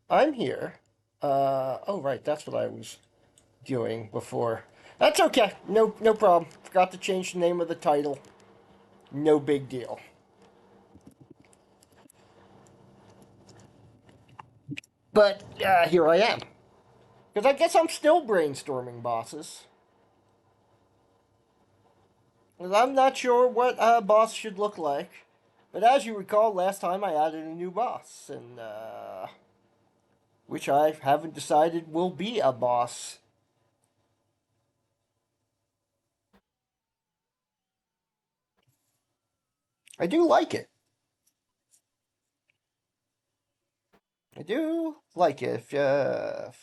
I'm here. Oh right, that's what I was doing before. That's okay. No problem. Forgot to change the name of the title. No big deal. But here I am. Because I guess I'm still brainstorming bosses. 'Cause I'm not sure what a boss should look like. But as you recall, last time I added a new boss, and which I haven't decided will be a boss. I do like it. I do like it. If,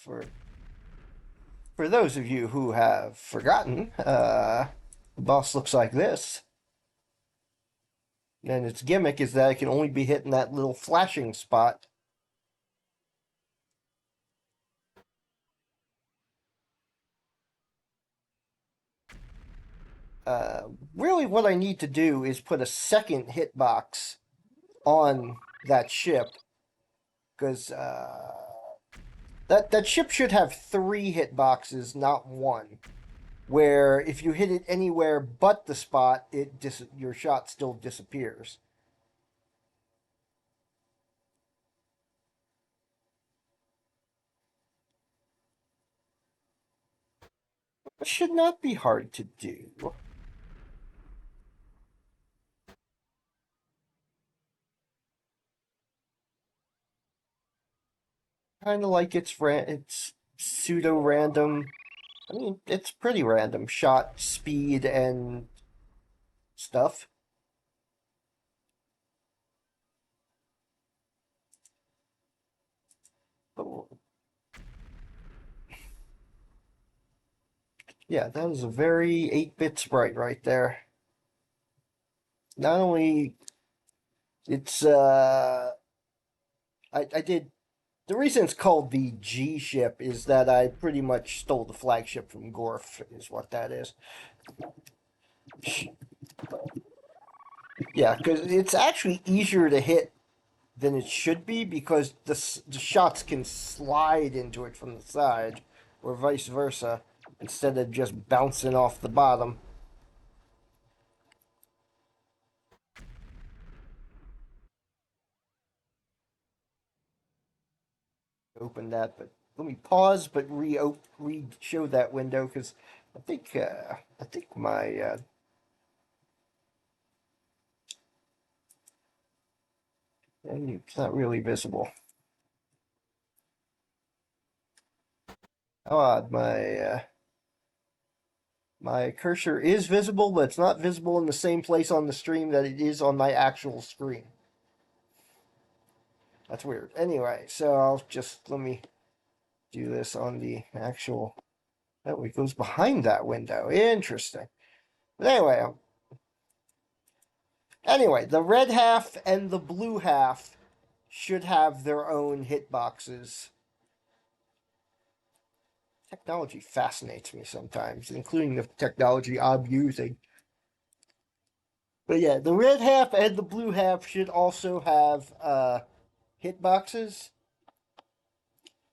for those of you who have forgotten, the boss looks like this. And its gimmick is that it can only be hit in that little flashing spot. Uh, really, what I need to do is put a second hitbox on that ship, because that ship should have three hitboxes, not one. Where if you hit it anywhere but the spot, your shot still disappears. It should not be hard to do. Kind of like it's pseudo random. I mean, it's pretty random. Shot speed and stuff. But yeah, that is a very 8-bit sprite right there. Not only it's I did the reason it's called the G ship is that I pretty much stole the flagship from Gorf, is what that is. Yeah, because it's actually easier to hit than it should be because the shots can slide into it from the side or vice versa instead of just bouncing off the bottom. Open that, but let me pause but re-show that window because I think my it's not really visible. How odd, my cursor is visible, but it's not visible in the same place on the stream that it is on my actual screen. That's weird. Anyway, so I'll just let me do this on the actual. Oh, it goes behind that window. Interesting. But anyway, the red half and the blue half should have their own hitboxes. Technology fascinates me sometimes, including the technology I'm using. But yeah, the red half and the blue half should also have hitboxes,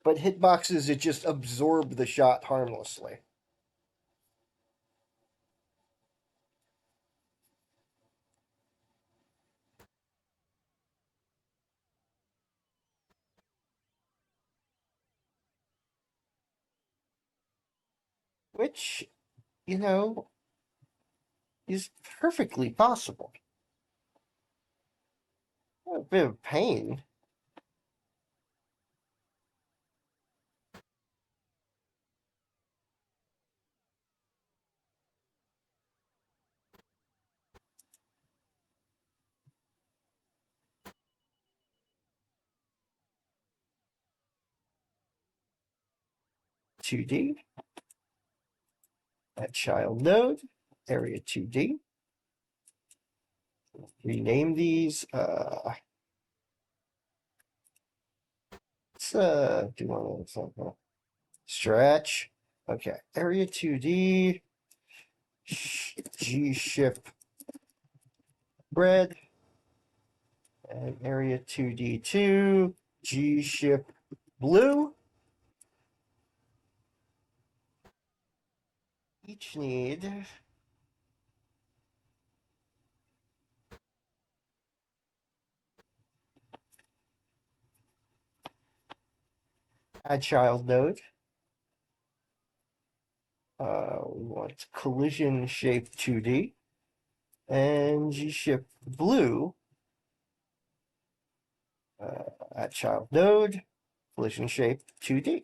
but hitboxes that just absorb the shot harmlessly. Which, you know, is perfectly possible. A bit of pain. 2D, that child node, area 2D. Rename these. Let's do one of those. Stretch. Okay, area 2D. G ship bread. And area 2D2. G ship blue. Each need add child node. We want collision shape 2D and G-ship blue at child node, collision shape 2D.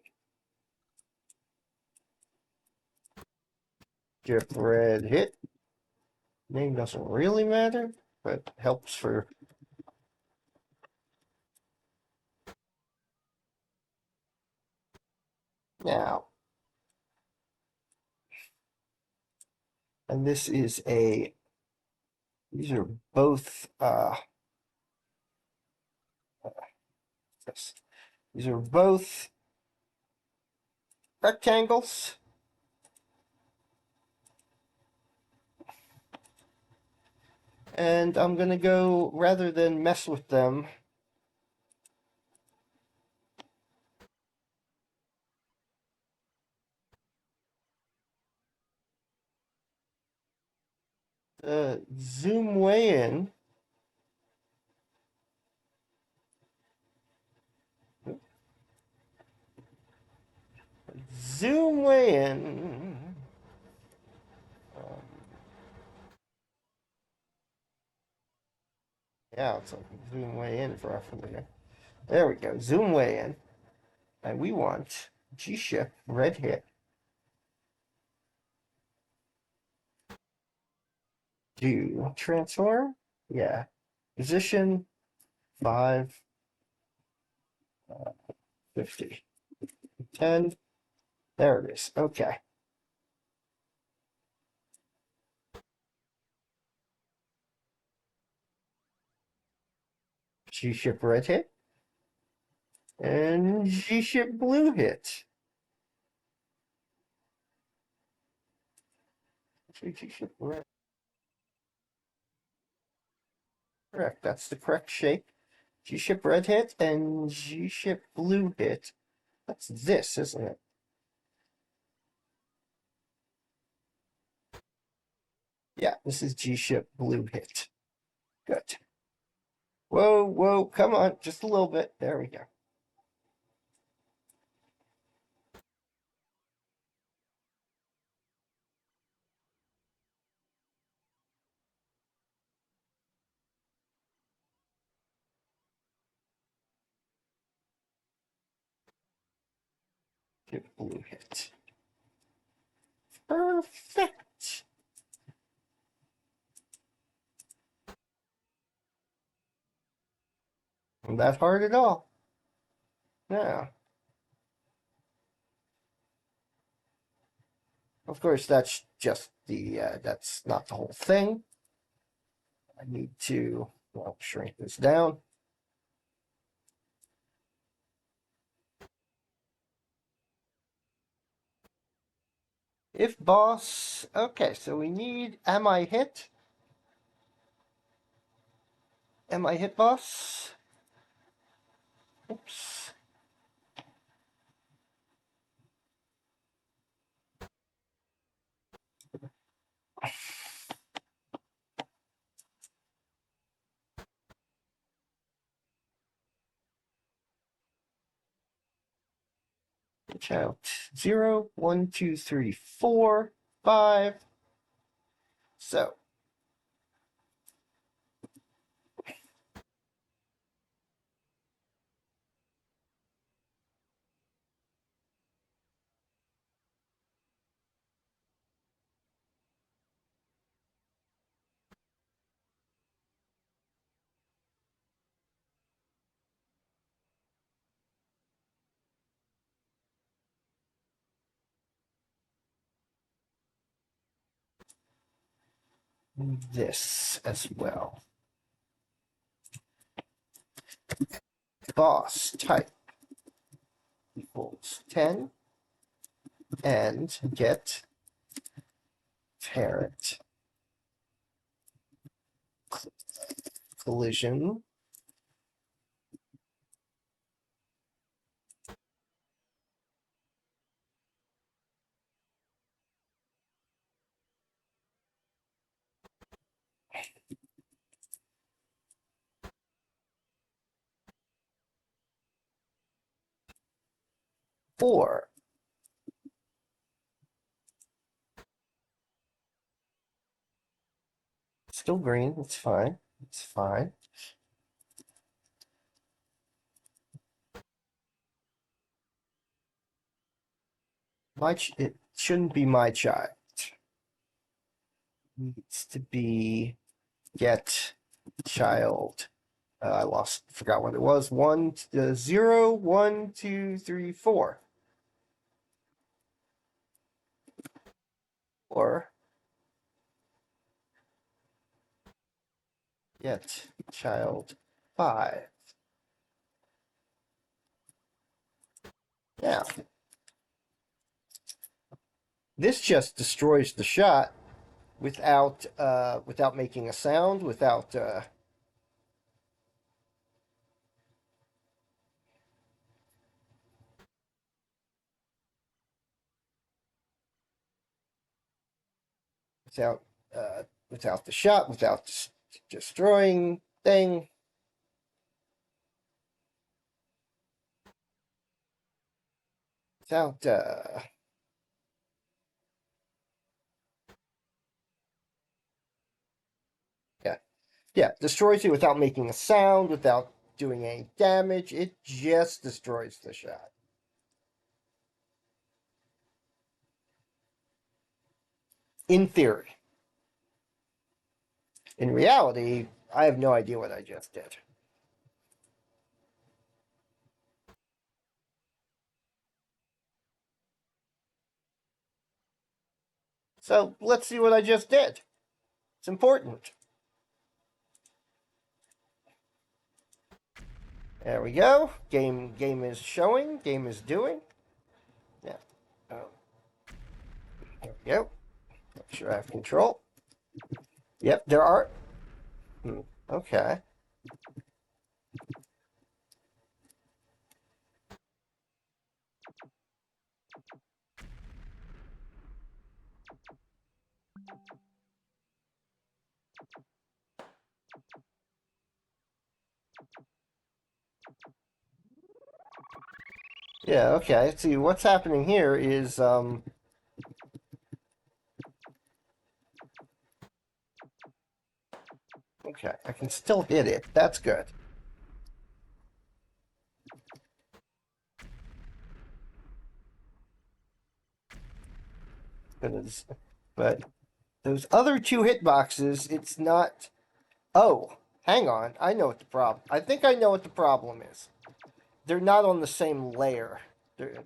Ship red hit. Name doesn't really matter, but helps for now. And this is these are both, yes, these are both rectangles. And I'm going to go, rather than mess with them, zoom way in. Zoom way in. Yeah, it's like zoom way in for a minute. There we go. Zoom way in. And we want G-ship red hit. Do transform? Yeah. Position 5, 50, 10. There it is. Okay. G-ship red hit. And G-ship blue hit. G-ship red. Correct. That's the correct shape. G-ship red hit and G-ship blue hit. That's this, isn't it? Yeah, this is G-ship blue hit. Good. Whoa, whoa, come on, just a little bit. There we go. Get blue hit. Perfect. Not that hard at all. Yeah. Of course, that's just that's not the whole thing. I need to, well, shrink this down. If boss, okay, so we need, am I hit? Am I hit, boss? Oops. Watch out. 0, 1, 2, 3, 4, 5. So, this as well. Boss type equals 10 and get parent collision 4. Still green. It's fine. It's fine. It shouldn't be my child. It needs to be get child. Forgot what it was. 0, 1, 2, 3, 4. Or get child 5. Now, this just destroys the shot without making a sound, without without the shot, without destroying thing. Without yeah, yeah, destroys it without making a sound, without doing any damage. It just destroys the shot. In theory. In reality, I have no idea what I just did. So let's see what I just did. It's important. There we go. Game is showing. Game is doing. Yeah. Oh. There we go. Make sure I have control. Yep, there are. Okay. Yeah, okay. See, what's happening here is okay, I can still hit it. That's good. But those other two hitboxes, it's not. Oh, hang on. I know what the problem. I think I know what the problem is. They're not on the same layer. They're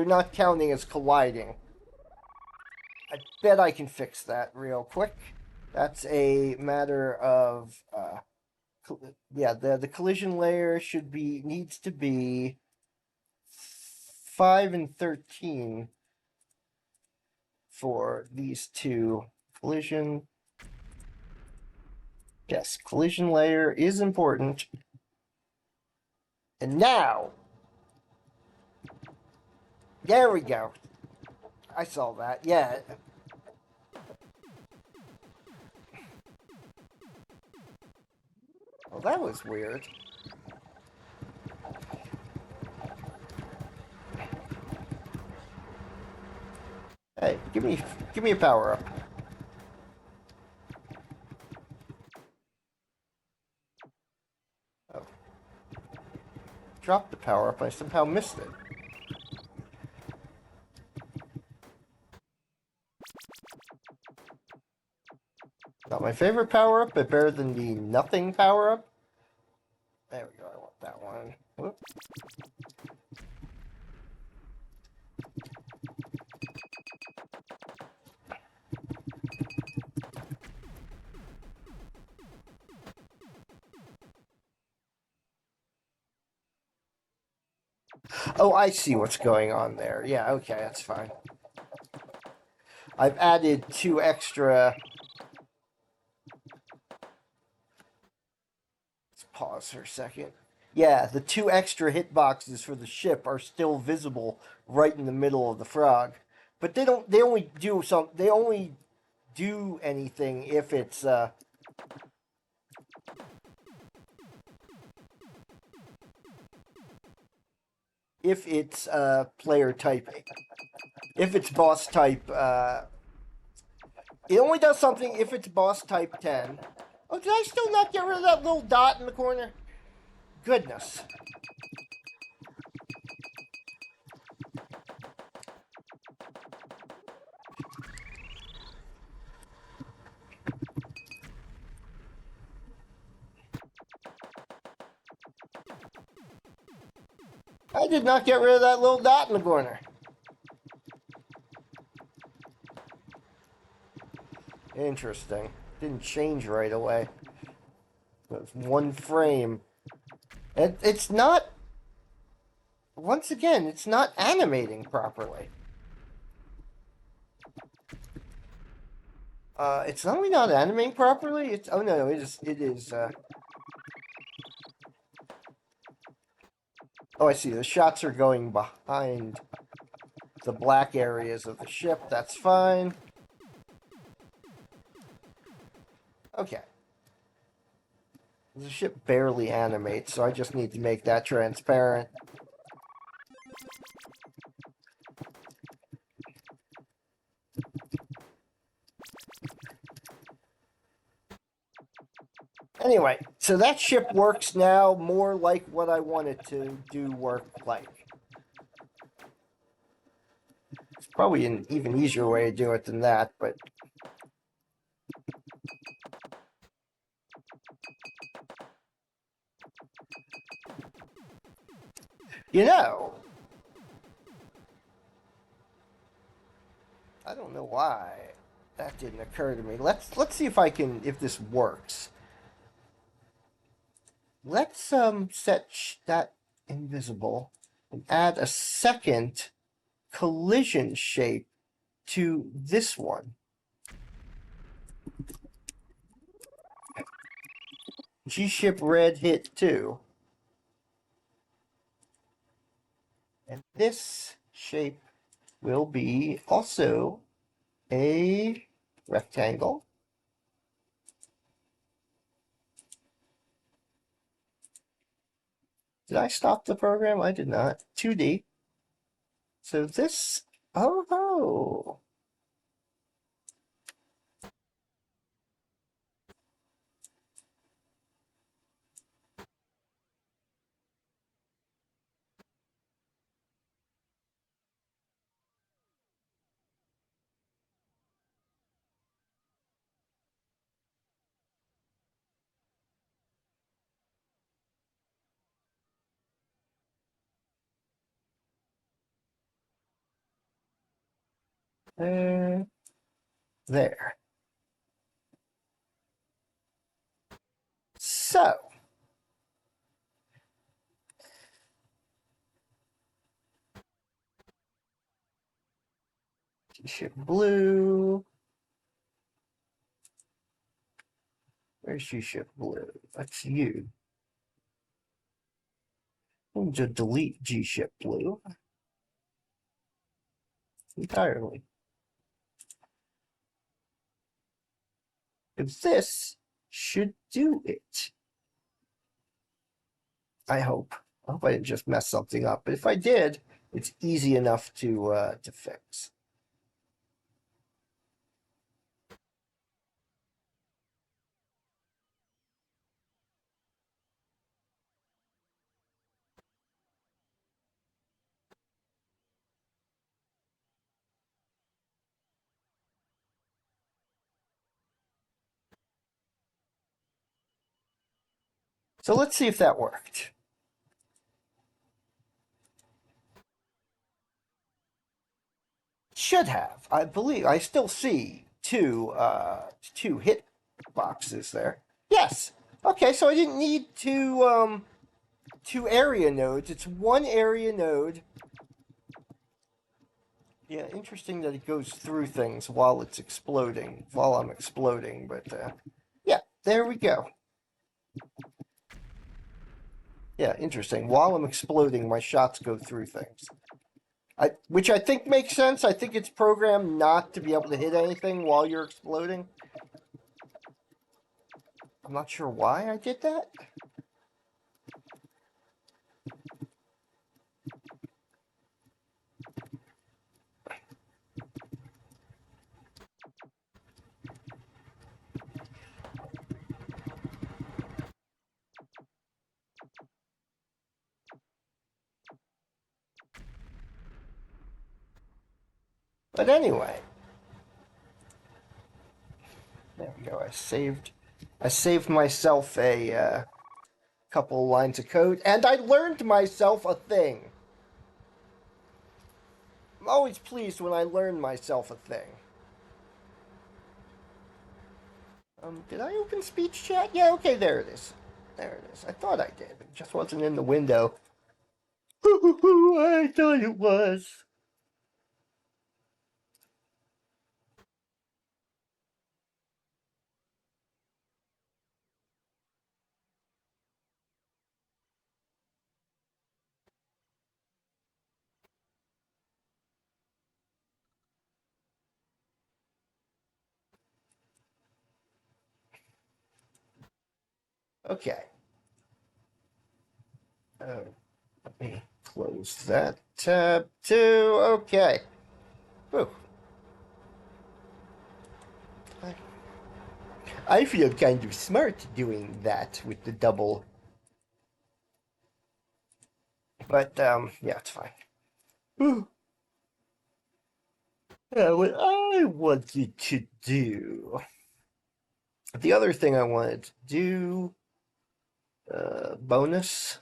not counting as colliding. I bet I can fix that real quick. That's a matter of yeah. The collision layer needs to be 5 and 13 for these two. Collision. Yes, collision layer is important. And now, there we go. I saw that. Yeah. Well, that was weird. Hey, give me a power up. Oh. Dropped the power up. I somehow missed it. Not my favorite power up, but better than the nothing power up. There we go. I want that one. Whoop. Oh, I see what's going on there. Yeah, okay, that's fine. I've added 2 extra. Let's pause for a second. Yeah, the 2 extra hitboxes for the ship are still visible right in the middle of the frog, but they don't. They only do some. They only do anything if it's if it's player type. If it's boss type, it only does something if it's boss type 10. Oh, did I still not get rid of that little dot in the corner? Goodness. I did not get rid of that little dot in the corner. Interesting. Didn't change right away. It was one frame. It's not. Once again, it's not animating properly. It's not only not animating properly. It's oh no, it is. It is. Oh, I see. The shots are going behind the black areas of the ship. That's fine. Okay. The ship barely animates, so I just need to make that transparent. Anyway, so that ship works now more like what I wanted to do work like. It's probably an even easier way to do it than that, but... You know, I don't know why that didn't occur to me. Let's see if this works. Let's set that invisible and add a second collision shape to this one. G-ship red hit 2. And this shape will be also a rectangle. Did I stop the program? I did not. 2D. So this, oh. There. There. So, G-ship blue. Where's G-ship blue? That's you. I'm going to delete G-ship blue entirely. Because this should do it. I hope. I hope I didn't just mess something up. But if I did, it's easy enough to fix. So let's see if that worked. Should have. I believe I still see two hit boxes there. Yes. Okay, so I didn't need two area nodes. It's one area node. Yeah, interesting that it goes through things while it's exploding, while I'm exploding, but yeah, there we go. Yeah, interesting. While I'm exploding, my shots go through things. Which I think makes sense. I think it's programmed not to be able to hit anything while you're exploding. I'm not sure why I did that. But anyway, there we go. I saved myself a couple lines of code, and I learned myself a thing. I'm always pleased when I learn myself a thing. Did I open speech chat? Yeah, okay, there it is. There it is. I thought I did. It just wasn't in the window. I thought it was. Okay. Oh, let me close that tab too. Okay. Whew. I feel kind of smart doing that with the double. But, yeah, it's fine. Whew. What I wanted to do. The other thing I wanted to do, bonus.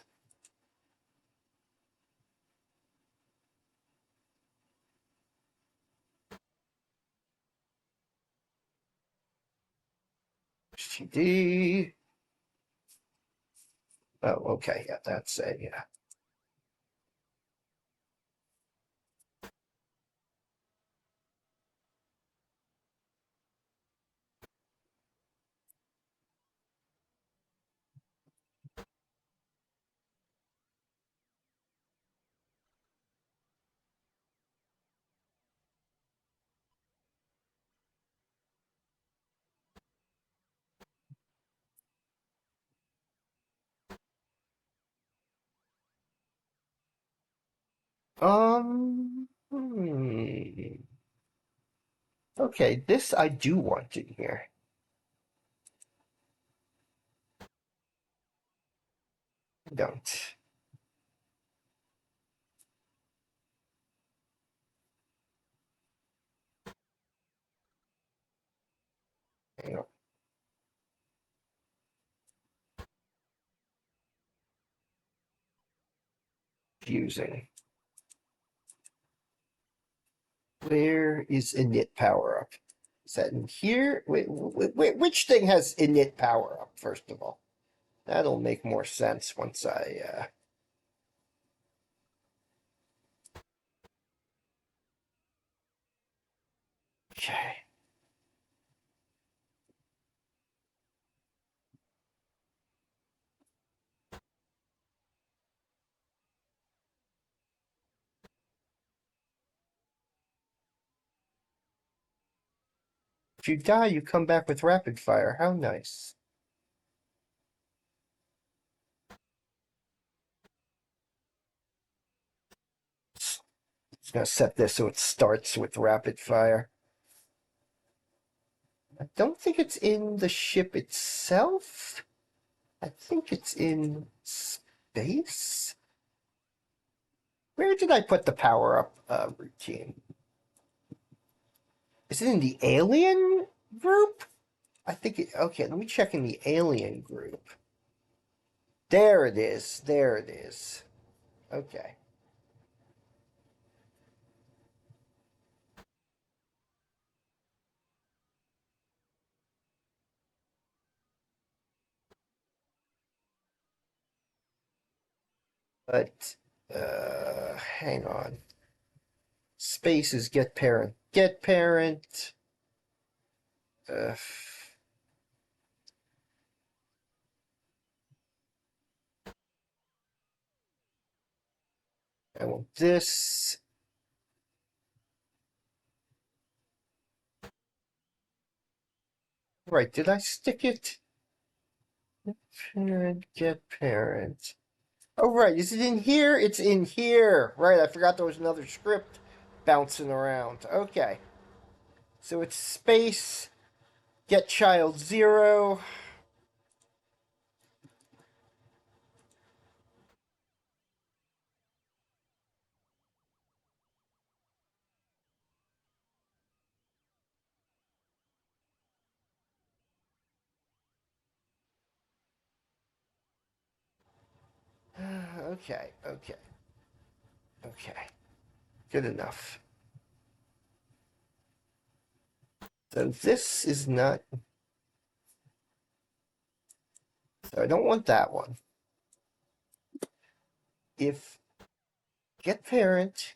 TD. Oh, okay. Yeah, that's a, yeah. Okay, this I do want in here. I don't. Hang on. Fusing. Where is init power up? Is that in here? Which thing has init power up, first of all? That'll make more sense once I, okay. If you die, you come back with rapid fire. How nice. It's gonna set this so it starts with rapid fire. I don't think it's in the ship itself. I think it's in space. Where did I put the power up routine? Is it in the alien group? I think it, okay, let me check in the alien group. There it is. There it is. Okay. But hang on. Space is get parent. Get parent. Uh, I want this. Right, did I stick it? Parent, get parent. Oh, right, is it in here? It's in here. Right, I forgot there was another script bouncing around. Okay. So it's space, get child 0. Okay, okay, okay. Good enough. So this is not. So I don't want that one. If get parent.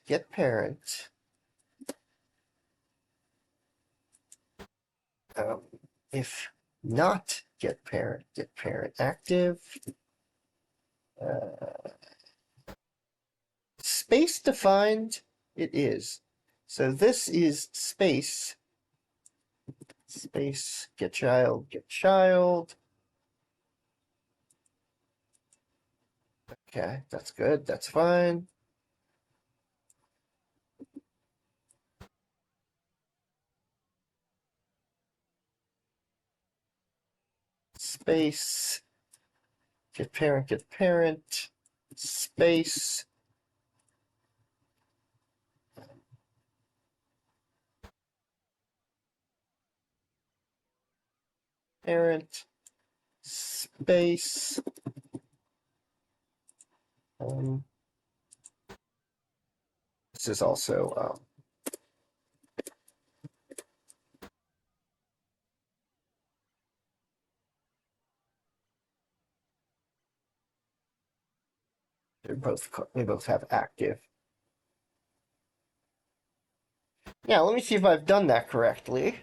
Um, if not get parent active. Uh, Space defined, it is. So this is space. Space, get child, get child. Okay, that's good, that's fine. Space, get parent. Space, parent. Space. Um, this is also they both have active. Yeah, let me see if I've done that correctly.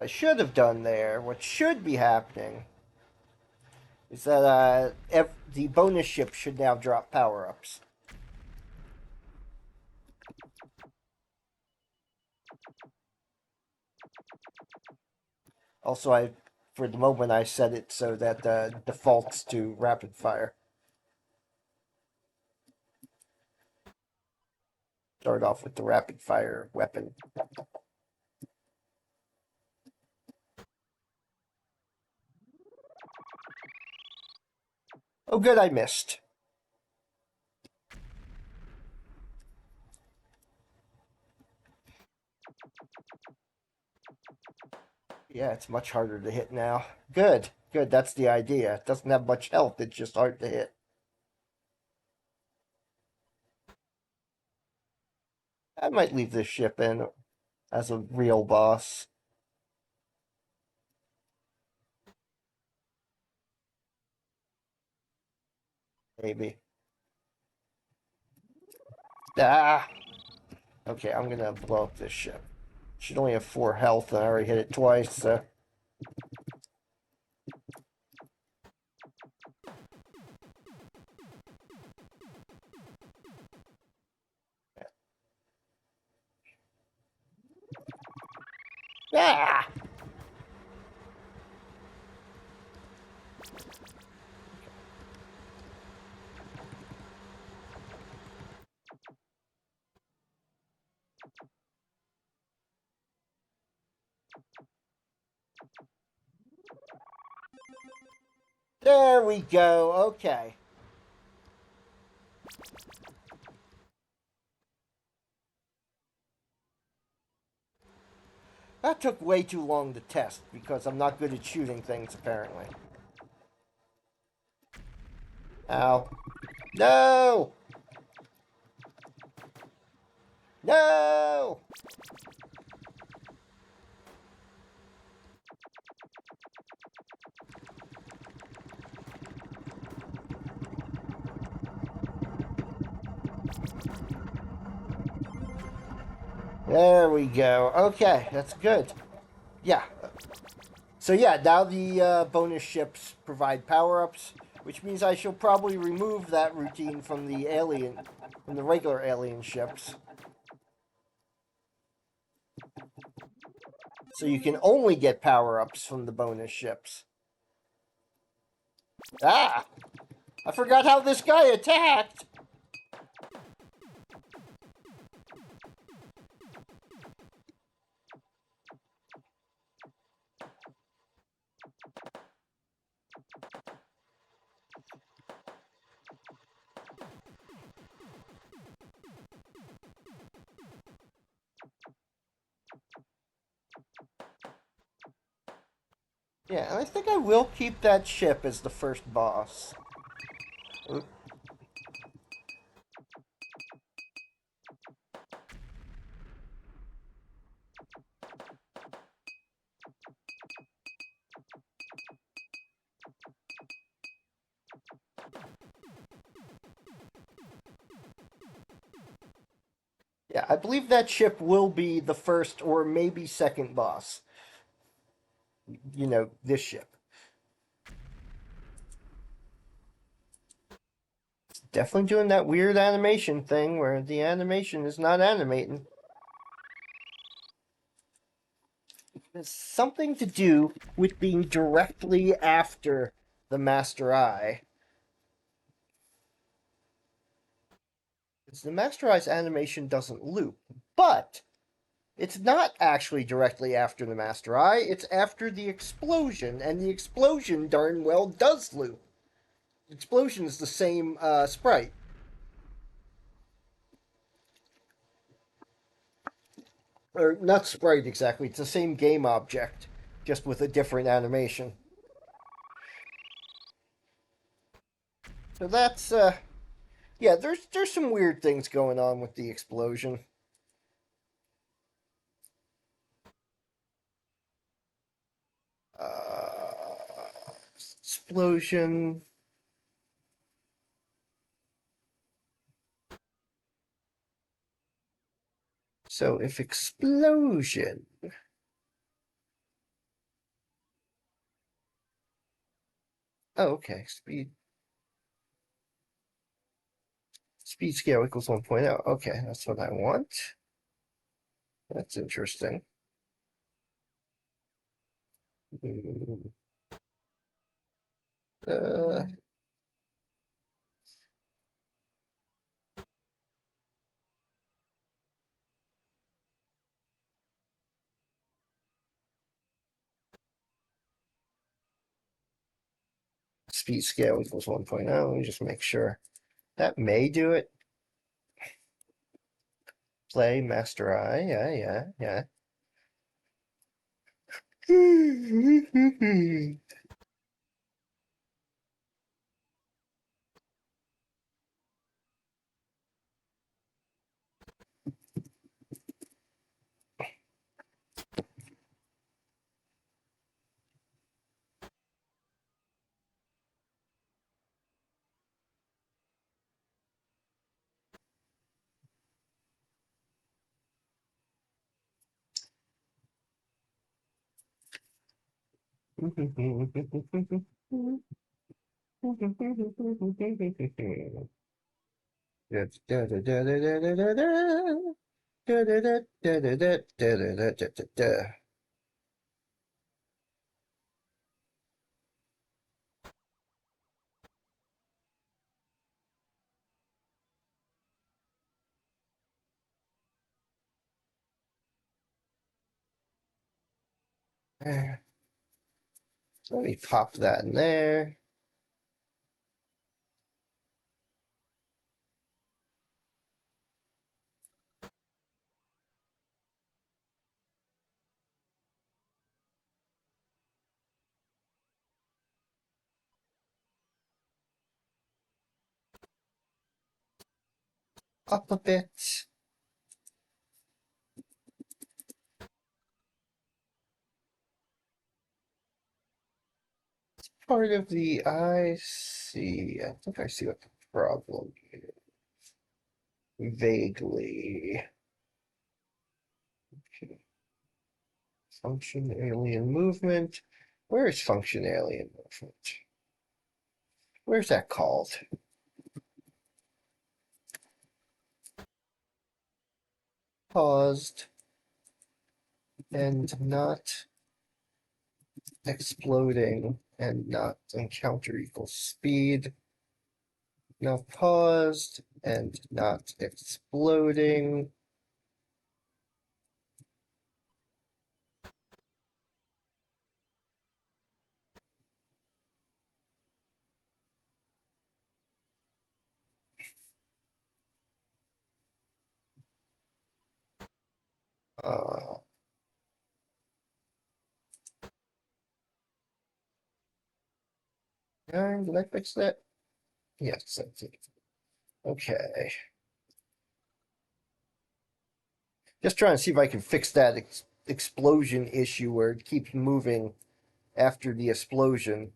I should have done there. What should be happening is that the bonus ship should now drop power ups. Also, for the moment I set it so that defaults to rapid fire. Start off with the rapid fire weapon. Oh, good, I missed. Yeah, it's much harder to hit now. Good, good, that's the idea. It doesn't have much health, it's just hard to hit. I might leave this ship in as a real boss. Maybe. Ah! Okay, I'm gonna blow up this ship. Should only have 4 health, and I already hit it twice, so. Ah! There we go, okay. That took way too long to test because I'm not good at shooting things, apparently. Ow. No! No! There we go. Okay, that's good. Yeah. So yeah, now the bonus ships provide power-ups, which means I shall probably remove that routine from from the regular alien ships. So you can only get power-ups from the bonus ships. Ah! I forgot how this guy attacked! Yeah, and I think I will keep that ship as the first boss. Yeah, I believe that ship will be the first or maybe second boss. This ship. Definitely doing that weird animation thing where the animation is not animating. It's something to do with being directly after the Master Eye. Because the Master Eye's animation doesn't loop, but it's not actually directly after the Master Eye, it's after the explosion, and the explosion darn well does loop. The explosion is the same sprite. Or not sprite exactly, it's the same game object, just with a different animation. So that's yeah, there's some weird things going on with the explosion. Explosion. So if explosion. Oh, okay. Speed scale equals 1.0. Okay, that's what I want. That's interesting. Uh, speed scale equals 1.0. Let me just make sure. That may do it. Play Master Eye. Yeah, yeah, yeah. Let me pop that in there. Up a bit. Part of the I see. I think I see what the problem is. Vaguely. Function alien movement. Where is function alien movement? Where's that called? Paused and not exploding and not encounter equals speed. Now paused and not exploding. Uh, Did I fix that? Yes, that's it. Okay. Just trying to see if I can fix that explosion issue where it keeps moving after the explosion.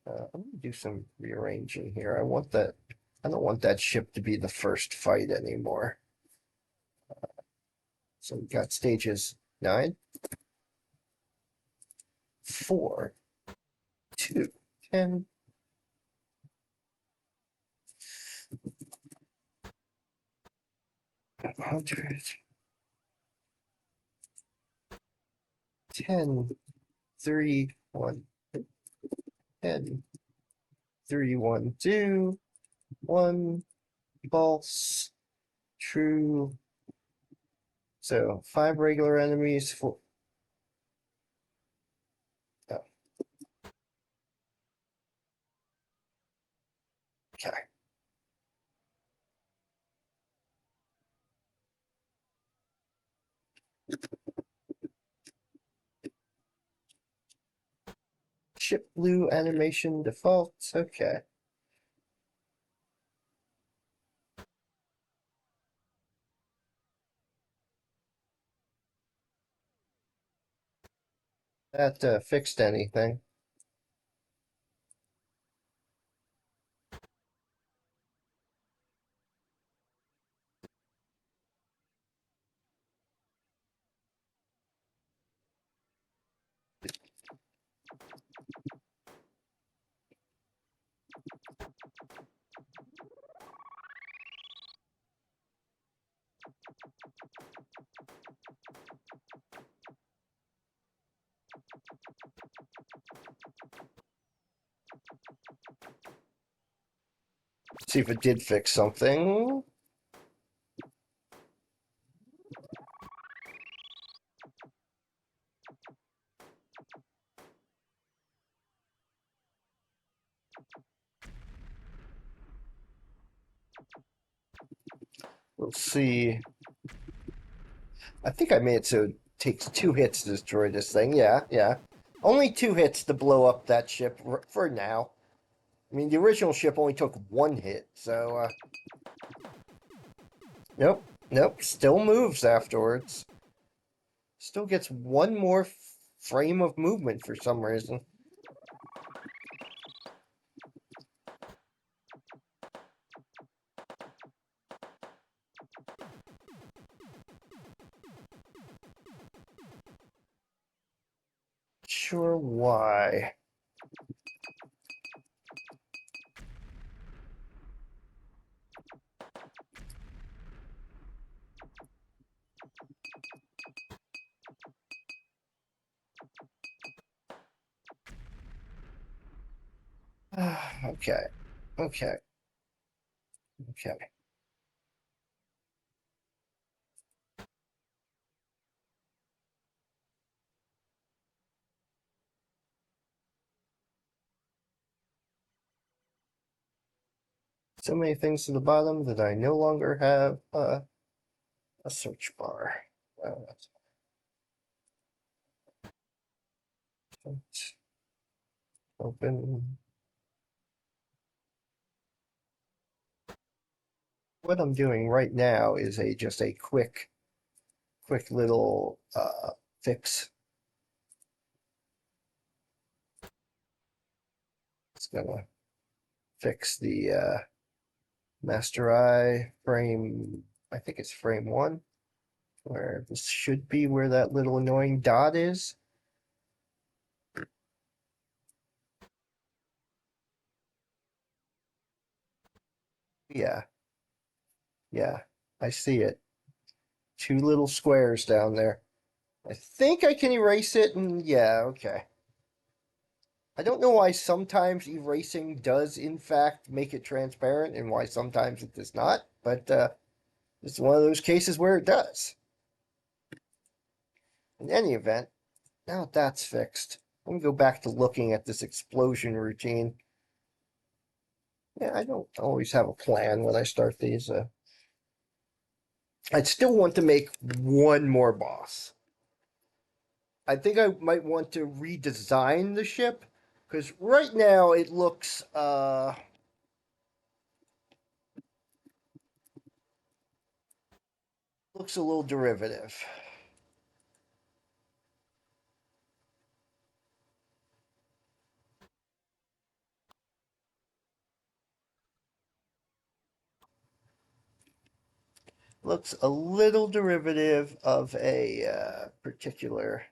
I'm gonna do some rearranging here. I want that. I don't want that ship to be the first fight anymore. So we got stages 9, 4, 2, 10, 100, 10, 3, 1, 10, 3, 1, 2, 1, false, true. So 5 regular enemies, 4. Oh, okay. Ship blue animation default. Okay. That fixed anything. See if it did fix something. We'll see. I think I made it so it takes 2 hits to destroy this thing. Yeah, yeah. Only 2 hits to blow up that ship for now. I mean, the original ship only took 1 hit, so, nope, nope, still moves afterwards. Still gets 1 more frame of movement for some reason. Sure why. Okay, okay, okay. So many things to the bottom that I no longer have a search bar. Open. What I'm doing right now is just a quick little fix. It's gonna fix the master eye frame. I think it's frame 1, where this should be where that little annoying dot is. Yeah, yeah, I see it. 2 little squares down there. I think I can erase it, and yeah, okay. I don't know why sometimes erasing does, in fact, make it transparent, and why sometimes it does not, but it's one of those cases where it does. In any event, now that's fixed, I'm gonna go back to looking at this explosion routine. Yeah, I don't always have a plan when I start these. I'd still want to make 1 more boss. I think I might want to redesign the ship because right now it looks a little derivative. Looks a little derivative of a particular.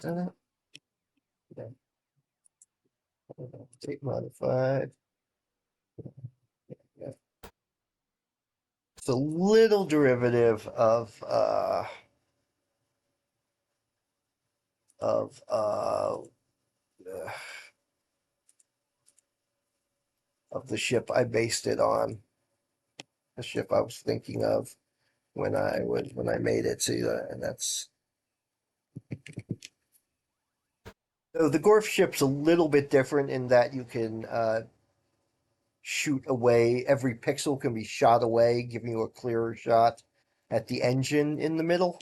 Uh, State modified. Yeah. It's a little derivative of of the ship I based it on. The ship I was thinking of when I made it. See, and that's so the Gorf ship's a little bit different in that you can shoot away. Every pixel can be shot away, giving you a clearer shot at the engine in the middle.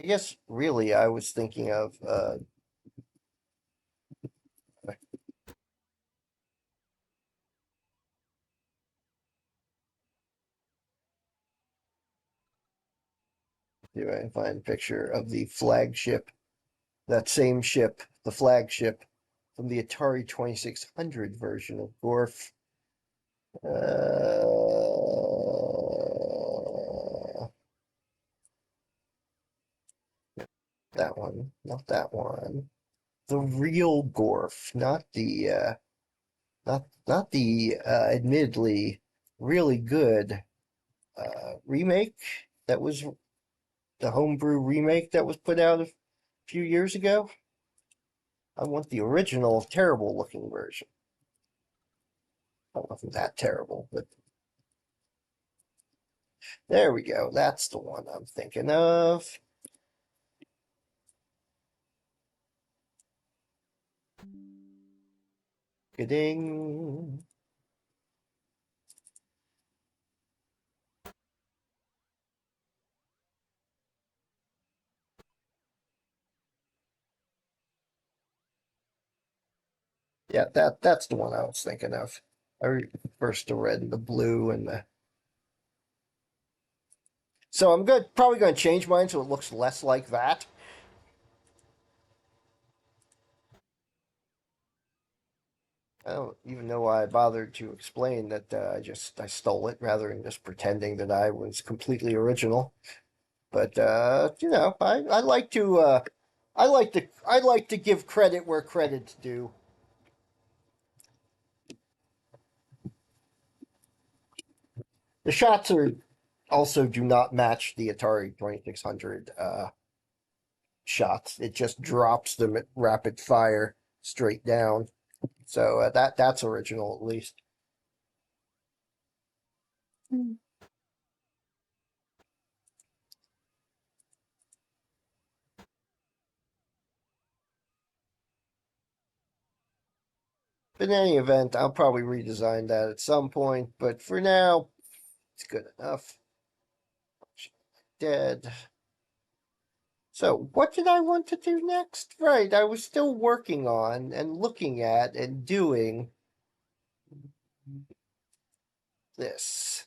I guess really I was thinking of see if I can find a picture of the flagship, that same ship, the flagship from the Atari 2600 version of Gorf. That one, not that one. The real Gorf, not the admittedly really good remake that was the homebrew remake that was put out a few years ago. I want the original terrible looking version. It wasn't that terrible, but there we go. That's the one I'm thinking of. Ding. Yeah, that's the one I was thinking of. First the red and the blue and the. So I'm probably going to change mine so it looks less like that. I don't even know why I bothered to explain that I stole it rather than just pretending that I was completely original. But I like to I like to give credit where credit's due. The shots are also do not match the Atari 2600 shots. It just drops them at rapid fire straight down. So that's original at least. In any event, I'll probably redesign that at some point, but for now, it's good enough. Dead. So, what did I want to do next? Right, I was still working on and looking at and doing this.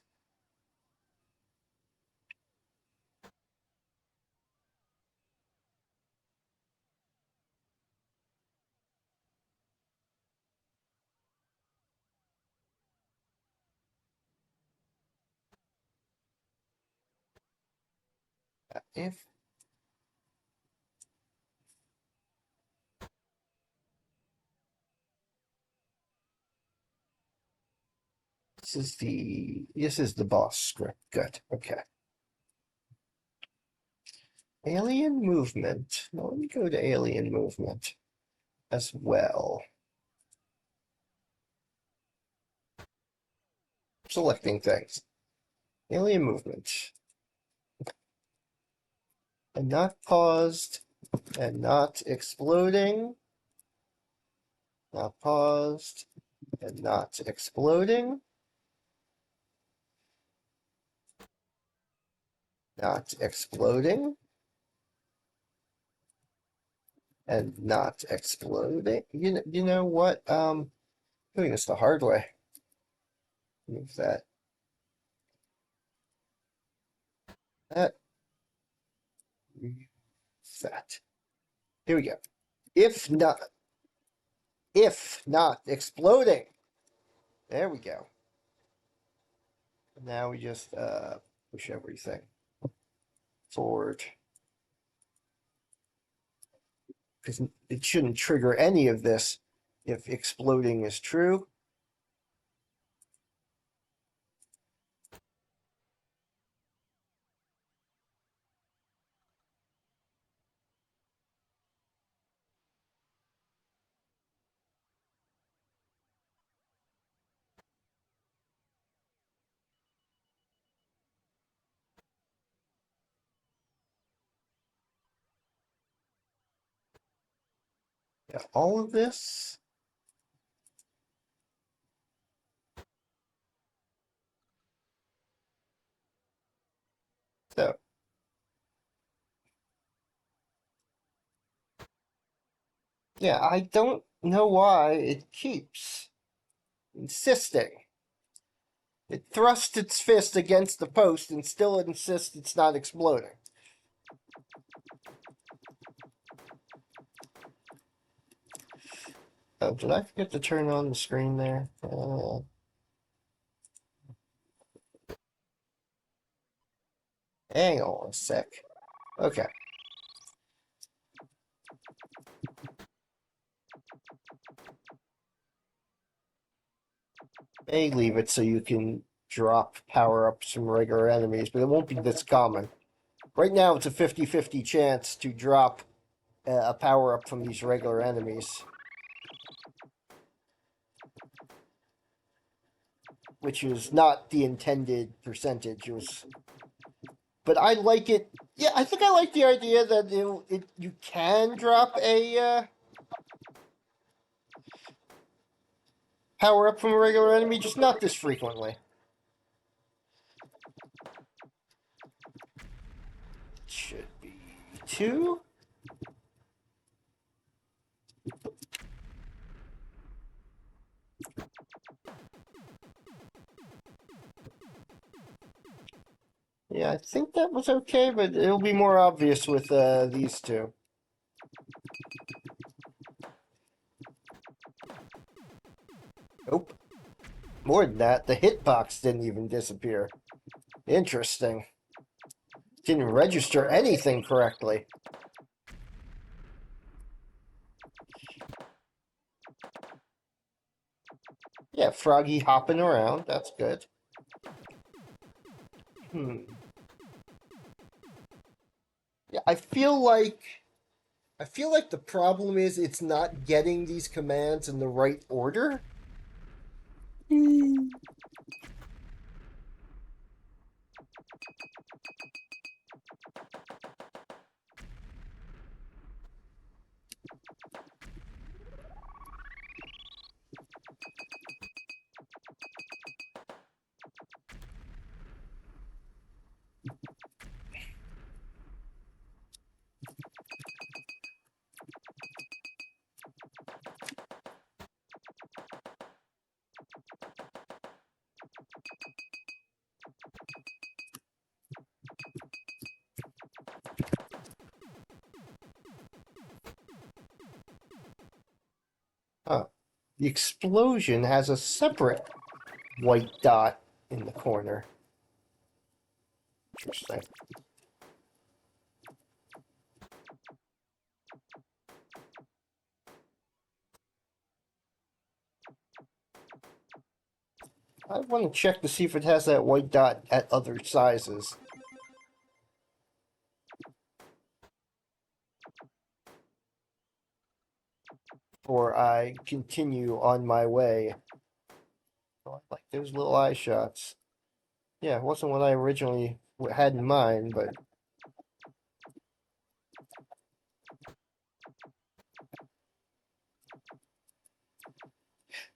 If this is the boss script. Good. Okay. Alien movement. Now let me go to alien movement as well. Selecting things. Alien movement. And not paused and not exploding. Not paused. and not exploding. Not exploding. And not exploding. You know what? Doing this the hard way. Move that. That. That. Here we go. If not exploding. There we go. Now we just push everything forward. Because it shouldn't trigger any of this if exploding is true. Yeah, all of this. So, yeah, I don't know why it keeps insisting. It thrusts its fist against the post and still insists it's not exploding. Oh, did I forget to turn on the screen there? Hang on a sec. Okay. May leave it so you can drop power-ups from regular enemies, but it won't be this common. Right now, it's a 50-50 chance to drop a power-up from these regular enemies. Which is not the intended percentage. It was... But I like it. Yeah, I think I like the idea that you can drop a power-up from a regular enemy, just not this frequently. Should be 2. Yeah, I think that was okay, but it'll be more obvious with these two. Nope. More than that, the hitbox didn't even disappear. Interesting. Didn't register anything correctly. Yeah, Froggy hopping around. That's good. Yeah, I feel like the problem is it's not getting these commands in the right order. Huh. The explosion has a separate white dot in the corner. Interesting. I want to check to see if it has that white dot at other sizes. Before I continue on my way. Oh, I like those little eye shots. Yeah, it wasn't what I originally had in mind, but...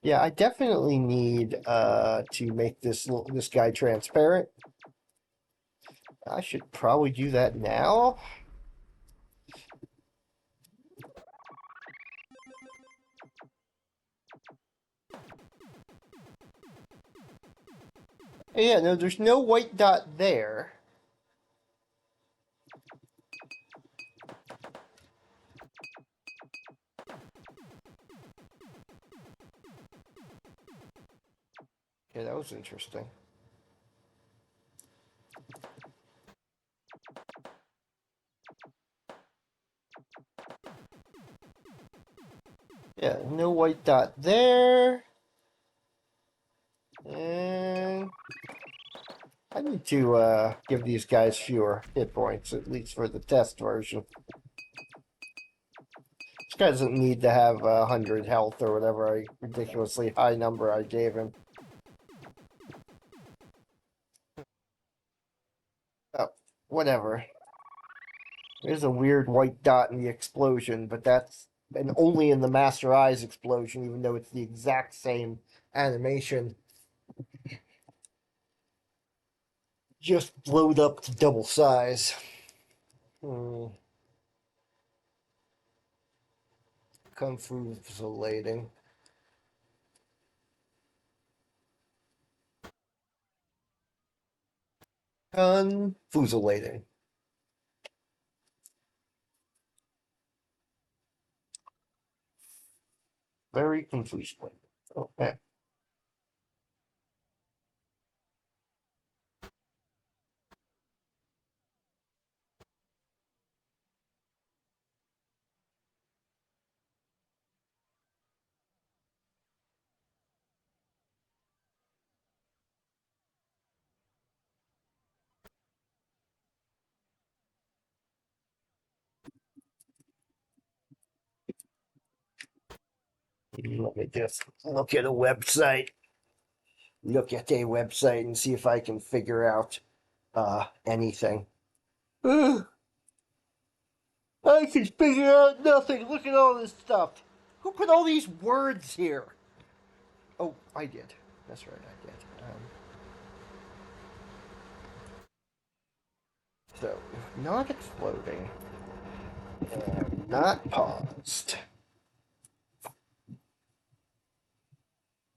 Yeah, I definitely need to make this guy transparent. I should probably do that now. Yeah, no, there's no white dot there. Okay, that was interesting. Yeah, no white dot there. And I need to give these guys fewer hit points, at least for the test version. This guy doesn't need to have 100 health or whatever ridiculously high number I gave him. Oh, whatever. There's a weird white dot in the explosion, but that's and only in the Master Eyes explosion, even though it's the exact same animation. Just blowed up to double size. Hmm. Confusing. Confusing. Very confusing. Okay. Let me just look at a website. Look at a website and see if I can figure out anything. I can figure out nothing. Look at all this stuff. Who put all these words here? Oh, I did. That's right, I did. So, not exploding. And not paused.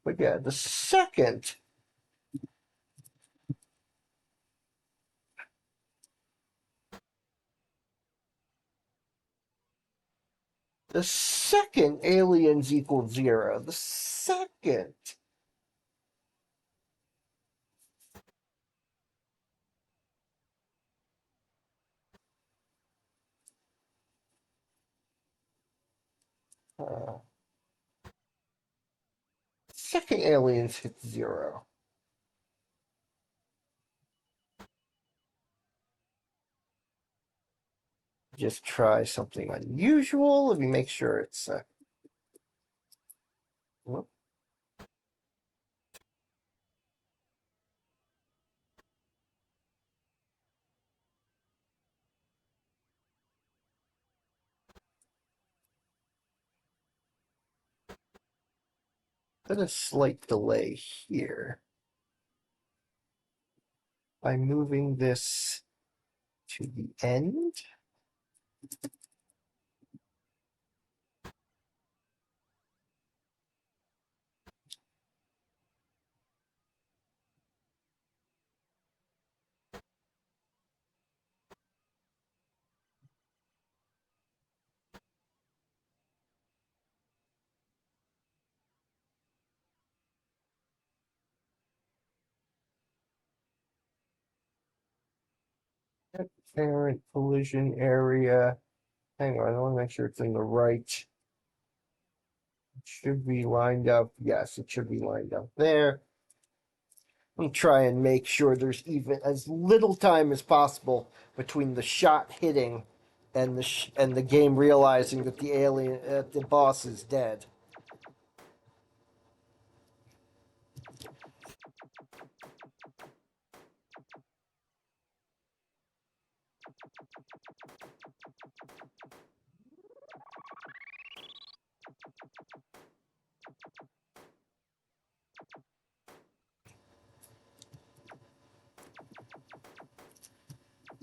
But yeah, the second aliens equal zero. The second. Uh, second aliens hit zero. Just try something unusual. Let me make sure it's. Whoop. There's a slight delay here. By moving this to the end. Parent collision area. Hang on, I want to make sure it's in the right. It should be lined up. Yes, it should be lined up there. I'm try and make sure there's even as little time as possible between the shot hitting and the game realizing that the boss is dead.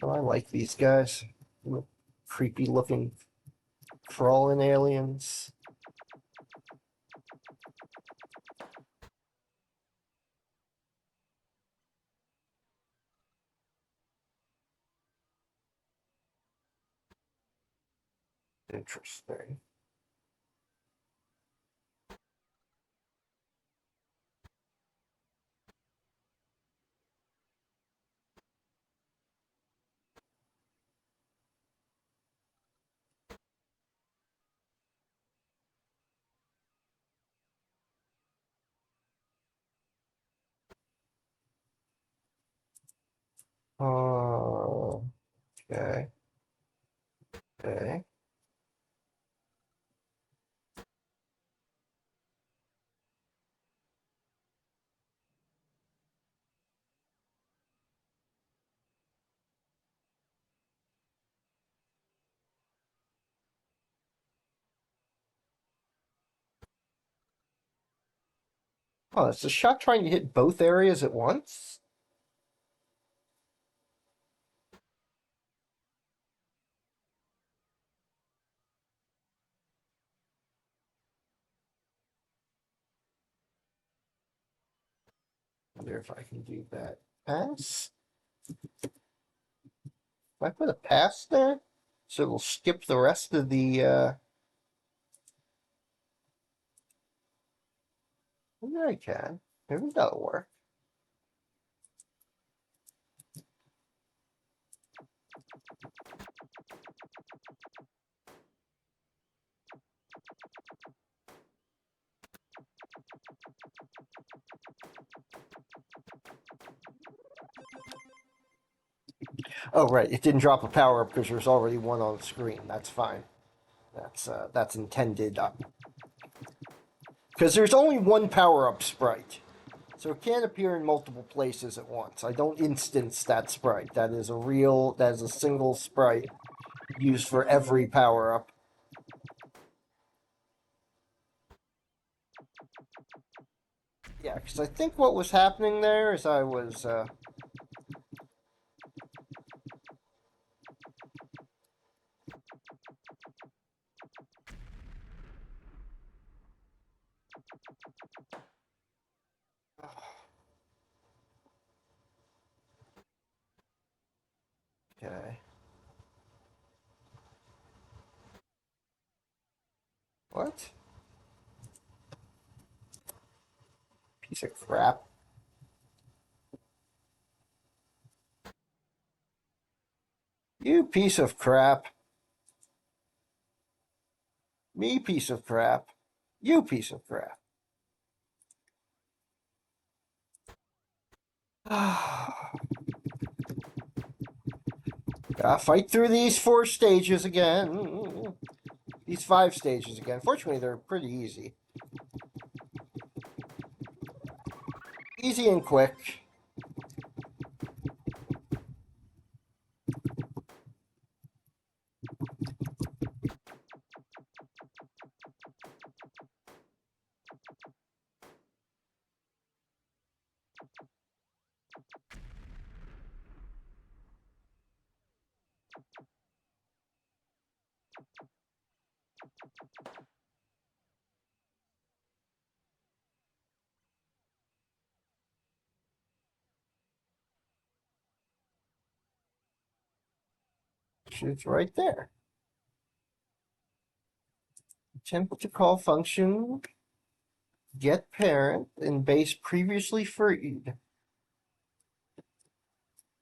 Oh, I like these guys. Creepy looking crawling aliens. Interesting. Oh, okay. Okay. Oh, is the shot trying to hit both areas at once? Wonder if I can do that. Pass? If I put a pass there, so it'll skip the rest of the. Maybe I can. Maybe that'll work. Oh, right. It didn't drop a power up because there's already one on the screen. That's fine. That's intended. Because there's only one power up sprite. So it can't appear in multiple places at once. I don't instance that sprite. That is a single sprite used for every power up. Yeah, because I think what was happening there is I was. Okay. What? Piece of crap. You piece of crap. Me piece of crap. You piece of crap. Gotta fight through these 4 stages again. These 5 stages again. Fortunately, they're pretty easy. Easy and quick. It's right there. Attempt to call function get parent in base previously freed.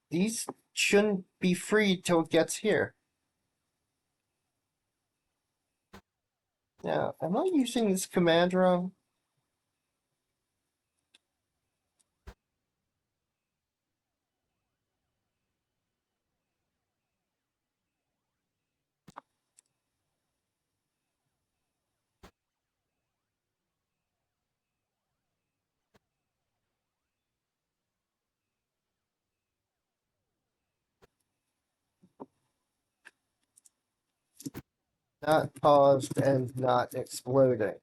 These shouldn't be freed till it gets here. Now, am I using this command wrong? Not paused and not exploding.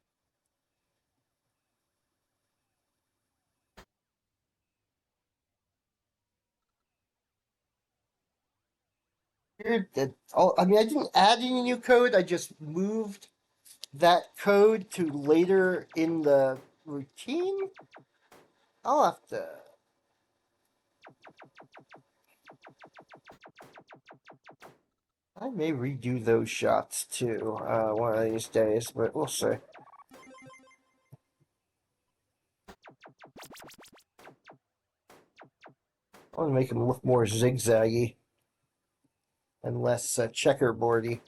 I mean, I didn't add any new code. I just moved that code to later in the routine. I'll have to. I may redo those shots too one of these days, but we'll see. I want to make them look more zigzaggy and less checkerboardy.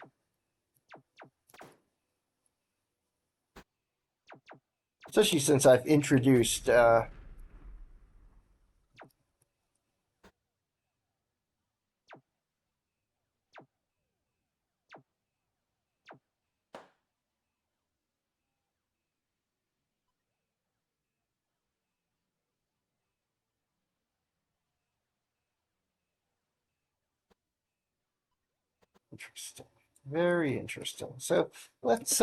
Especially since I've introduced interesting. Very interesting. So let's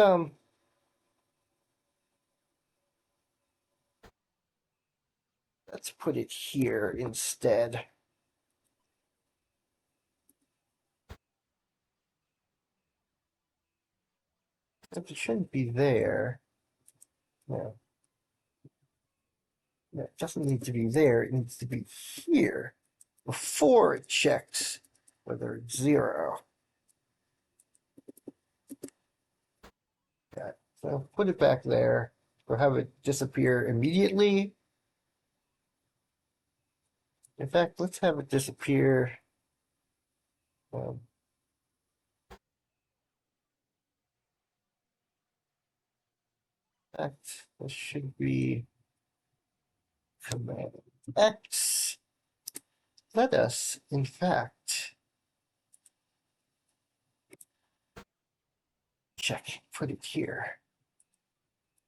put it here instead. If it shouldn't be there. No. No, it doesn't need to be there. It needs to be here before it checks whether it's 0. Okay. So put it back there or have it disappear immediately. In fact, let's have it disappear. Um, in fact, this should be Command X. Let us, in fact, check. Put it here.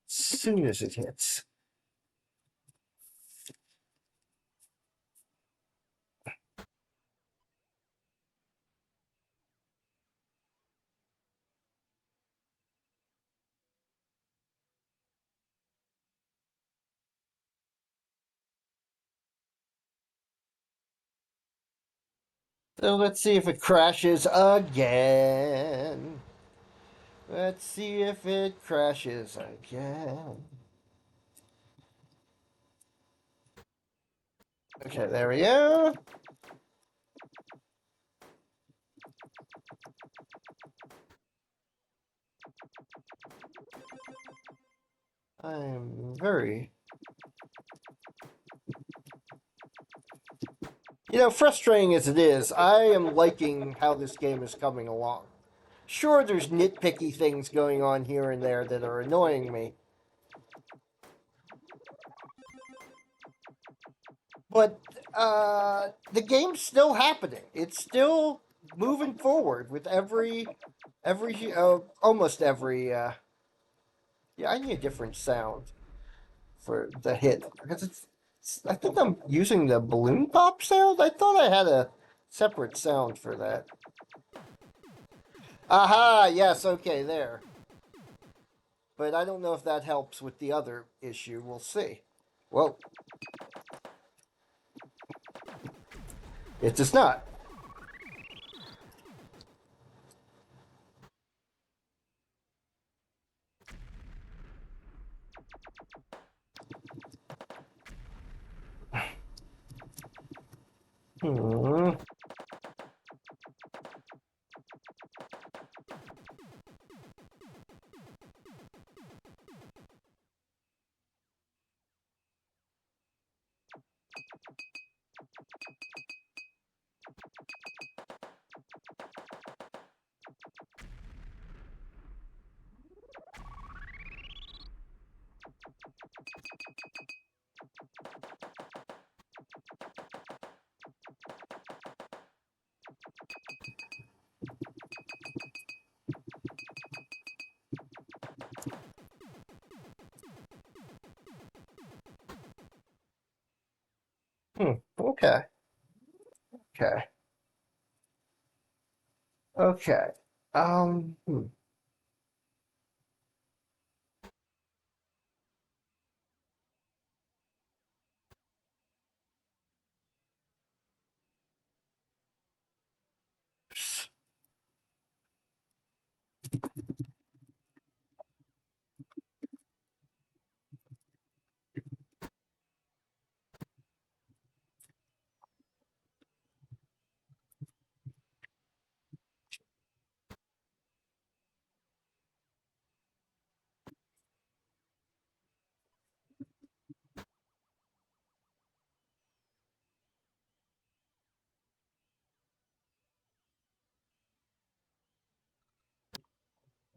As soon as it hits. So let's see if it crashes again. Let's see if it crashes again. Okay, there we go. I'm very, frustrating as it is, I am liking how this game is coming along. Sure, there's nitpicky things going on here and there that are annoying me, but the game's still happening. It's still moving forward with almost every. Yeah, I need a different sound for the hit because I think I'm using the balloon pop sound. I thought I had a separate sound for that. Aha! Yes, okay, there. But I don't know if that helps with the other issue. We'll see. Well, it does not. Hmm. Okay. Okay. Okay. Hmm.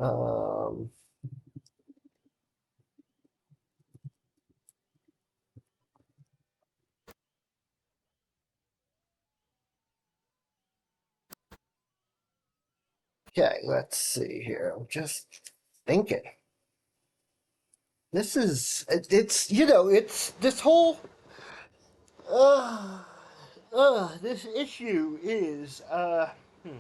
Um, okay, let's see here. I'm just thinking. This is it's it's this whole uh this issue is hmm, uh, hmm,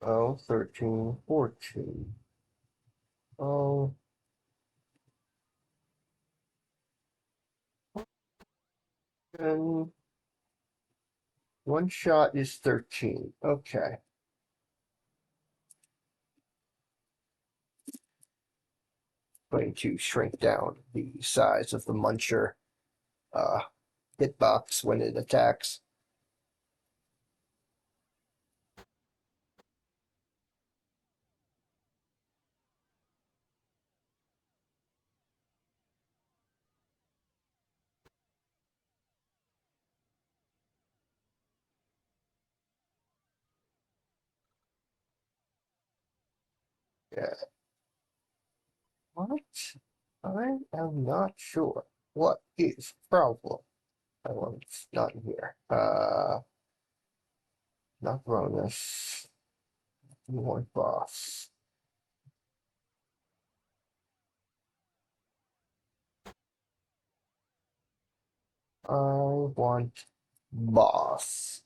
oh 13, 14. Oh, and one shot is 13. Okay. Going to shrink down the size of the muncher uh hitbox when it attacks. Yeah. What? I am not sure. What is the problem? Oh, it's not in here. Not bonus. More boss. I want boss.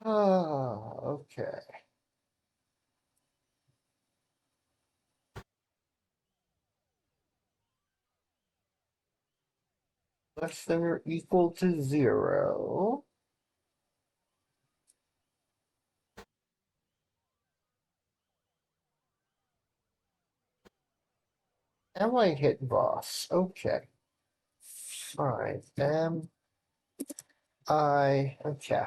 Ah, okay. Less than or equal to 0. Am I hit boss? Okay. Fine. Am I? Okay.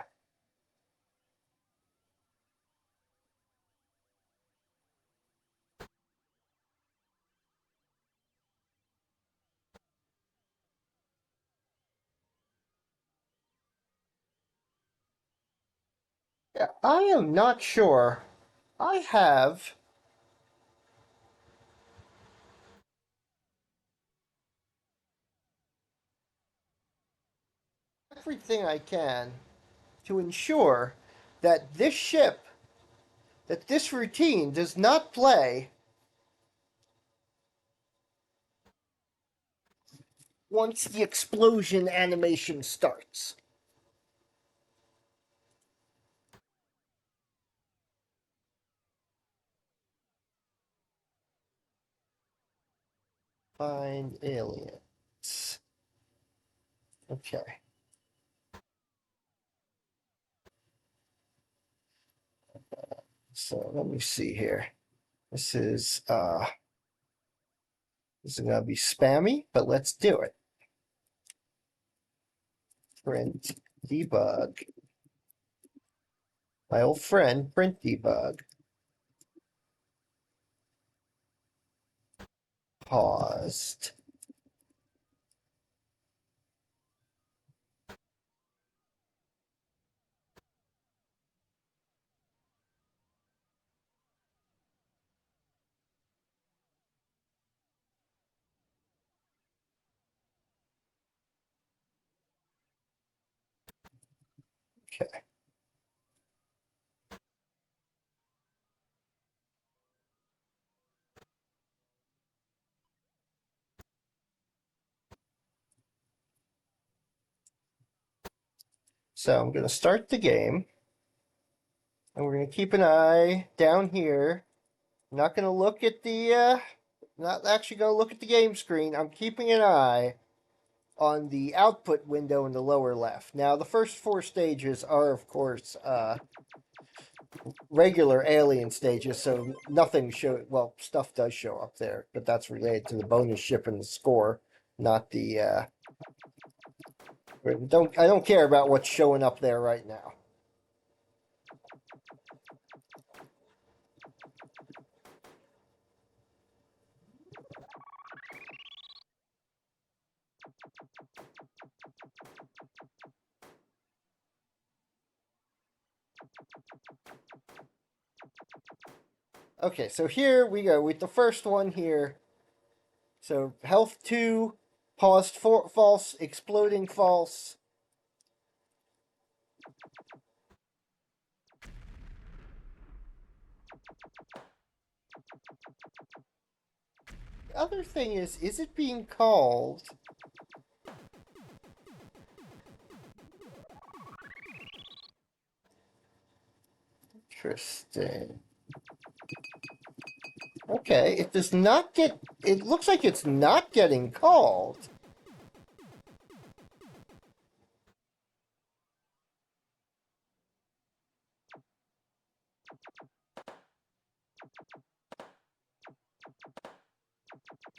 Yeah, I am not sure. I have everything I can to ensure that this ship, that this routine does not play once the explosion animation starts. Find aliens. Okay. So let me see here. This is uh this is gonna be spammy, but let's do it. Print debug. My old friend, print debug. Paused. Okay. So I'm going to start the game, and we're going to keep an eye down here. I'm not going to look at the, not actually going to look at the game screen. I'm keeping an eye on the output window in the lower left. Now, the first four stages are, of course, regular alien stages, so nothing show. Well, stuff does show up there, but that's related to the bonus ship and the score, not the. I don't care about what's showing up there right now. Okay, so here we go with the first one here. So health 2, paused false, exploding false. The other thing is it being called? Interesting. Okay, it does not get. It looks like it's not getting called.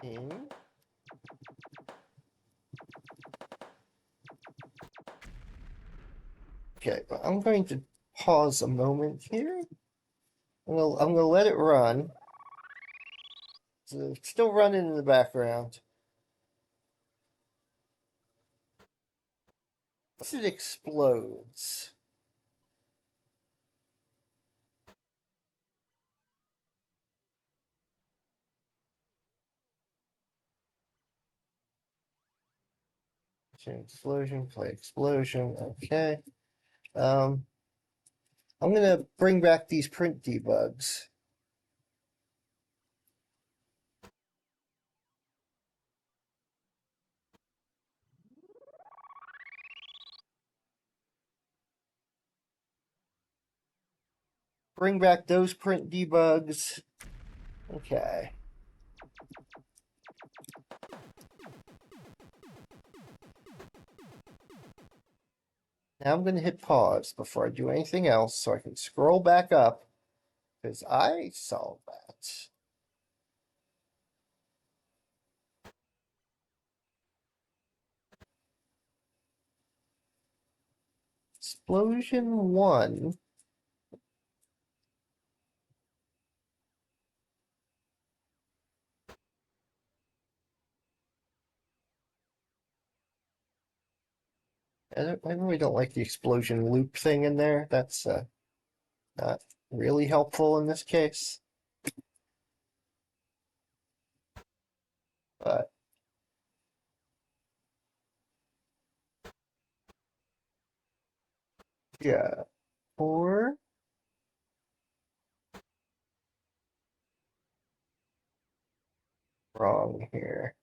Hmm. Okay, but I'm going to pause a moment here. I'm gonna let it run. So it's still running in the background. Once it explodes. Explosion, play explosion. Okay. Um, I'm gonna bring back these print debugs. Bring back those print debugs. Okay. Now I'm going to hit pause before I do anything else so I can scroll back up because I saw that. Explosion 1. I really don't like the explosion loop thing in there. That's not really helpful in this case. But yeah, 4. Wrong here.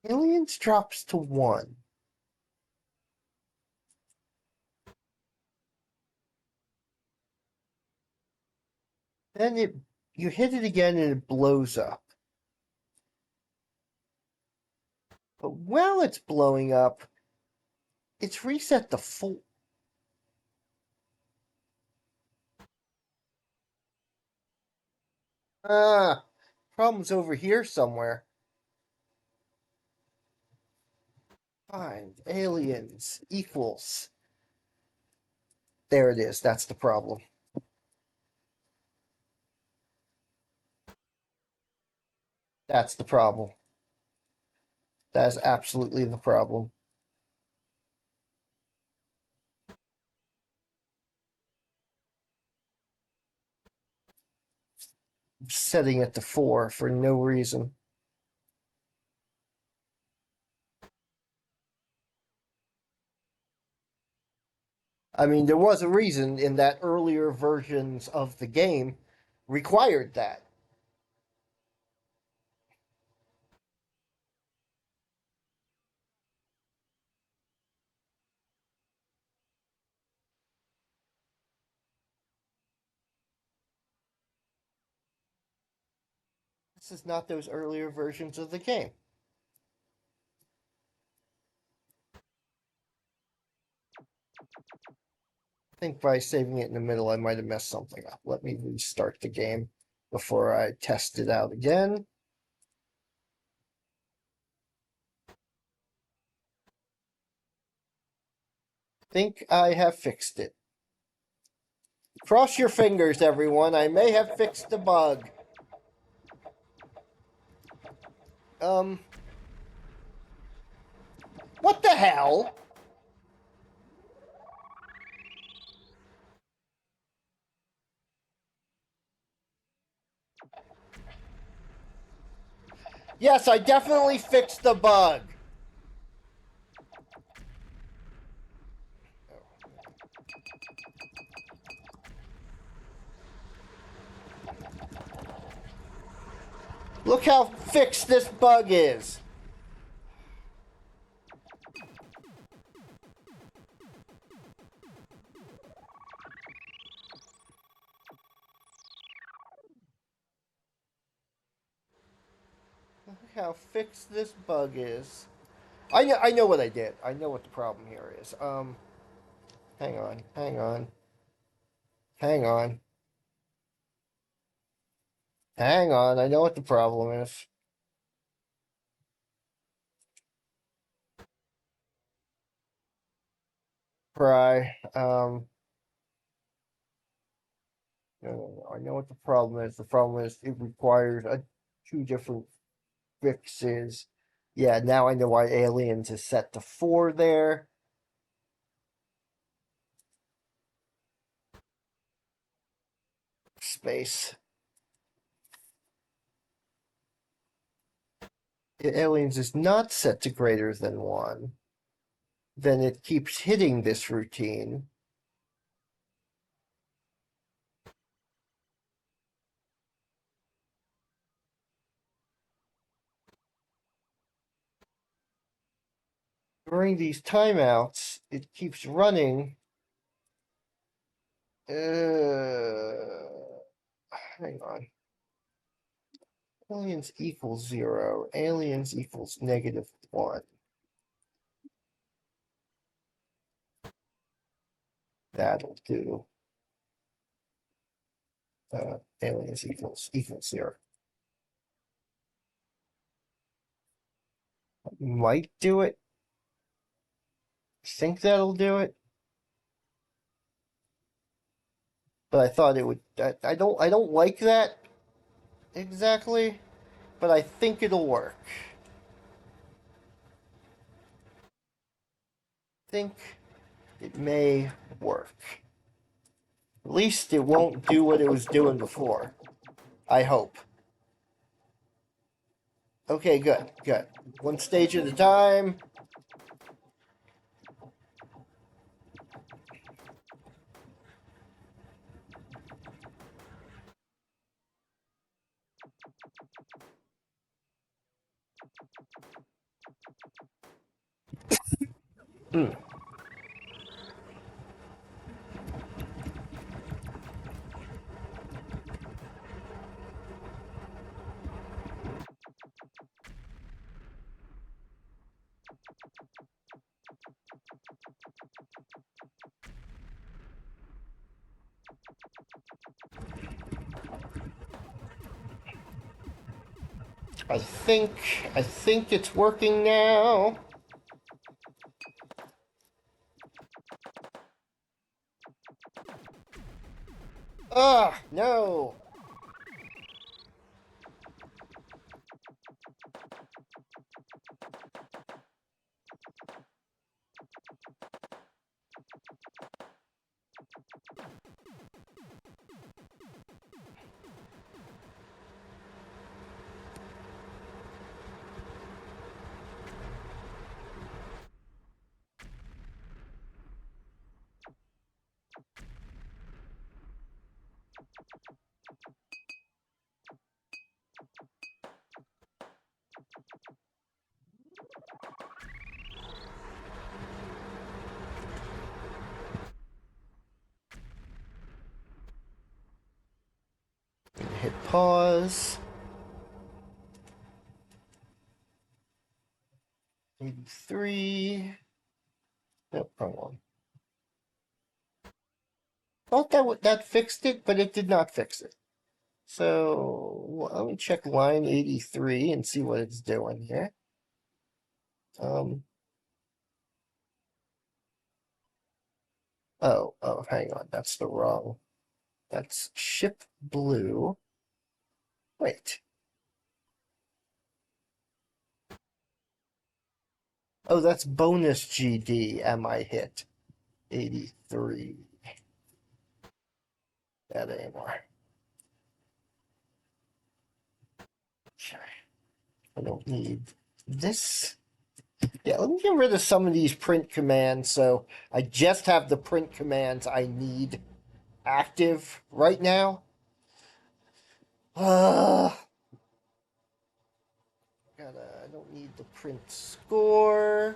Aliens drops to 1. Then you hit it again and it blows up. But while it's blowing up, it's reset to 4. Ah, problem's over here somewhere. Find aliens equals. There it is. That's the problem. That's the problem. That's absolutely the problem. setting it to 4 for no reason. I mean, there was a reason in that earlier versions of the game required that. This is not those earlier versions of the game. I think by saving it in the middle, I might have messed something up. Let me restart the game before I test it out again. I think I have fixed it. Cross your fingers, everyone. I may have fixed the bug. Um, what the hell? Yes, I definitely fixed the bug. Look how fixed this bug is. Look how fixed this bug is. I know what I did. I know what the problem here is. Hang on, hang on, hang on, hang on. I know what the problem is. Try. No. I know what the problem is. The problem is it requires two different fixes. Yeah, now I know why aliens is set to 4 there. Space. Aliens is not set to greater than 1. Then it keeps hitting this routine. During these timeouts, it keeps running. Hang on. Aliens equals 0. Aliens equals -1. That'll do. Aliens equals 0. Might do it. Think that'll do it. But I thought it would. I don't like that exactly, but I think it'll work. Think it may work. At least it won't do what it was doing before. I hope. Okay, good, good. One stage at a time. Mm. I think it's working now. No. Hit pause. 83. Nope, wrong one. Thought that fixed it, but it did not fix it. So let me check line 83 and see what it's doing here. Oh, hang on, that's the wrong. That's ship blue. Wait. Oh, that's bonus GD. Am I hit? 83. That anymore. Okay. I don't need this. Yeah, let me get rid of some of these print commands so I just have the print commands I need active right now. I don't need the print score.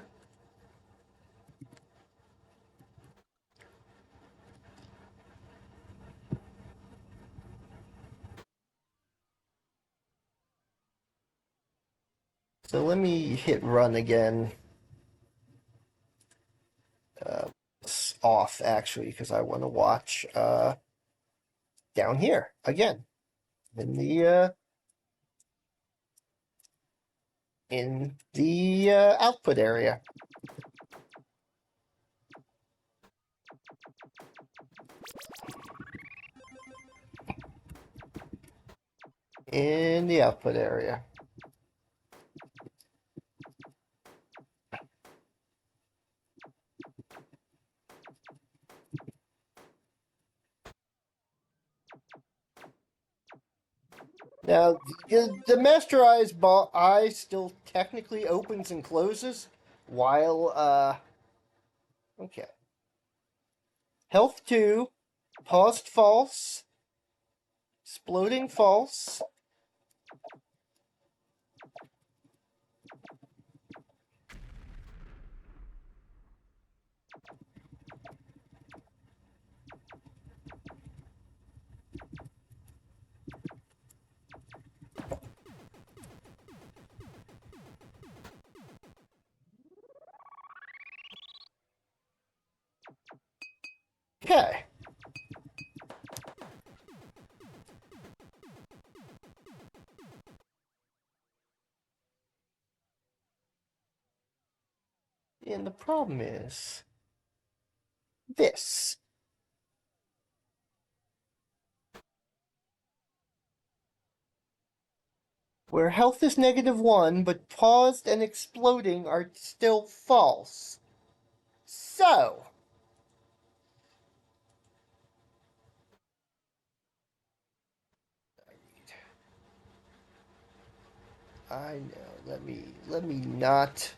So let me hit run again. It's off actually because I want to watch down here again in the output area. In the output area. Now, the Master eye still technically opens and closes while, okay. Health 2, paused false, exploding false. Okay. And the problem is this. Where health is -1, but paused and exploding are still false. So, I know. Let me not.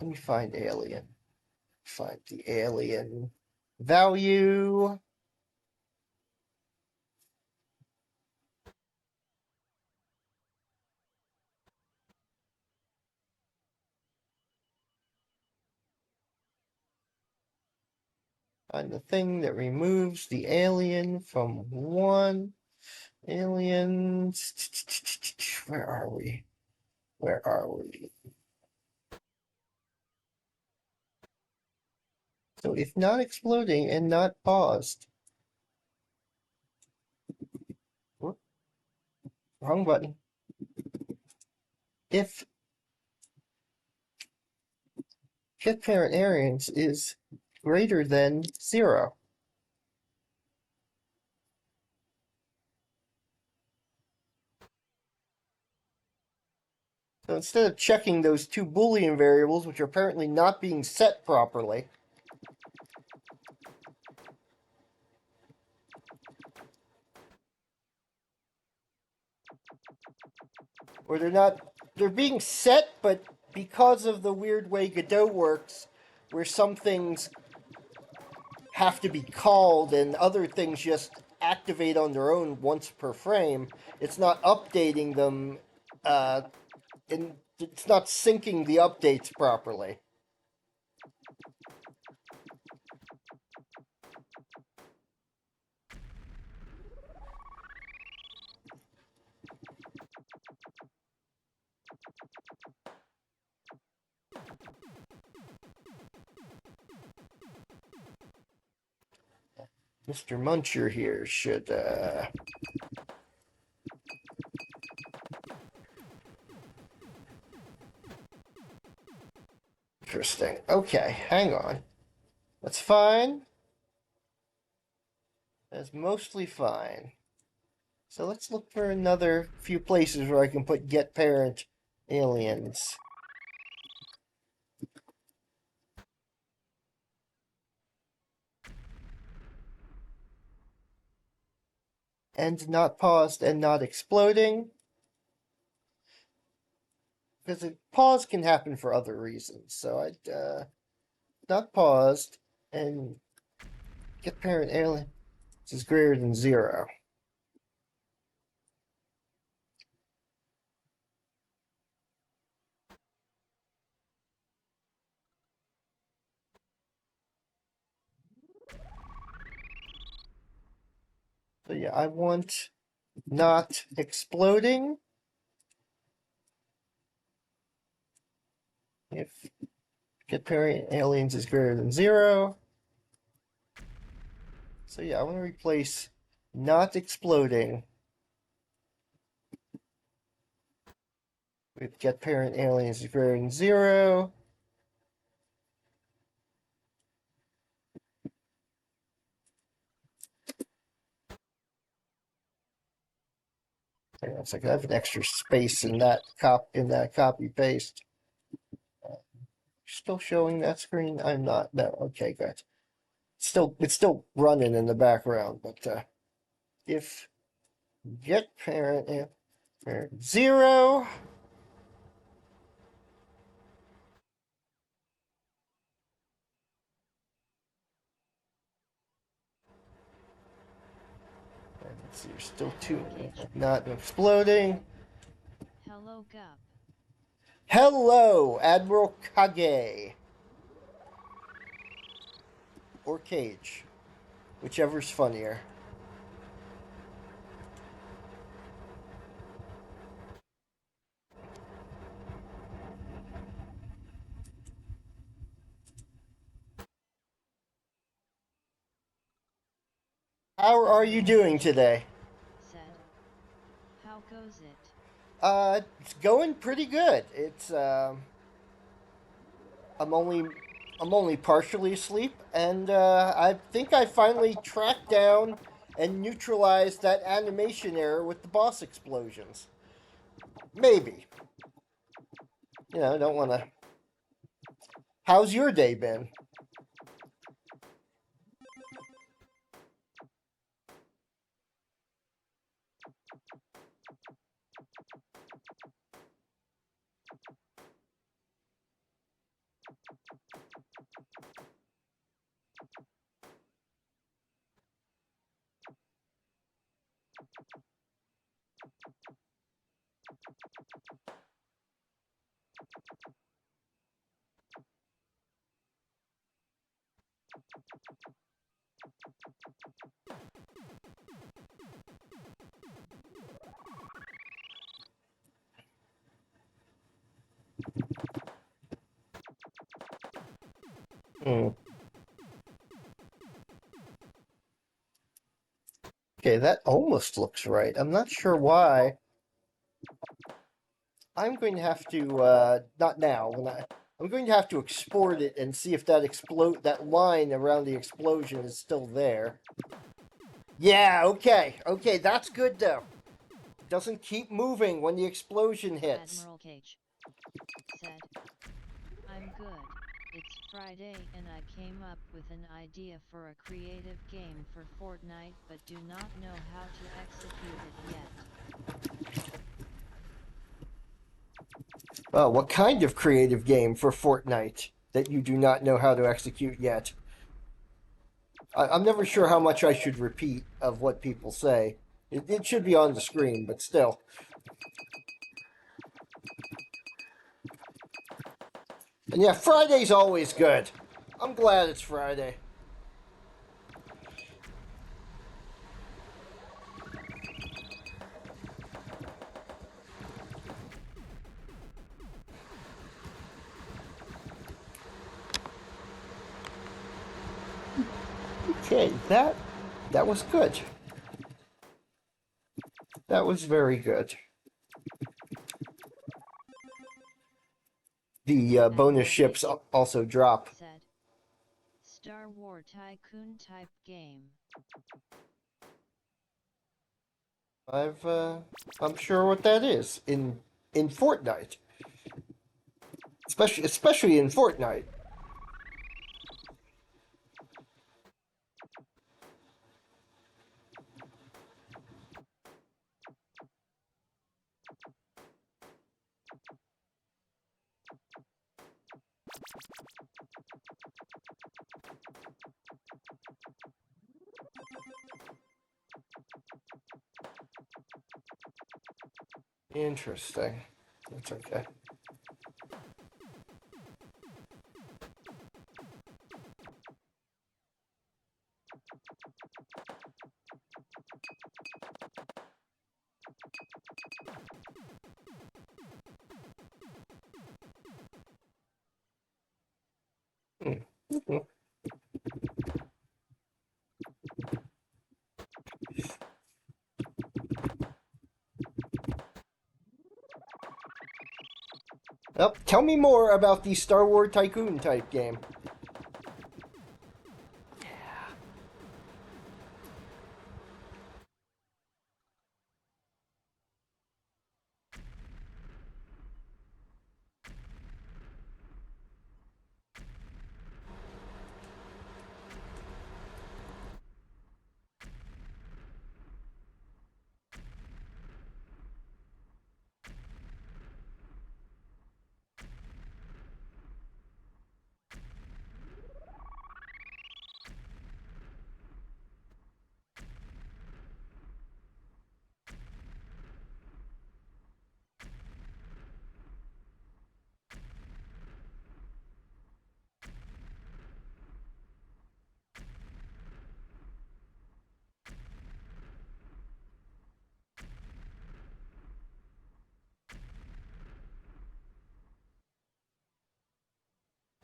Let me find alien. Find the alien value. Find the thing that removes the alien from 1. Aliens. Where are we? Where are we? So if not exploding and not paused. Whoop, wrong button. If hit parent aliens is greater than 0. So instead of checking those two Boolean variables, which are apparently not being set properly, or they're being set, but because of the weird way Godot works, where some things have to be called and other things just activate on their own once per frame. It's not updating them, and it's not syncing the updates properly. Mr. Muncher here should, interesting. Okay, hang on. That's fine. That's mostly fine. So let's look for another few places where I can put get parent aliens. And not paused and not exploding. Because a pause can happen for other reasons. So I'd not paused and get parent alien is greater than 0. So yeah, I want not exploding. If get parent aliens is greater than 0. So yeah, I want to replace not exploding with get parent aliens is greater than 0. Hang on a second, I have an extra space in that copy paste. Still showing that screen? I'm not. No. Okay, good. It's still running in the background, but if get parent 0. Let's see, you're still two, not exploding. Hello, Gup. Hello, Admiral Kage. Or Cage. Whichever's funnier. How are you doing today? Said. How goes it? It's going pretty good. It's I'm only partially asleep, and I think I finally tracked down and neutralized that animation error with the boss explosions. Maybe. I don't want to. How's your day been? Hmm. Okay, that almost looks right. I'm not sure why. I'm going to have to not now. I'm going to have to export it and see if that line around the explosion is still there. Yeah, okay, that's good though. Doesn't keep moving when the explosion hits. Admiral Cage said. I'm good. It's Friday and I came up with an idea for a creative game for Fortnite but do not know how to execute it yet. Oh, what kind of creative game for Fortnite that you do not know how to execute yet? I'm never sure how much I should repeat of what people say. It should be on the screen, but still. And yeah, Friday's always good. I'm glad it's Friday. Okay, that was good. That was very good. The bonus Admiral ships H. also drop. Said. Star War Tycoon type game. I'm sure what that is in Fortnite, especially in Fortnite. Interesting. That's okay. Hmm. Mhm. Well, tell me more about the Star Wars Tycoon type game.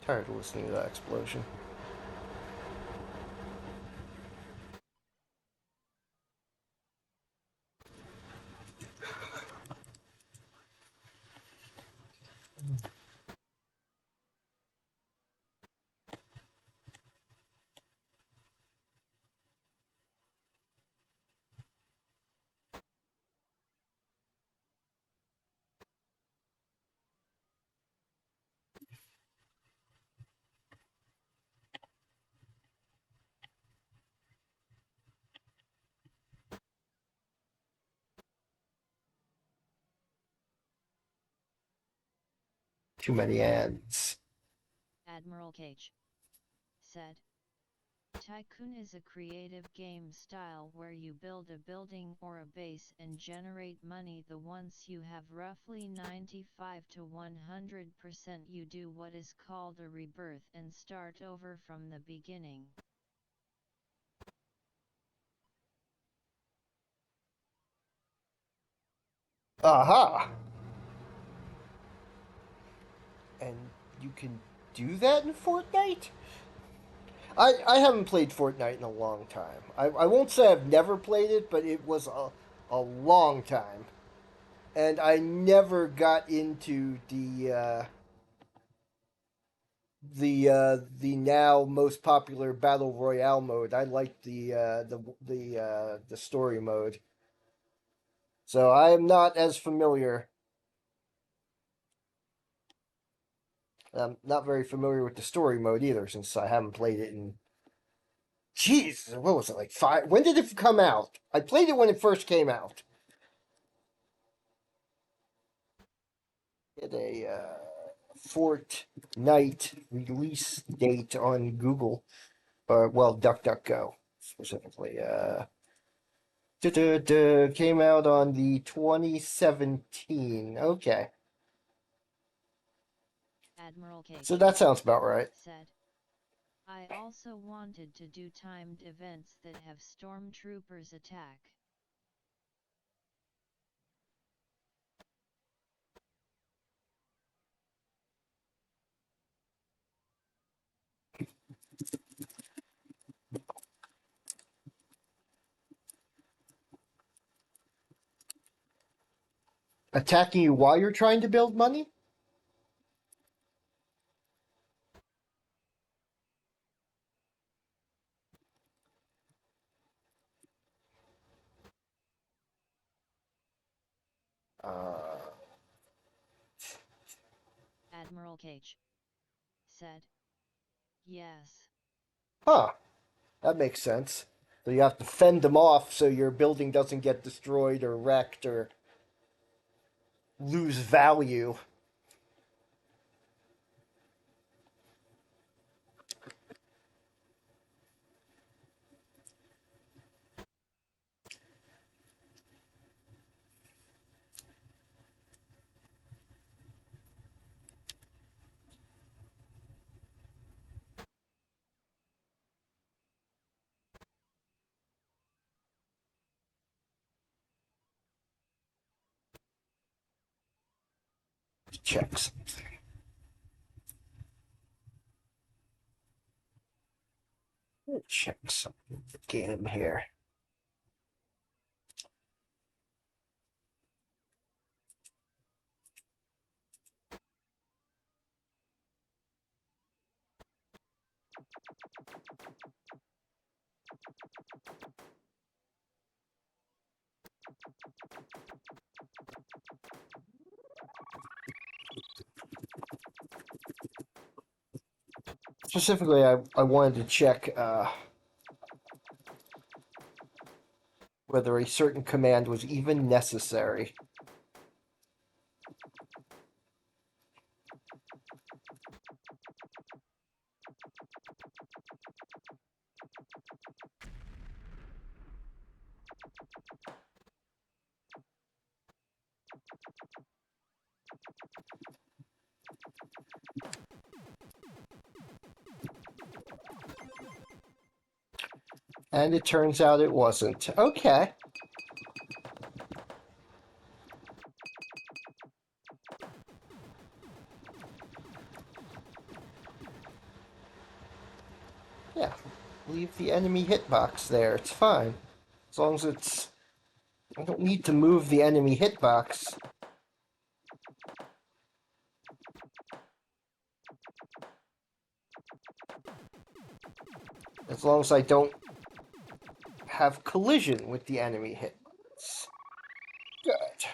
Tired of listening to that explosion. Too many ads. Admiral Cage. Said. Tycoon is a creative game style where you build a building or a base and generate money. Once you have roughly 95 to 100%, you do what is called a rebirth and start over from the beginning. Aha! And you can do that in Fortnite? I haven't played Fortnite in a long time. I won't say I've never played it, but it was a long time. And I never got into the now most popular battle royale mode. I like the story mode. So I am not as familiar. I'm not very familiar with the story mode either, since I haven't played it in. Jeez, what was it like 5? When did it come out? I played it when it first came out. Get a Fortnite release date on Google. Or, well, DuckDuckGo, specifically. Came out on the 2017. Okay. Admiral So Cage that sounds about right. said, I also wanted to do timed events that have stormtroopers attack. Attacking you while you're trying to build money? Uh, Admiral Cage said, yes. huh. That makes sense. So you have to fend them off so your building doesn't get destroyed or wrecked or lose value. Check something. Check something. Game here. Specifically, I wanted to check whether a certain command was even necessary. And it turns out it wasn't. Okay. Yeah. Leave the enemy hitbox there. It's fine. As long as it's... I don't need to move the enemy hitbox. As long as I don't have collision with the enemy hitbox. Good.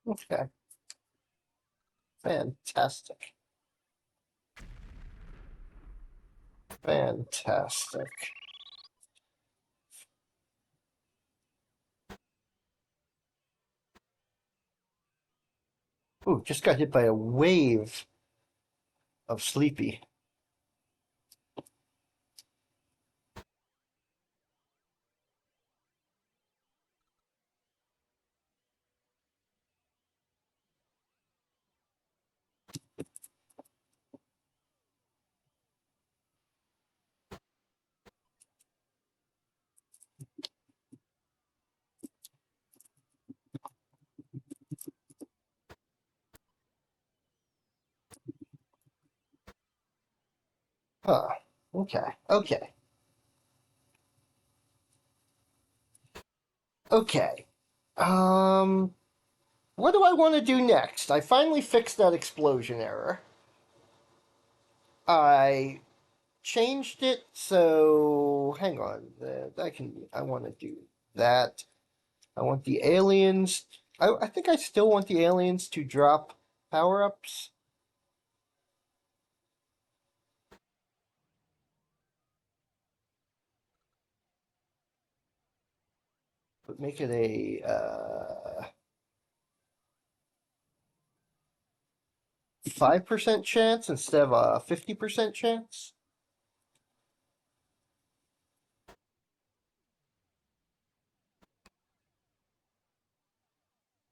Okay. Fantastic. Fantastic. Ooh, just got hit by a wave of Sleepy. Huh. Okay. Okay. Okay. Um, what do I want to do next? I finally fixed that explosion error. I changed it so hang on. I want to do that. I want the aliens. I think I still want the aliens to drop power ups, but make it a 5% chance instead of a 50% chance.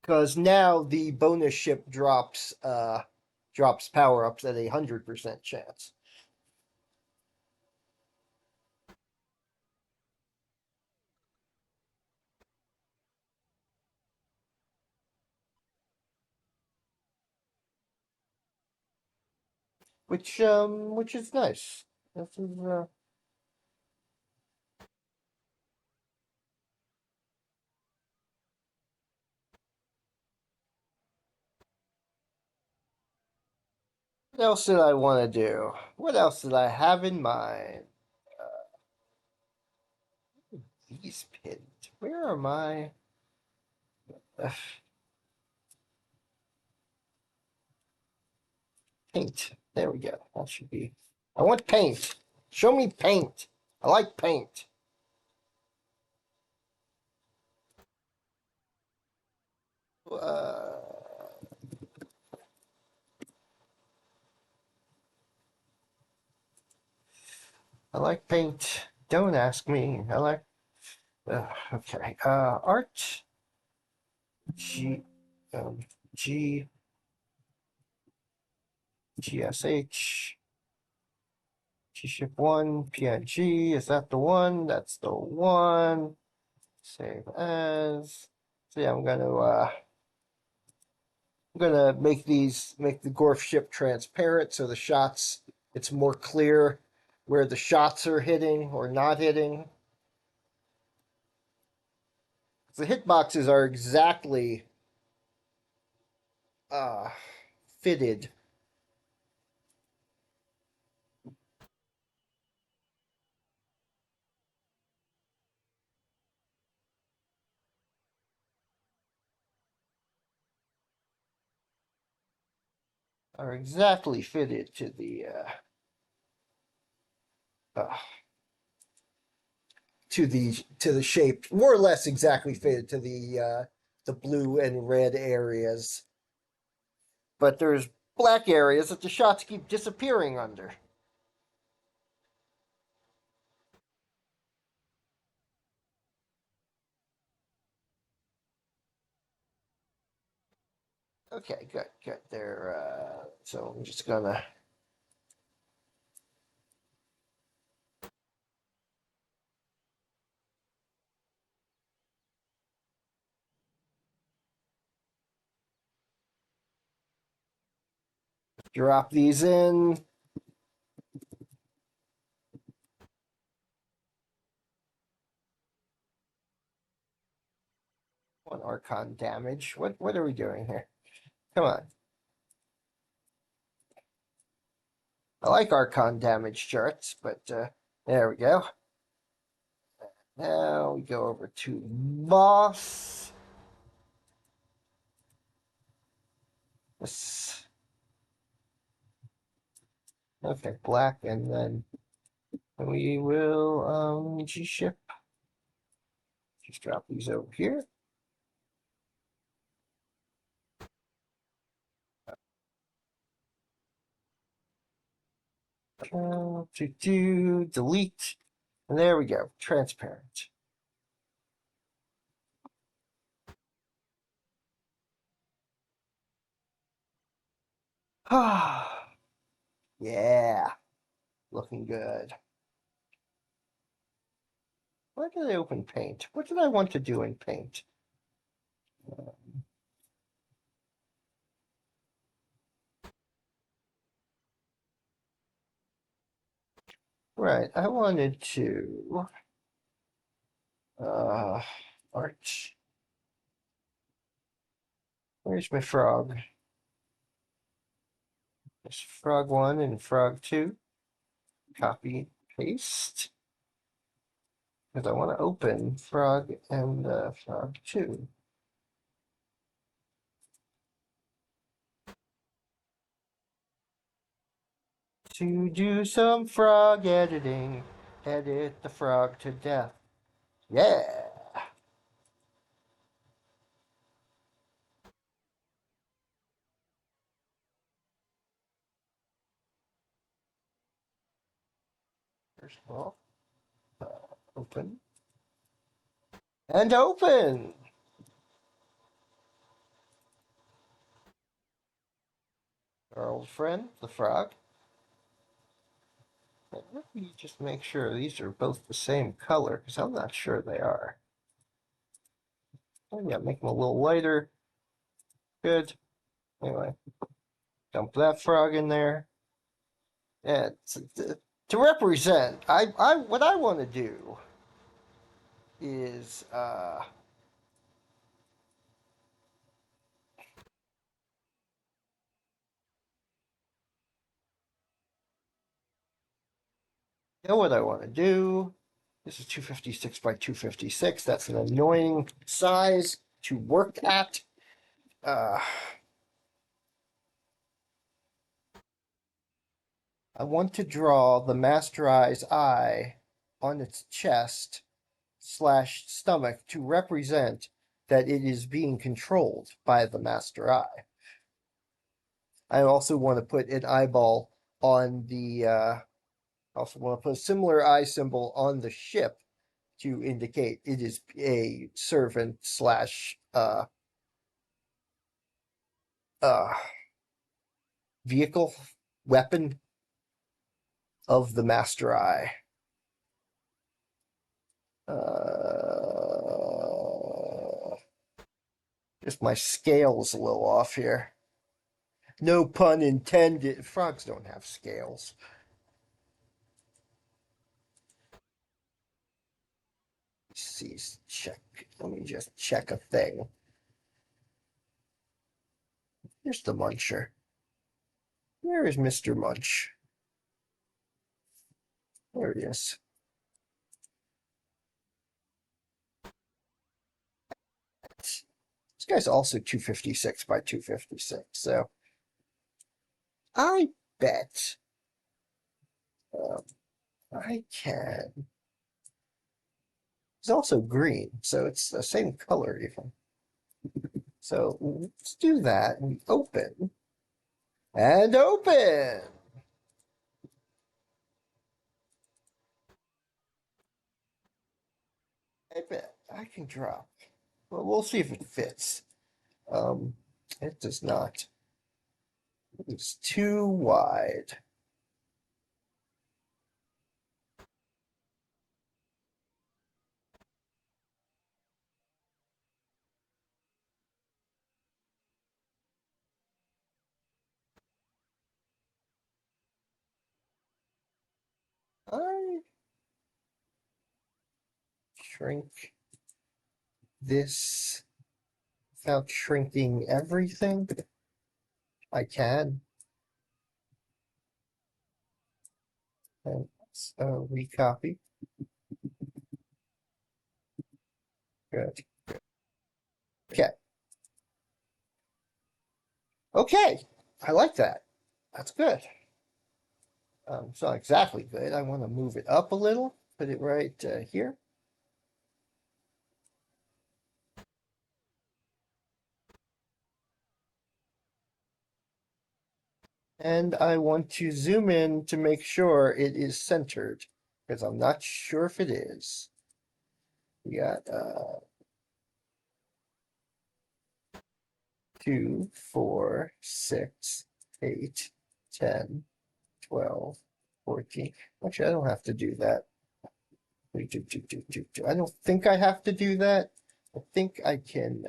Because now the bonus ship drops power ups at 100% chance. Which is nice. This is What else did I want to do? What else did I have in mind? These pins. Where are my? Paint. There we go. That should be. I want paint. Show me paint. I like paint. Uh, I like paint. Don't ask me. I like. Okay. Art. G. Um, G. GSH. G ship one. PNG. Is that the one? That's the one. Save as. So yeah, I'm gonna make the Gorf ship transparent so the shots it's more clear where the shots are hitting or not hitting. The hitboxes are exactly uh, fitted. Are exactly fitted uh, to the shape, more or less exactly fitted to the blue and red areas. But there's black areas that the shots keep disappearing under. Okay, good, good. There. So I'm just gonna drop these in. One Archon damage. What are we doing here? Come on. I like Archon damage charts, but there we go. Now we go over to Moss. This, okay, black, and then we will G-ship. Just drop these over here. Delete. And there we go. Transparent. Yeah. Looking good. Why did I open paint? What did I want to do in paint? Right, I wanted to arch. Where's my frog? There's frog 1 and frog 2. Copy, paste. Because I want to open frog and frog 2. To do some frog editing, edit the frog to death. Yeah! First of all, open. And open! Our old friend, the frog. Let me just make sure these are both the same color, because I'm not sure they are. Oh yeah, make them a little lighter. Good. Anyway, dump that frog in there. And to represent, what I want to do is know what I want to do. This is 256 by 256. That's an annoying size to work at. I want to draw the Master Eye's eye on its chest slash stomach to represent that it is being controlled by the Master Eye. I also want to put an eyeball on the also want to put a similar eye symbol on the ship to indicate it is a servant slash uh vehicle weapon of the Master Eye. Just my scale's a little off here. No pun intended. Frogs don't have scales. See, check. Let me just check a thing. Here's the muncher. Where is Mr. Munch? There he is. This guy's also 256 by 256, so I bet I can. It's also green, so it's the same color even. So let's do that and open. And open! I bet I can drop. Well, we'll see if it fits. It does not. It's too wide. I shrink this without shrinking everything. I can. And recopy. Good. Okay. Okay. I like that. That's good. It's not exactly good. I want to move it up a little. Put it right here. And I want to zoom in to make sure it is centered, because I'm not sure if it is. We got 2, 4, 6, 8, 10, 12, 14. Actually, I don't have to do that. I don't think I have to do that. I think I can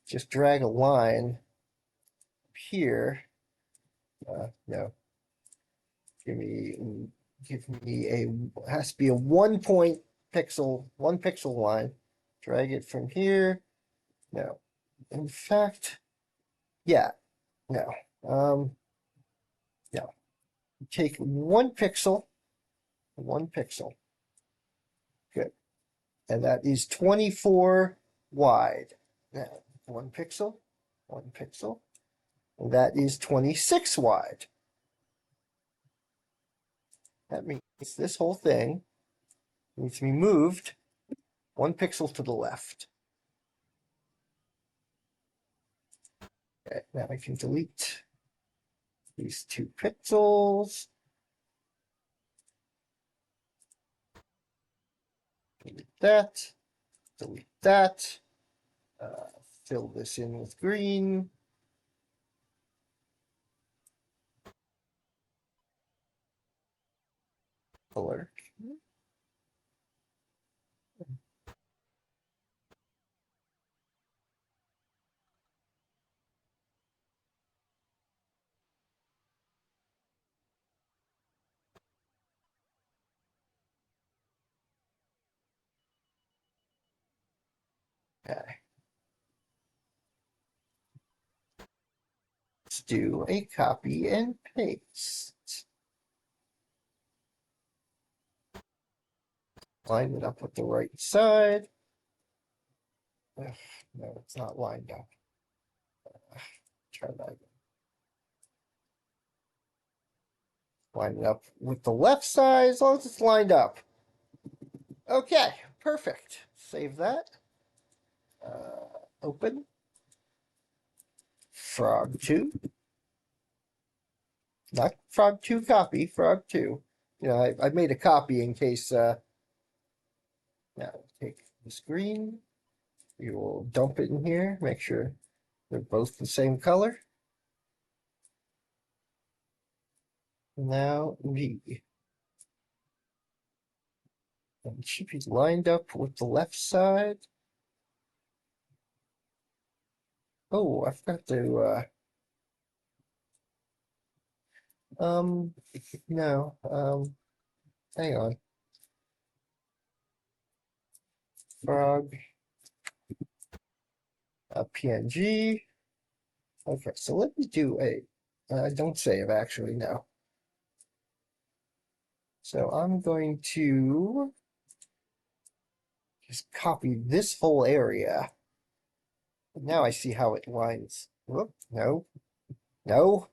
just drag a line here. No. Give me give me has to be a 1 pixel, 1 pixel line. Drag it from here. No. In fact, yeah, no. No. Take 1 pixel, 1 pixel. Good. And that is 24 wide. Now, 1 pixel, 1 pixel. And that is 26 wide. That means this whole thing needs to be moved 1 pixel to the left. Okay, now I can delete these 2 pixels. Delete that. Delete that. Fill this in with green. Color. Okay. Let's do a copy and paste. Line it up with the right side. Ugh, no, it's not lined up. Try that again. Line it up with the left side as long as it's lined up. Okay, perfect. Save that. Open. Frog 2. Not Frog 2 copy, Frog 2. You know, I made a copy in case. Now, take this green. We will dump it in here. Make sure they're both the same color. Now, V. And it should be lined up with the left side. Oh, I forgot to, no, hang on. Frog, PNG. Okay, so let me do don't save actually, no. So I'm going to just copy this whole area. Now I see how it lines. Whoop, no, no,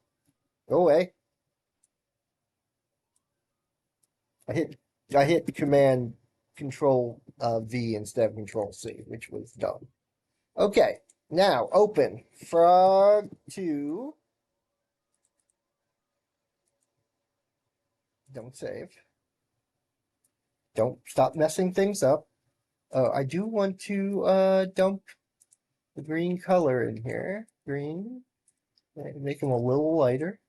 go away. I hit the command Control V instead of Control C, which was dumb. Okay, now open Frog 2. Don't save. Don't stop messing things up. I do want to dump the green color in here. Green. Make them a little lighter.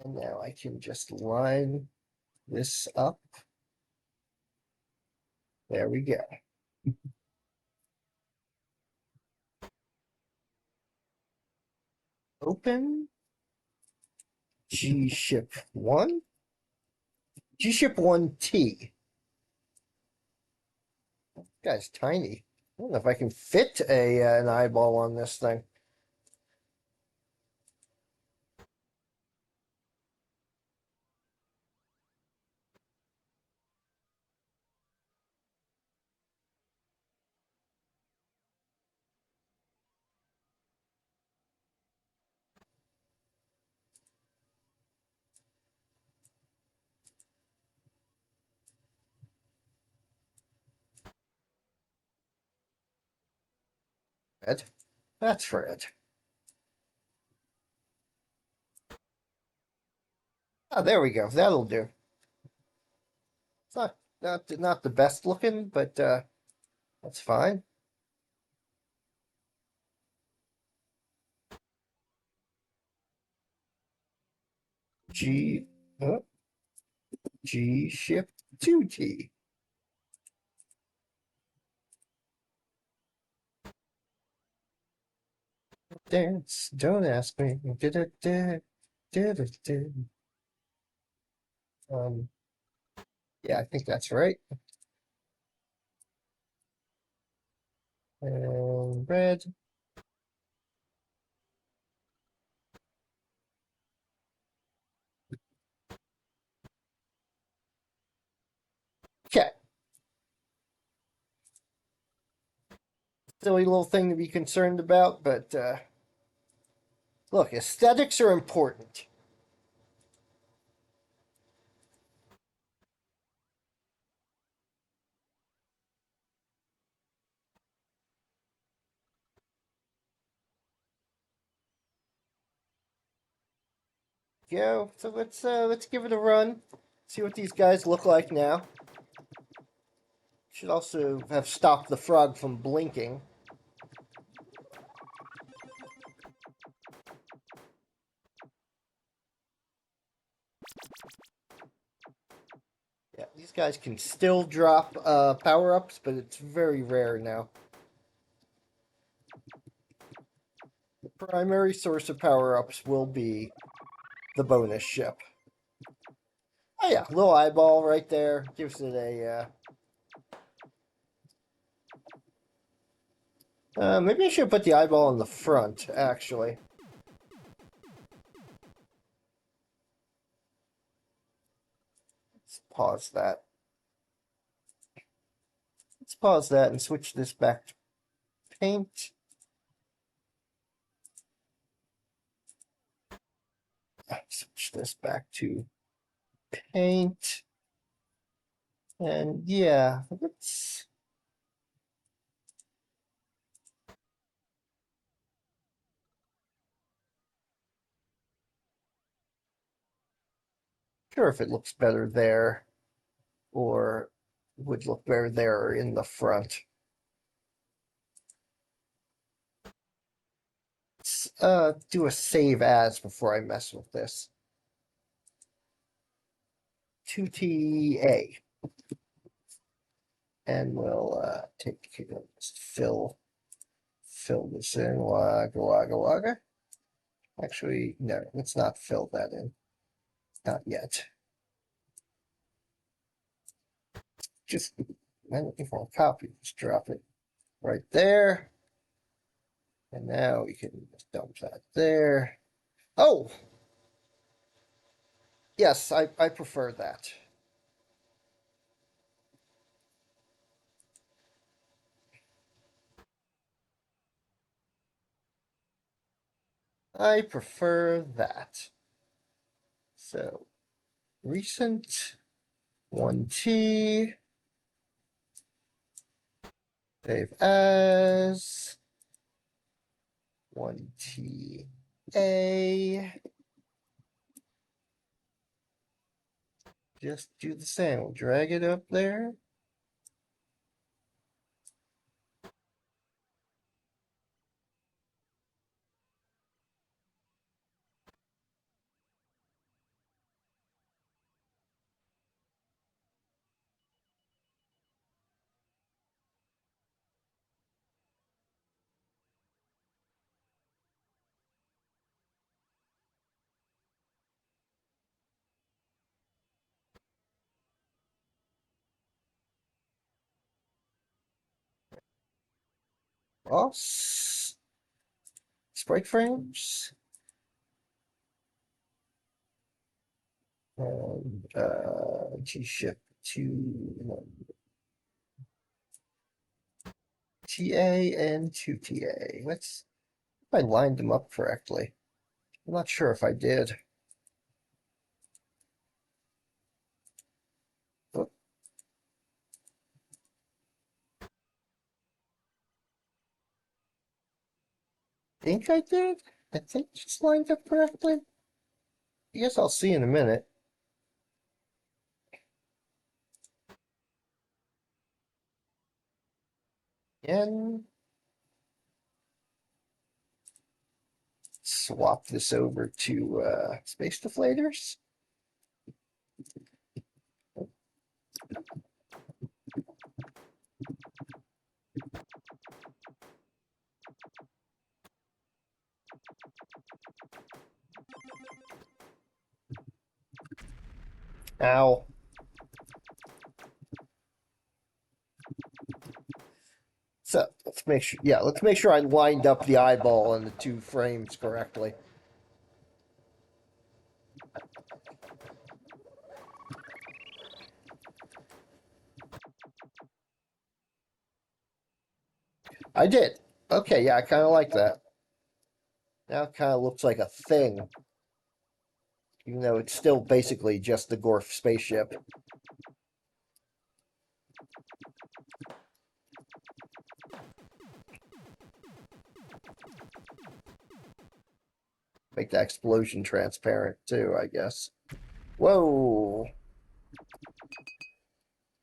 And now I can just line this up. There we go. Open G-ship 1. G-ship 1T. This guy's tiny. I don't know if I can fit an eyeball on this thing. Fred. That's Fred. Oh, there we go. That'll do. It's not the best looking, but that's fine. G G ship 2T. Dance, don't ask me. Da, da, da. Um, yeah, I think that's right. And red. Okay. Silly little thing to be concerned about, but look, aesthetics are important. Go. So let's give it a run. See what these guys look like now. Should also have stopped the frog from blinking. Yeah, these guys can still drop power-ups, but it's very rare now. The primary source of power-ups will be the bonus ship. Oh yeah, little eyeball right there. Gives it a... maybe I should put the eyeball in the front, actually. Let's pause that. Let's pause that and switch this back to paint. Switch this back to paint. And yeah, let's... Sure if it looks better there, or would look better there or in the front. Let's do a save as before I mess with this. 2TA. And we'll take just fill this in. Wagga wagga wagga. Actually, no, let's not fill that in. Not yet. Just I'm looking for a copy. Just drop it right there. And now we can just dump that there. Oh! Yes, I prefer that. I prefer that. So, recent 1T, save as 1TA. Just do the same. We'll drag it up there. Boss. Sprite frames. And G-ship to TA and 2TA. Let's if I lined them up correctly. I'm not sure if I did. Oh, think I did? I think it's lined up correctly. I guess I'll see in a minute. And swap this over to space deflators. Ow. So let's make sure. Yeah, let's make sure I lined up the eyeball and the two frames correctly. I did. Okay, yeah, I kind of like that. Now it kind of looks like a thing, even though it's still basically just the Gorf spaceship. Make that explosion transparent too, I guess. Whoa.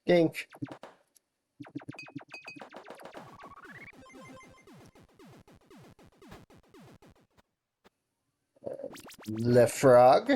Dink. Le frog.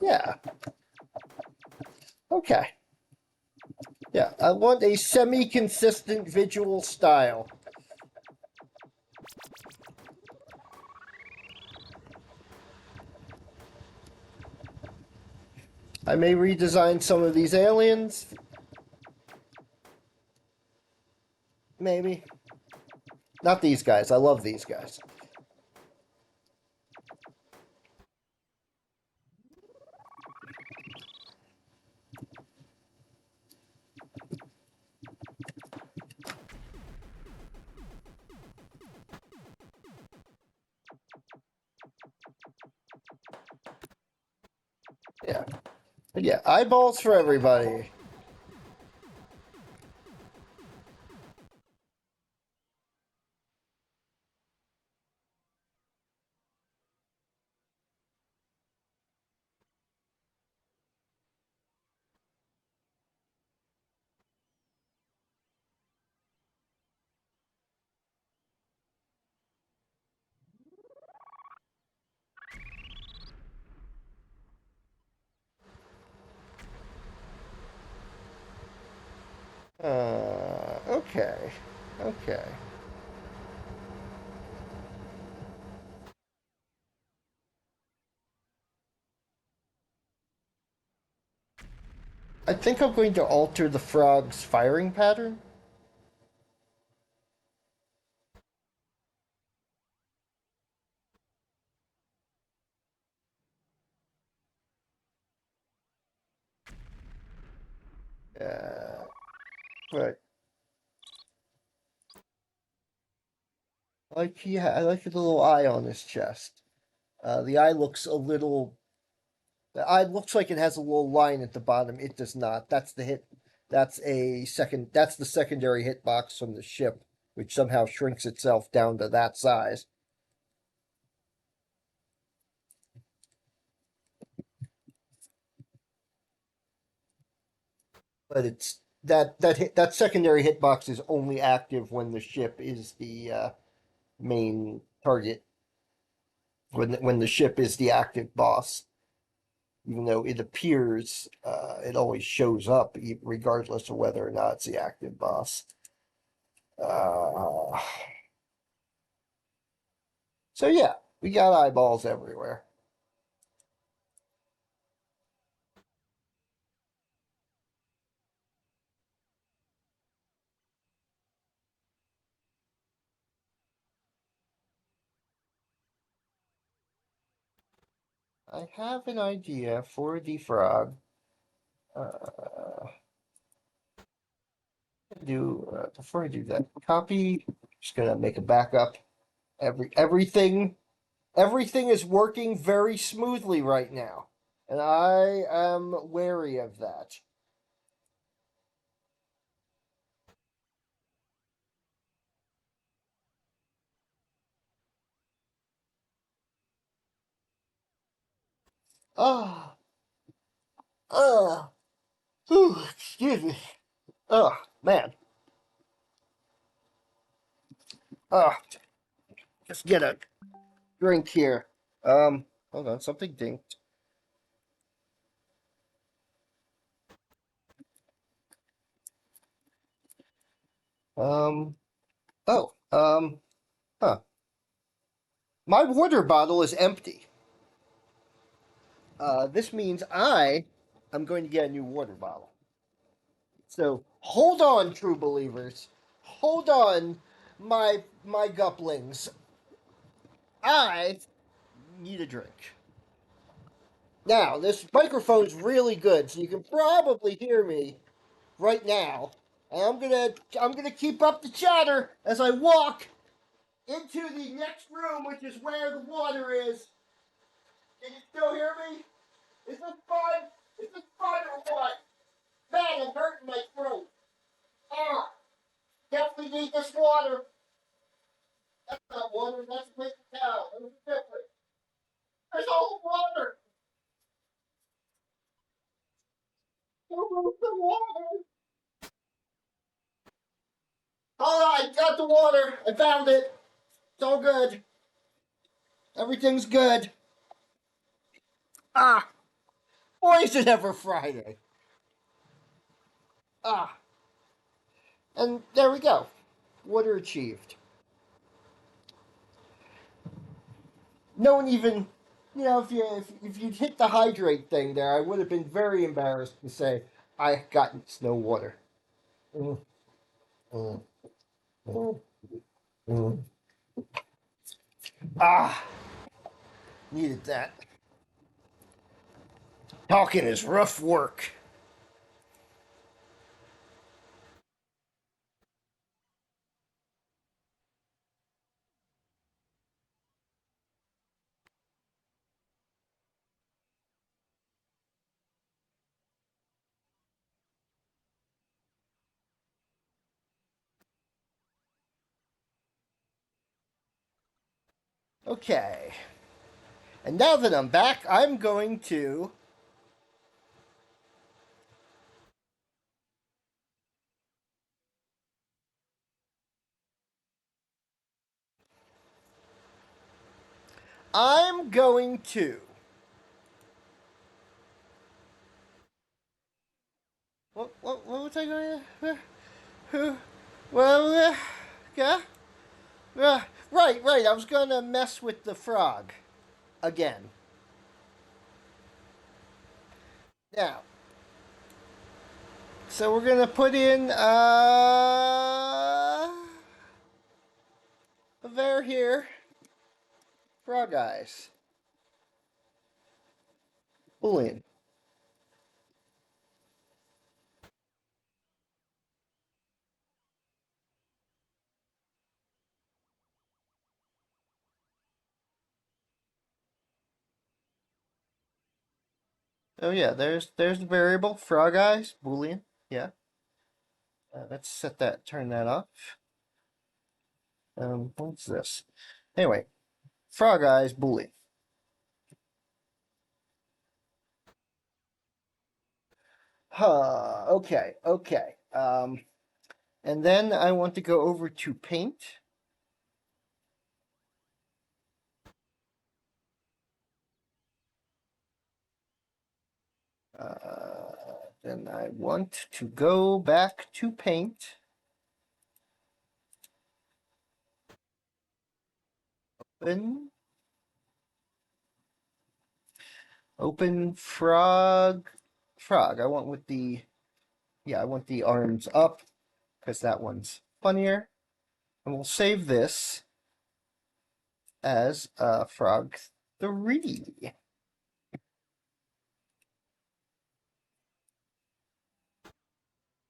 Yeah. Okay. Yeah, I want a semi-consistent visual style. I may redesign some of these aliens. Maybe. Not these guys. I love these guys. Yeah. But yeah, eyeballs for everybody. Okay. Okay. I think I'm going to alter the frog's firing pattern. Uh, but I like the little eye on his chest. The eye looks a little. The eye looks like it has a little line at the bottom. It does not. That's the hit. That's a second. That's the secondary hitbox from the ship, which somehow shrinks itself down to that size. But it's that secondary hitbox is only active when the ship is the main target. When the ship is the active boss, even though it appears, it always shows up regardless of whether or not it's the active boss. Uh, so yeah, we got eyeballs everywhere. I have an idea for the frog. Uh, do before I do that, copy. Just gonna make a backup. Everything is working very smoothly right now, and I am wary of that. Ah, ah, excuse me. Oh, man. Ah, just get a drink here. Hold on, something dinked. Um, oh, huh. My water bottle is empty. This means I am going to get a new water bottle. So hold on, true believers. Hold on, my guplings. I need a drink. Now, this microphone's really good, so you can probably hear me right now. And I'm gonna keep up the chatter as I walk into the next room, which is where the water is. Can you still hear me? Is this fun? Is this fun or what? Man, I'm hurting my throat. Ah, definitely need this water. That's not water, that's paper towel. There's a difference. There's all water. Where's the water? All right, got the water. I found it. It's all good. Everything's good. Ah, why is it ever Friday? Ah, and there we go. Water achieved. No one even, if you'd hit the hydrate thing there, I would have been very embarrassed to say I got no water. Mm, mm, mm, mm. Ah, needed that. Talking is rough work. Okay, and now that I'm back, I'm going to. What was I going to? Well, yeah, right. I was gonna mess with the frog again. Now, so we're gonna put in a ver here, frog eyes, boolean. Oh yeah, there's the variable frog eyes, boolean. Yeah, let's set that, turn that off. What's this? Anyway, frog eyes, boolean. Huh. Okay. And then I want to go over to paint. Then I want to go back to paint. Open. Open frog. Frog. I want with the, yeah, I want the arms up because that one's funnier. And we'll save this as frog 3.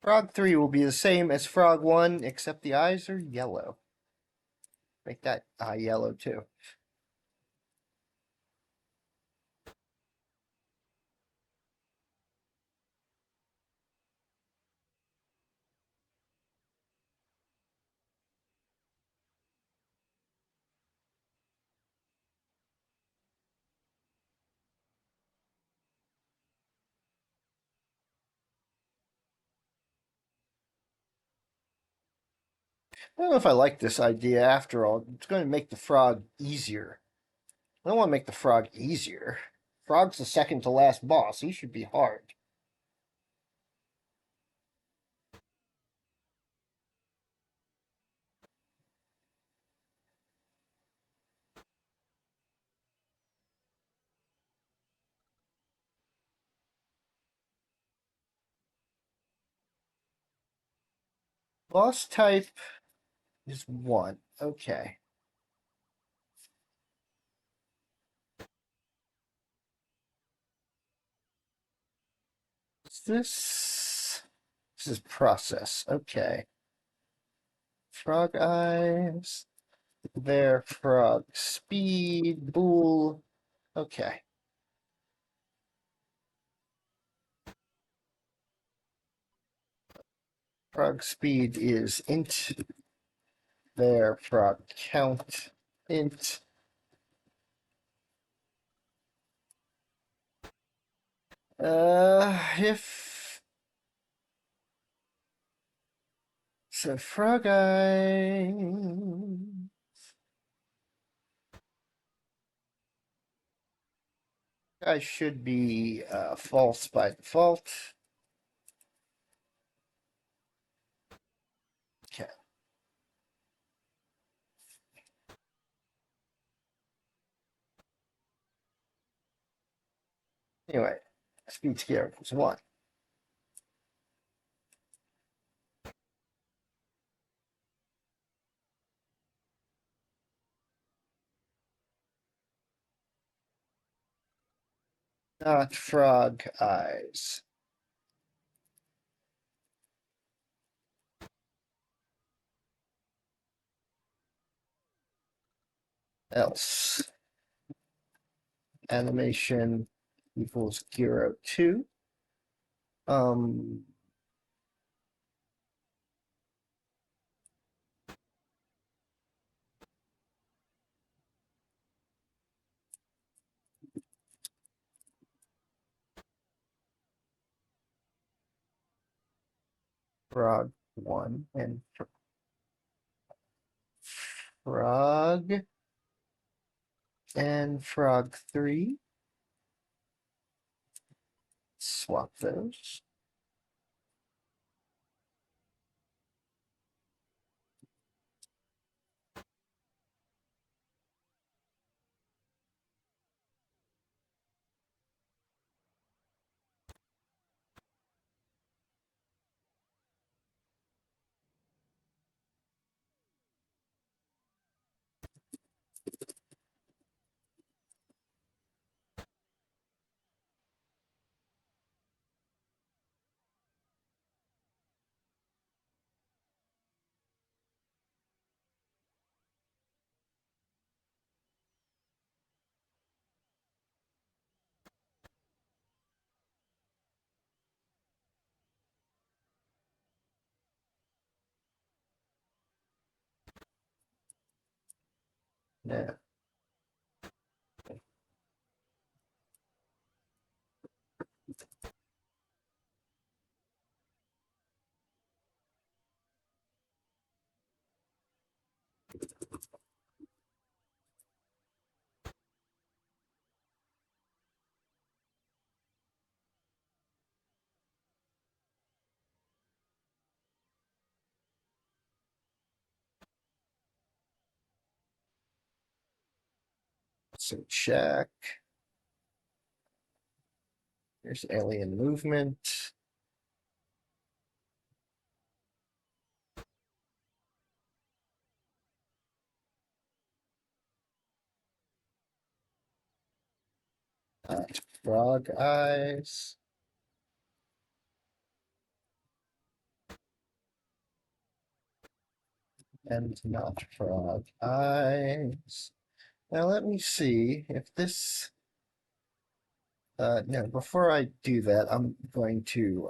Frog 3 will be the same as frog 1, except the eyes are yellow. Make that eye yellow too. I don't know if I like this idea after all. It's going to make the frog easier. I don't want to make the frog easier. Frog's the second to last boss. He should be hard. Boss type is 1. Okay. What's this? This is process. Okay. Frog eyes. There, frog speed. Bool. Okay. Frog speed is int. There, frog count. Int. If so, frog eye. I should be false by default. Okay. Anyway, speed scale equals 1. Not frog eyes. Else. Animation equals Geero 2. Um, frog 1 and frog and frog 3. Swap those. Yeah. So check. Here's alien movement. Frog eyes. And not frog eyes. Now let me see if this. No, before I do that, I'm going to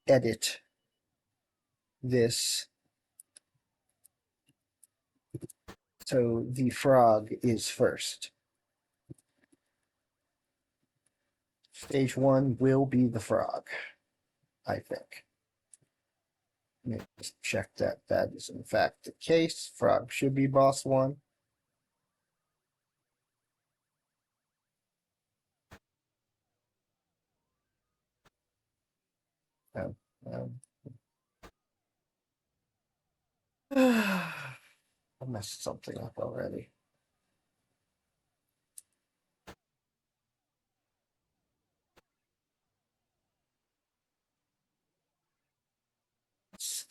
edit this so the frog is first. Stage 1 will be the frog, I think. Let me just check that that is in fact the case. Frog should be boss one. Um, um, I messed something up already.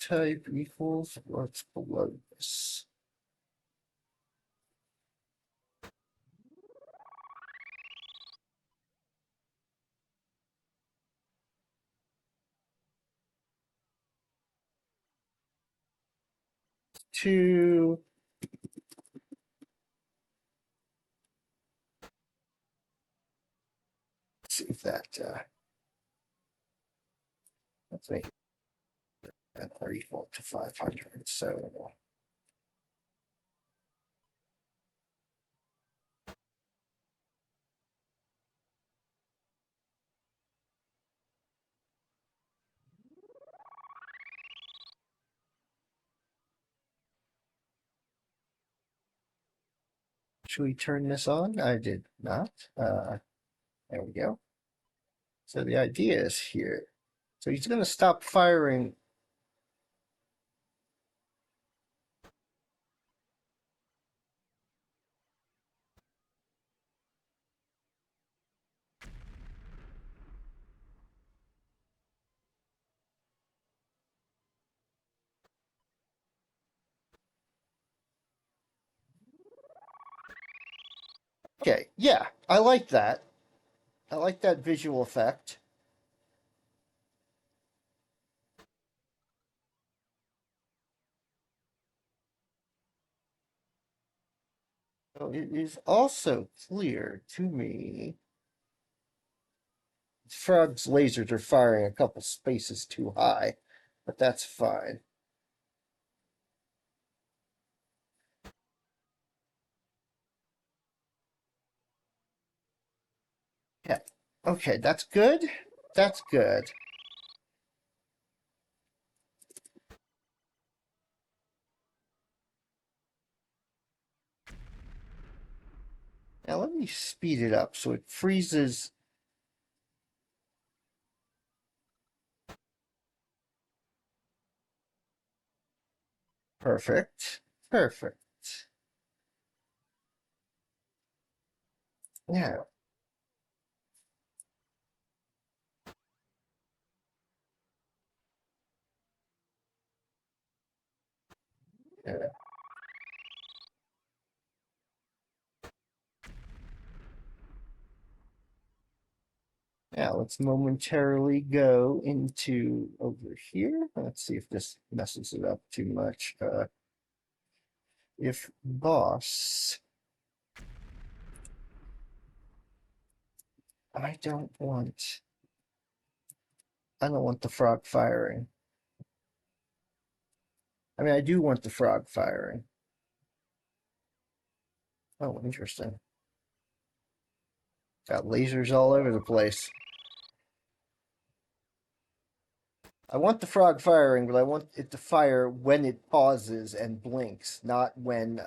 Type equals what's below this. Two. Let's see if that let's make that are equal to 500. So should we turn this on? I did not. There we go. So the idea is here. So he's going to stop firing. Okay, yeah, I like that. I like that visual effect. So it is also clear to me Frog's lasers are firing a couple spaces too high, but that's fine. Yeah. Okay, that's good. That's good. Now let me speed it up so it freezes. Perfect. Perfect. Yeah. Yeah. Now let's momentarily go into over here. Let's see if this messes it up too much. If boss, I don't want, I don't want the frog firing. I mean, I do want the frog firing. Oh, interesting. Got lasers all over the place. I want the frog firing, but I want it to fire when it pauses and blinks, not when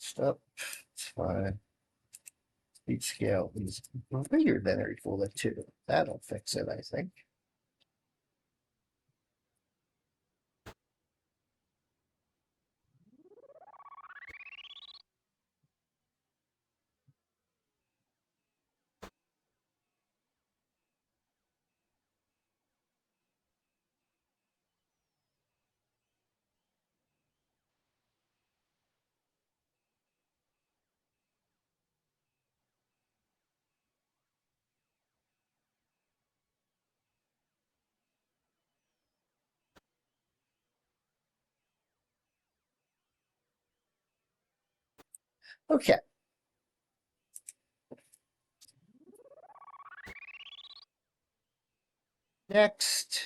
stuff. It's fine. Speed scale is greater than or equal to 2. That'll fix it, I think. Okay. Next.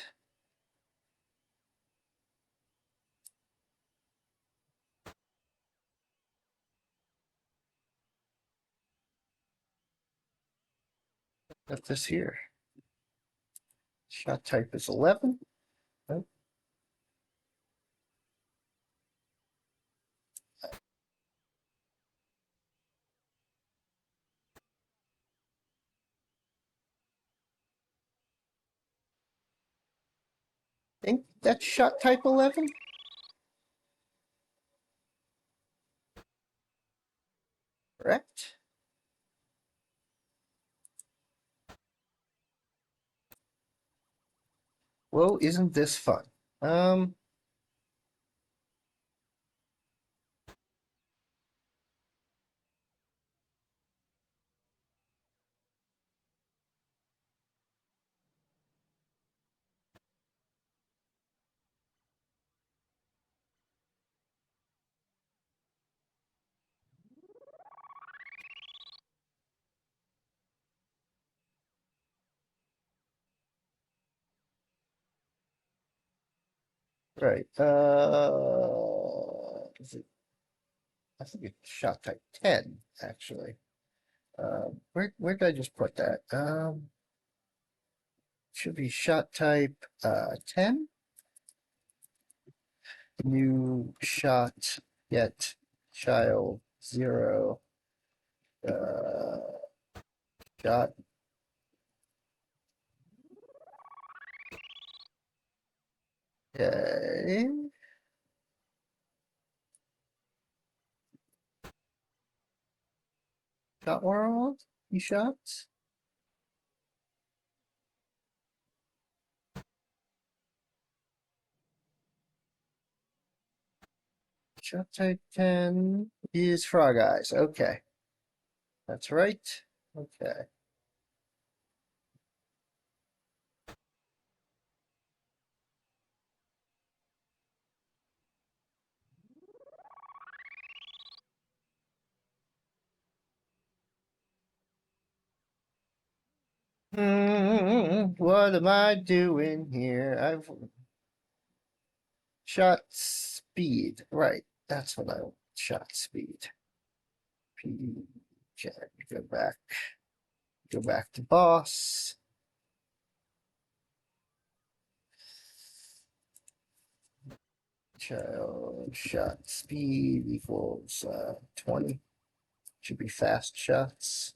Got this here. Shot type is 11. Oh. I think that's shot type 11. Correct. Whoa, isn't this fun? Right. Is it, I think it's shot type 10, actually. Where did I just put that? Should be shot type 10. New shot get child 0 shot. Okay. Shot world? You shots? Shot type 10 is frog eyes. Okay. That's right. Okay. What am I doing here? I've shot speed. Right. That's what I want. Shot speed. Okay. Go back. Go back to boss. Child shot speed equals 20. Should be fast shots.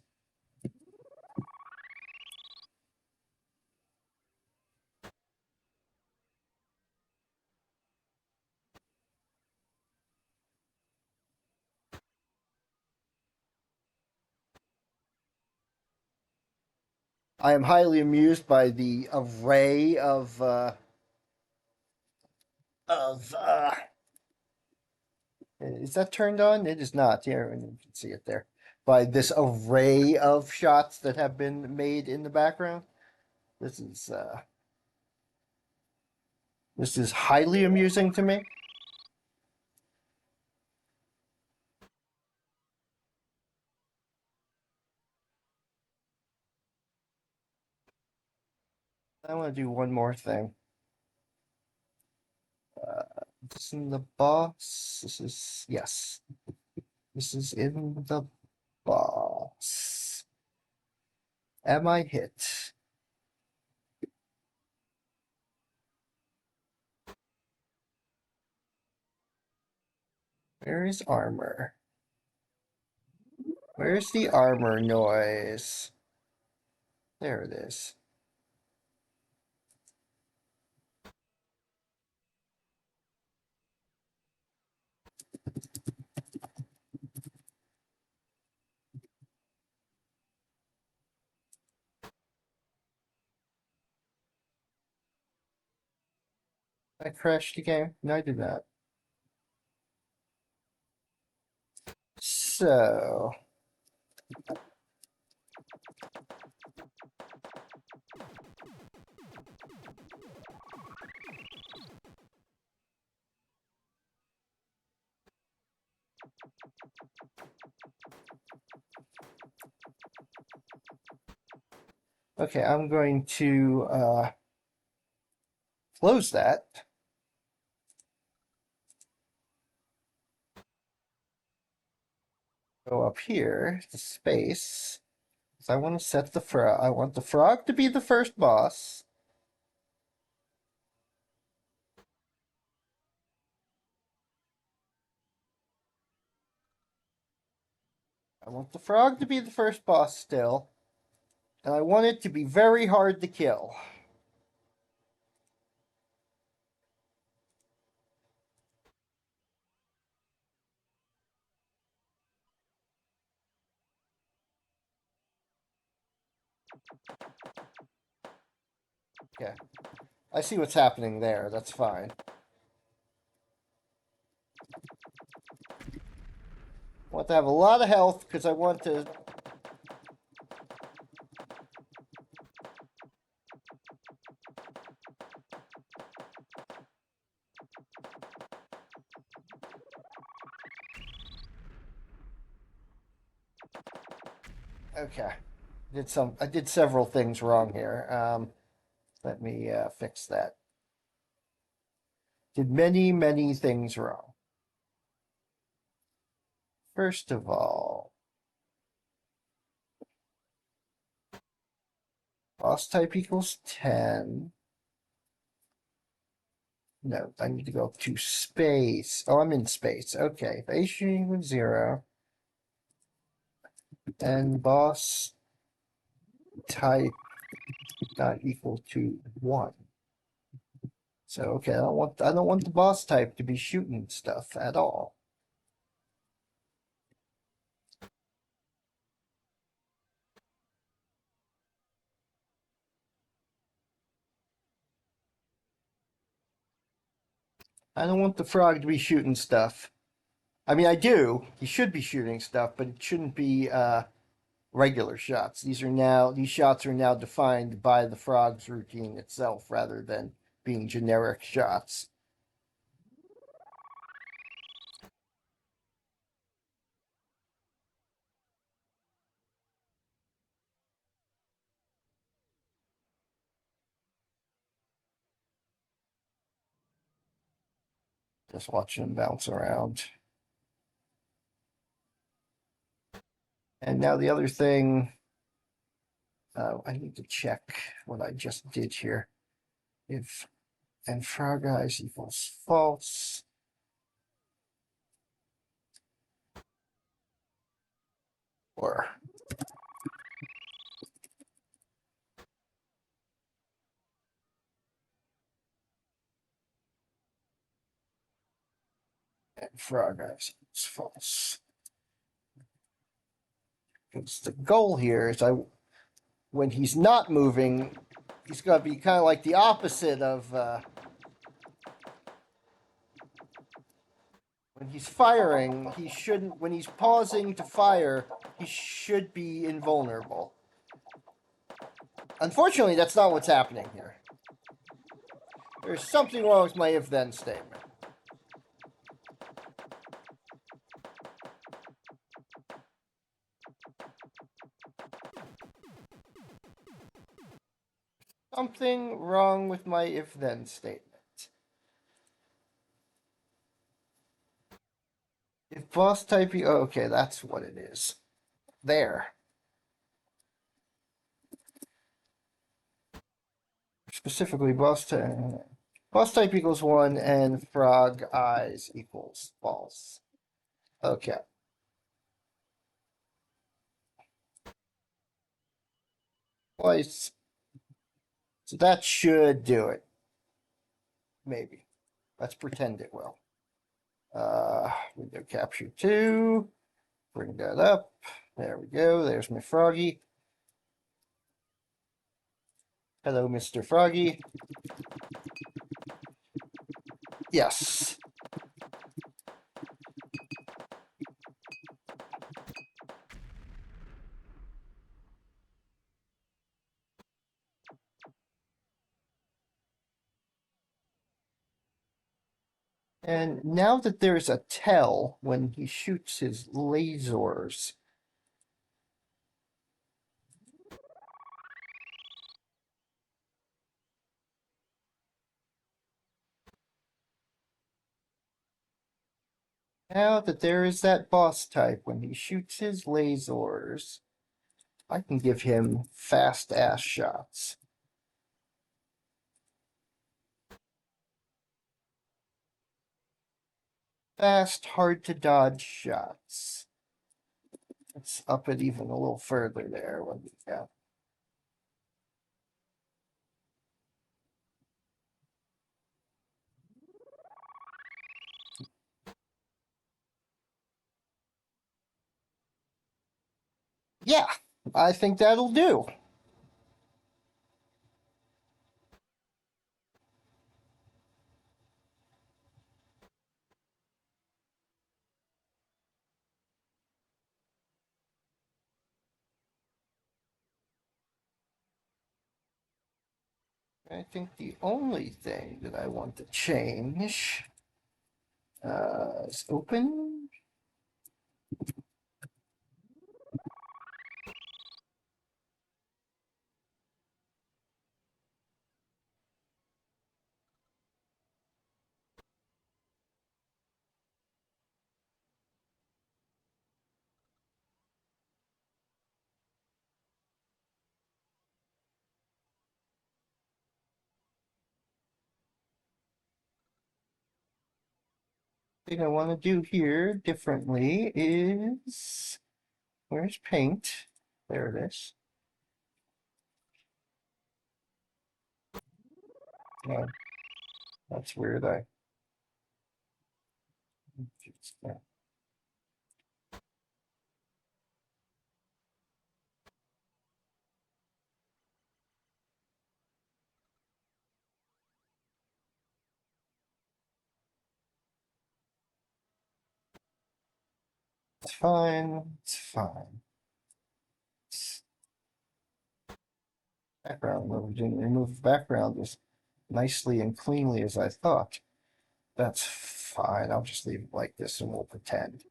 I am highly amused by the array of is that turned on? It is not. Here, you can see it there. By this array of shots that have been made in the background. This is highly amusing to me. I want to do one more thing. This is in the boss. This is yes. This is in the boss. Am I hit? Where is armor? Where's the armor noise? There it is. I crashed the game. No, I did not. So Okay, I'm going to close that. Go up here to space. So I want to set the frog. I want the frog to be the first boss. I want the frog to be the first boss still. And I want it to be very hard to kill. Okay. I see what's happening there. That's fine. I want to have a lot of health because I want to... Okay. I did several things wrong here. Let me fix that. Did many, many things wrong. First of all, boss type equals 10. No, I need to go to space. Oh, I'm in space. Okay, base equals 0. And boss type not equal to 1. So okay, I don't want the boss type to be shooting stuff at all. I don't want the frog to be shooting stuff. I mean, I do. He should be shooting stuff, but it shouldn't be regular shots. These shots are now defined by the frog's routine itself rather than being generic shots. Just watching him bounce around. And now the other thing, I need to check what I just did here. If and frog eyes equals false. Or and frog eyes equals false. Because the goal here is when he's not moving, he's got to be kind of like the opposite of when he's firing. He shouldn't. When he's pausing to fire, he should be invulnerable. Unfortunately, that's not what's happening here. There's something wrong with my if-then statement. Something wrong with my if-then statement. If boss type, oh, okay, that's what it is. There. Specifically, boss type equals 1 and frog eyes equals false. Okay. Twice. So that should do it. Maybe. Let's pretend it will. Window capture 2. Bring that up. There we go. There's my froggy. Hello, Mr. Froggy. Yes. And now that there's a tell when he shoots his lasers, Now that there is that boss type, when he shoots his lasers, I can give him fast ass shots. Fast, hard to dodge shots. Let's up it even a little further there. What we got? Yeah, I think that'll do. I think the only thing that I want to change is open. Thing I want to do here differently is where's paint? There it is. No, that's weird. Yeah, it's fine. It's fine. Background, well, we didn't remove the background as nicely and cleanly as I thought. That's fine. I'll just leave it like this and we'll pretend.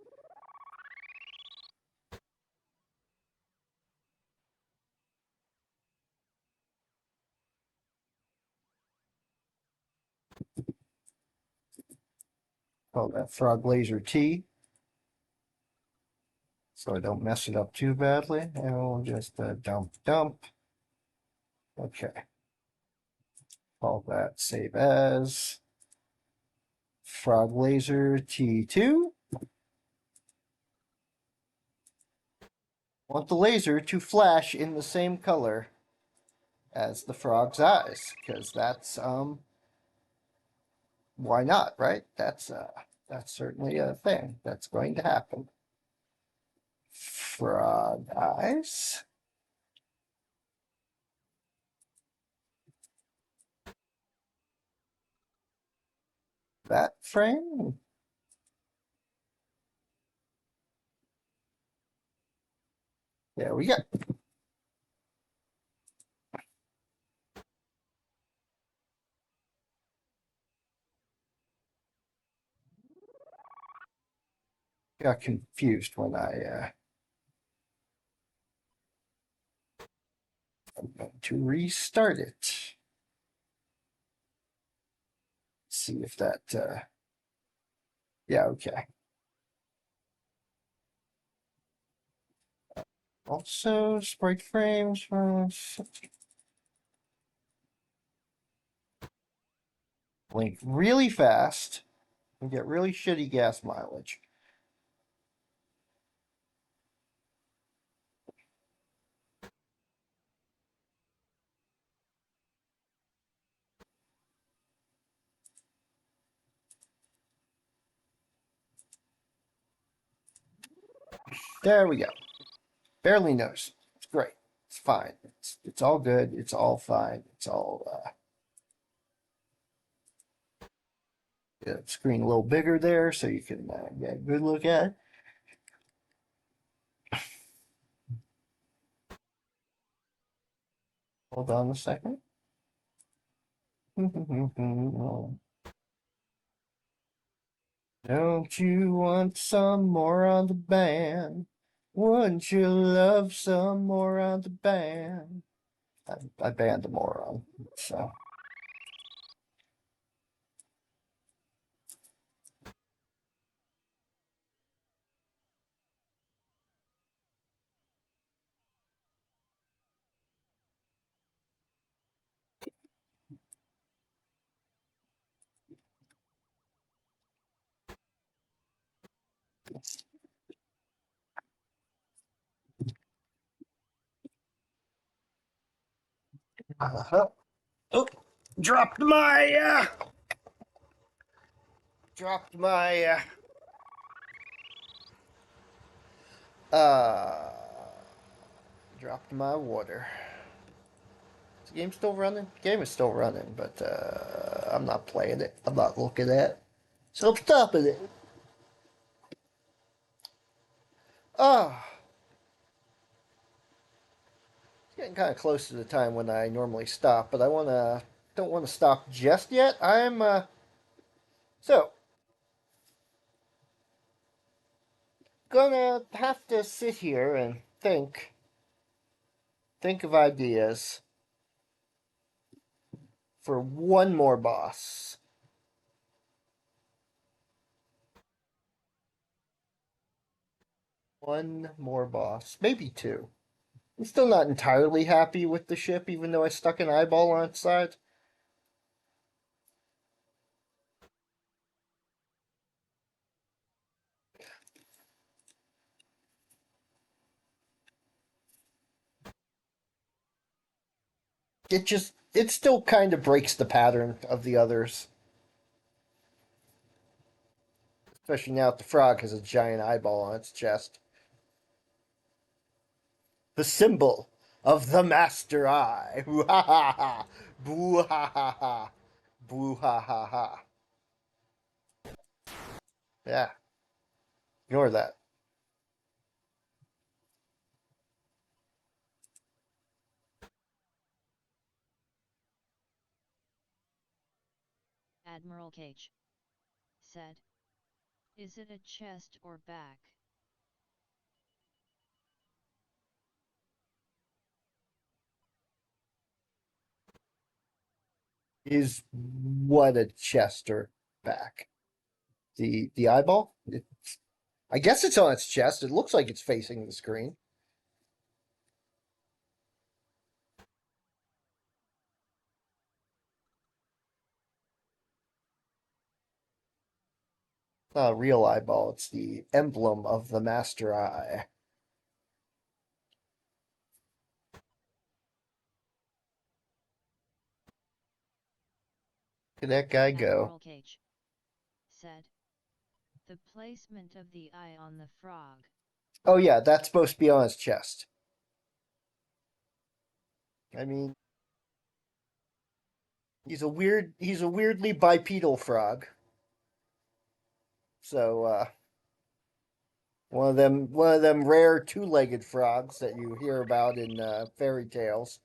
Call that frog laser T so I don't mess it up too badly. And we'll just dump. Okay. Call that save as frog laser T2. Want the laser to flash in the same color as the frog's eyes, because that's why not, right? That's certainly a thing that's going to happen. Frog eyes. That frame. There we go. Got confused when I'm going to restart it. See if that yeah, okay. Also sprite frames blink really fast and get really shitty gas mileage. There we go. Barely noticed. It's great. It's fine. It's all good. It's all fine. It's all get the screen a little bigger there so you can get a good look at it. Hold on a second. Don't you want some more on the band? Wouldn't you love some more on the band? I banned the moron, so. Oh, dropped my dropped my uh dropped my water. Is the game still running? The game is still running, but I'm not playing it. I'm not looking at it. So I'm stopping it. Ah, it's getting kind of close to the time when I normally stop, but I don't want to stop just yet. So gonna have to sit here and think of ideas for one more boss. One more boss. Maybe two. I'm still not entirely happy with the ship, even though I stuck an eyeball on its side. It still kind of breaks the pattern of the others. Especially now that the frog has a giant eyeball on its chest. The symbol of the Master Eye. Boo ha ha ha. Boo ha ha ha. Boo ha ha ha. Yeah, ignore that. Admiral Cage said. Is it a chest or back? Is what a Chester back. The eyeball? I guess it's on its chest. It looks like it's facing the screen. It's not a real eyeball. It's the emblem of the Master Eye. Look at that guy go. Admiral Cage said. The placement of the eye on the frog. Oh yeah, that's supposed to be on his chest. I mean, he's a weirdly bipedal frog. So one of them rare two-legged frogs that you hear about in fairy tales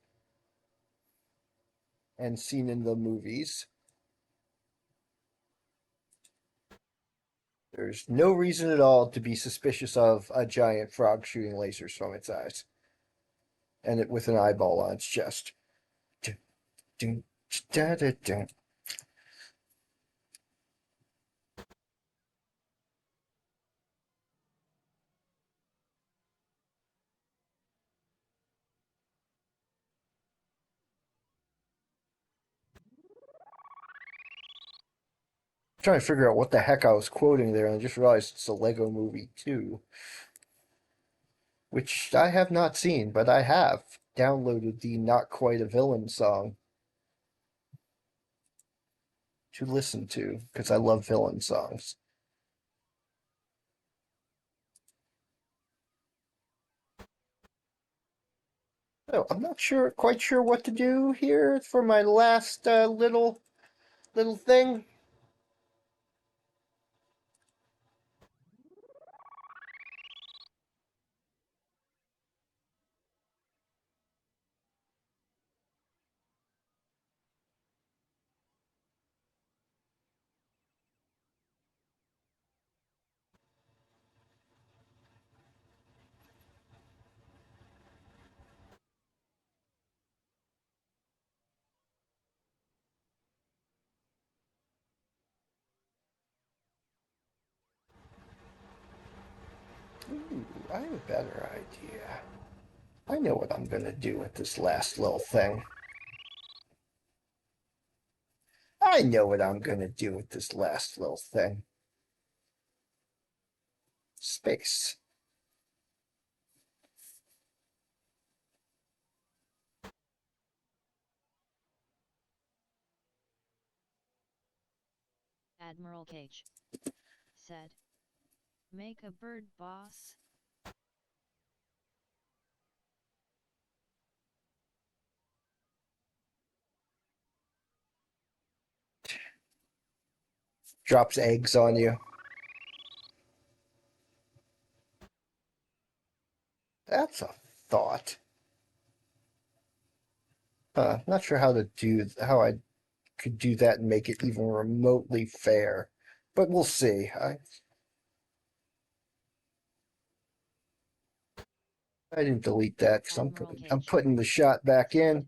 and seen in the movies. There's no reason at all to be suspicious of a giant frog shooting lasers from its eyes, and it with an eyeball on its chest. Trying to figure out what the heck I was quoting there, and I just realized it's a Lego Movie 2, which I have not seen, but I have downloaded the Not Quite a Villain song to listen to because I love villain songs. So I'm not quite sure what to do here for my last little thing. Ooh, I have a better idea. I know what I'm gonna do with this last little thing. I know what I'm gonna do with this last little thing. Space. Admiral Cage said. Make a bird, boss. Drops eggs on you. That's a thought. Not sure how I could do that and make it even remotely fair, but we'll see. I didn't delete that because I'm putting the shot back in.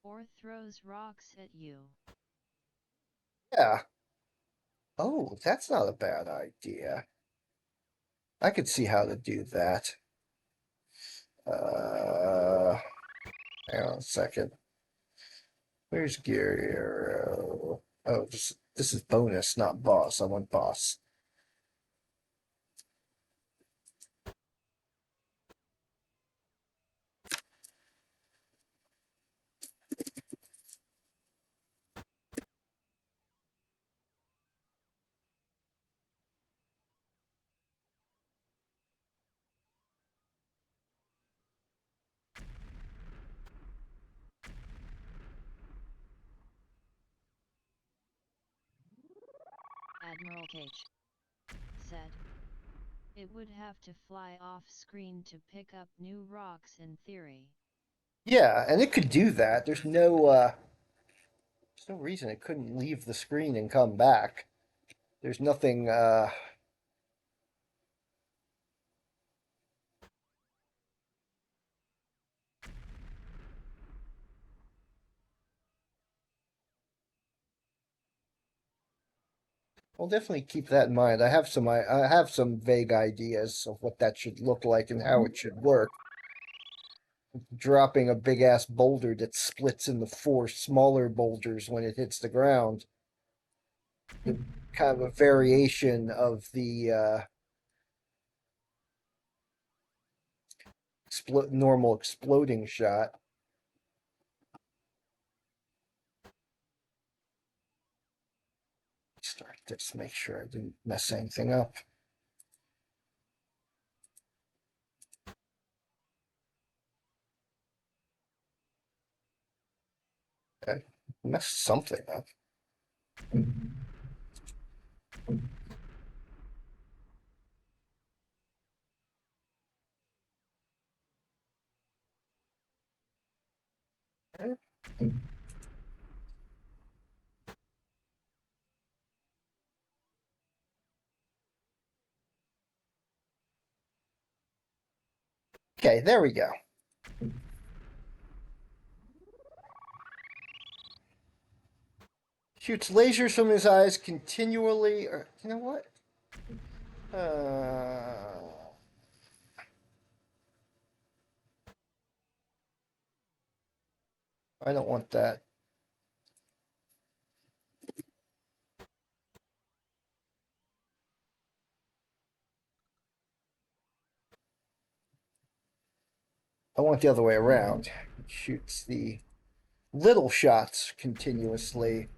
Or throws rocks at you. Yeah. Oh, that's not a bad idea. I could see how to do that. Hang on a second. Where's Geero? Oh, this is bonus, not boss. I want boss. Admiral Cage said. It would have to fly off screen to pick up new rocks in theory. Yeah, and it could do that. There's no reason it couldn't leave the screen and come back. There's nothing I'll definitely keep that in mind. I have some vague ideas of what that should look like and how it should work. Dropping a big ass boulder that splits into four smaller boulders when it hits the ground. Kind of a variation of the normal exploding shot. Start this, make sure I didn't mess anything up. I messed something up. Okay, there we go. Shoots lasers from his eyes continually. Or, you know what? I don't want that. I want the other way around. It shoots the little shots continuously.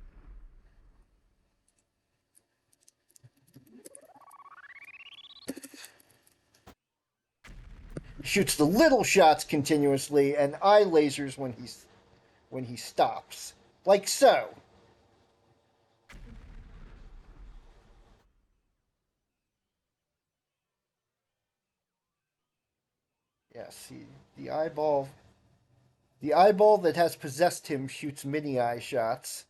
Shoots the little shots continuously and eye lasers when he stops. Like so. Yes, the eyeball that has possessed him shoots mini eye shots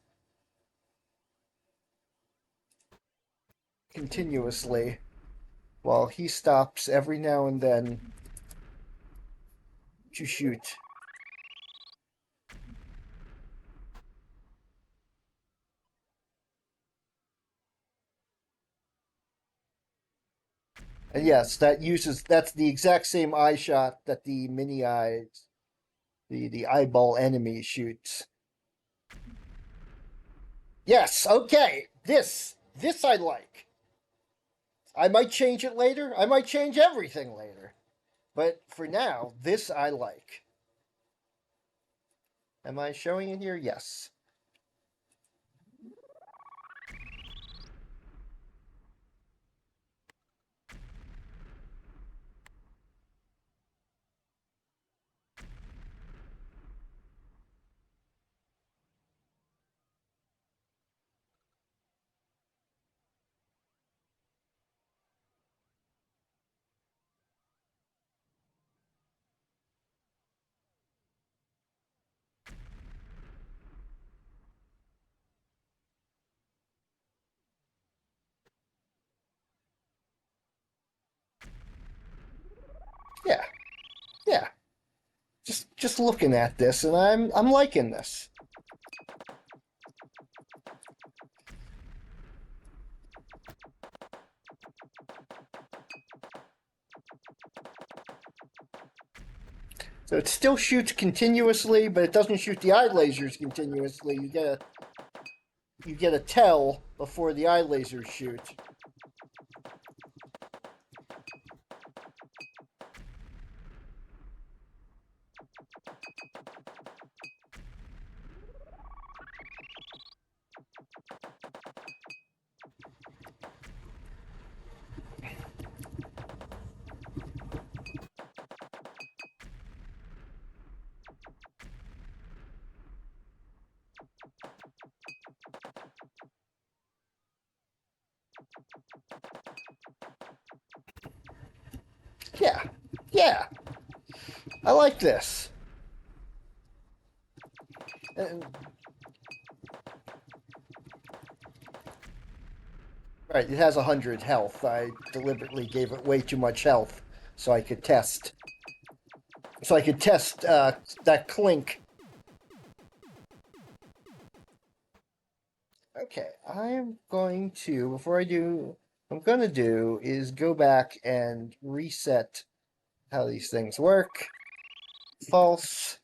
continuously while he stops every now and then to shoot. And yes, that's the exact same eye shot that the mini eyes, the eyeball enemy shoots. Yes, okay. This I like. I might change it later. I might change everything later. But for now, this I like. Am I showing it here? Yes. just looking at this, and I'm liking this. So it still shoots continuously, but it doesn't shoot the eye lasers continuously. You get a tell before the eye lasers shoot. Yeah, yeah, I like this. And, right, it has 100 health. I deliberately gave it way too much health so I could test. So I could test that clink. Okay, I'm going to, before I do, what I'm going to do is go back and reset how these things work. False.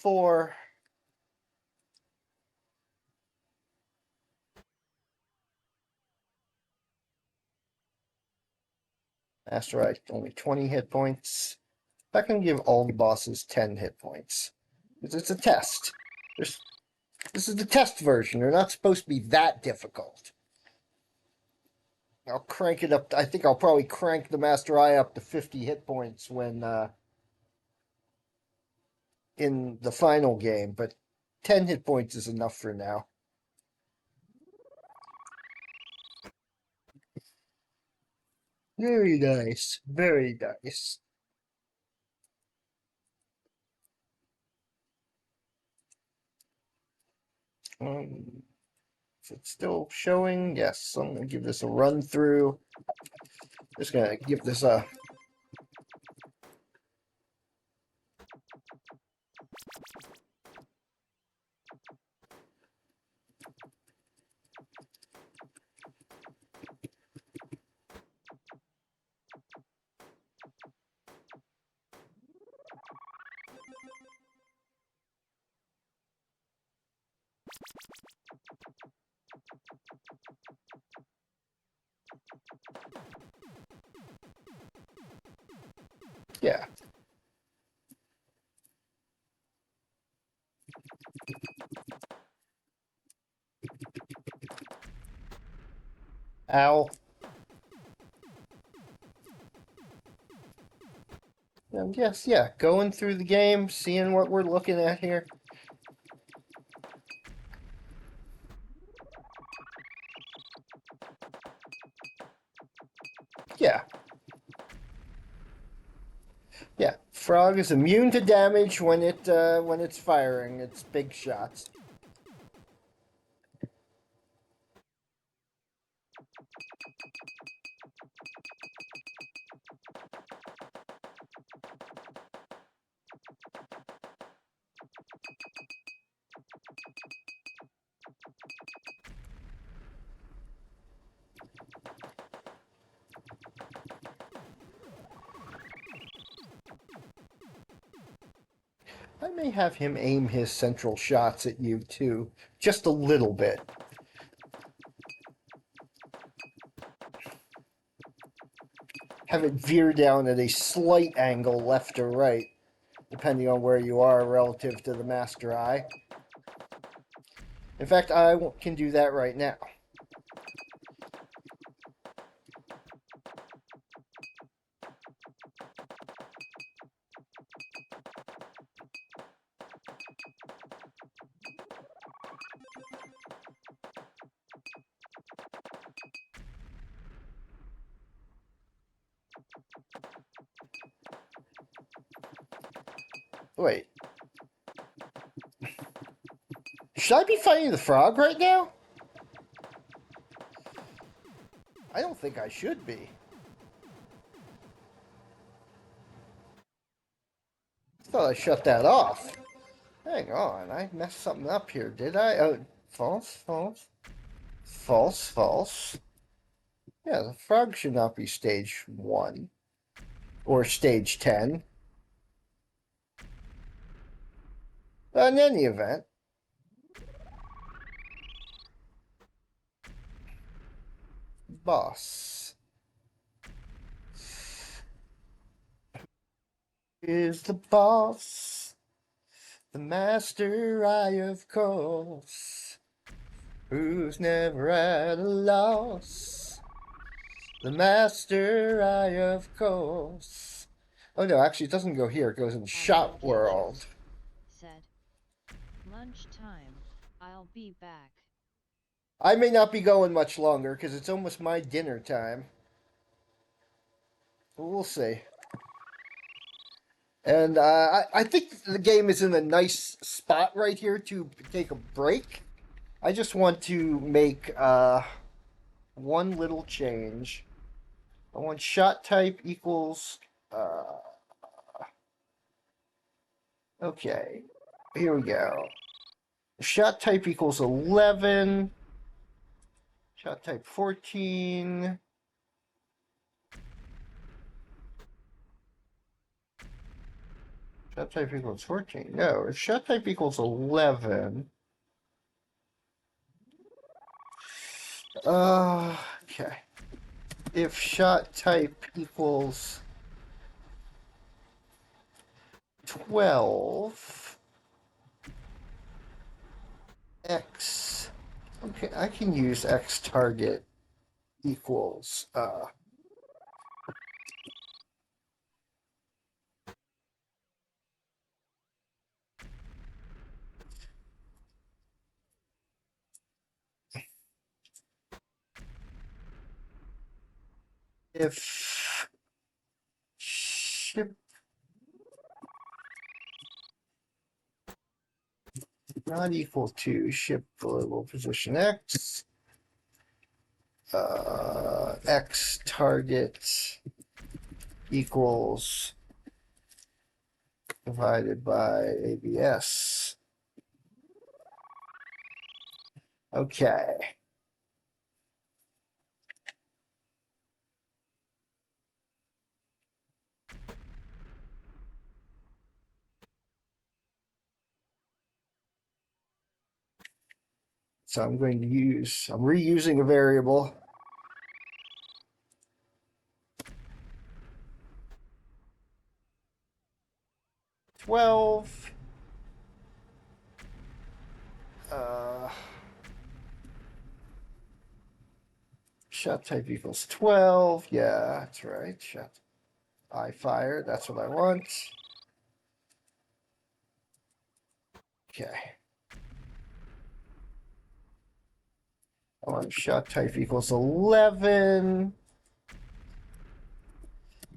4. Asteroid, only 20 hit points. I can give all the bosses 10 hit points. It's a test. This is the test version. They're not supposed to be that difficult. I'll crank it up. I think I'll probably crank the Master Eye up to 50 hit points when in the final game, but 10 hit points is enough for now. Very nice. Very nice. Is it still showing? Yes, I'm going to give this a run through. Just going to give this a... Yeah. Ow. And yes, yeah, going through the game, seeing what we're looking at here. Yeah. Yeah. Frog is immune to damage when it's firing its big shots. I may have him aim his central shots at you too, just a little bit. Have it veer down at a slight angle left or right, depending on where you are relative to the Master Eye. In fact, I can do that right now. Wait. Should I be fighting the frog right now? I don't think I should be. thought I shut that off. Hang on, I messed something up here, did I? Oh, false, false, false, false. Yeah, the frog should not be stage 1 or stage 10. But in any event, boss is the boss, the master, I of course, who's never at a loss. The master, I of course. Oh no, actually, it doesn't go here. It goes in Shop World. Said. Lunchtime. I'll be back. I may not be going much longer because it's almost my dinner time. But we'll see. And I think the game is in a nice spot right here to take a break. I just want to make one little change. I want shot type equals. Okay, here we go. Shot type equals 11. Shot type 14. Shot type equals 14. No, if shot type equals 11. Okay. If shot type equals 12. X. Okay, I can use X target equals if ship not equal to ship global position X, X target equals divided by ABS. Okay. So I'm reusing a variable. $12. Shot type equals 12. Yeah, that's right. Shot. I fire. That's what I want. Okay. I want shot type equals 11.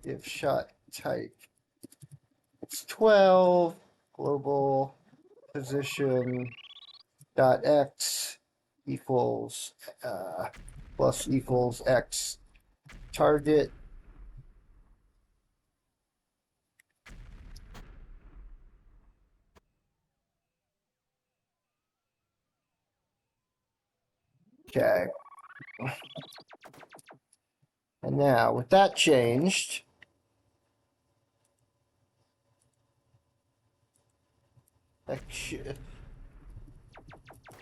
If shot type is 12, global position dot X equals plus equals X target. Okay. And now with that changed, that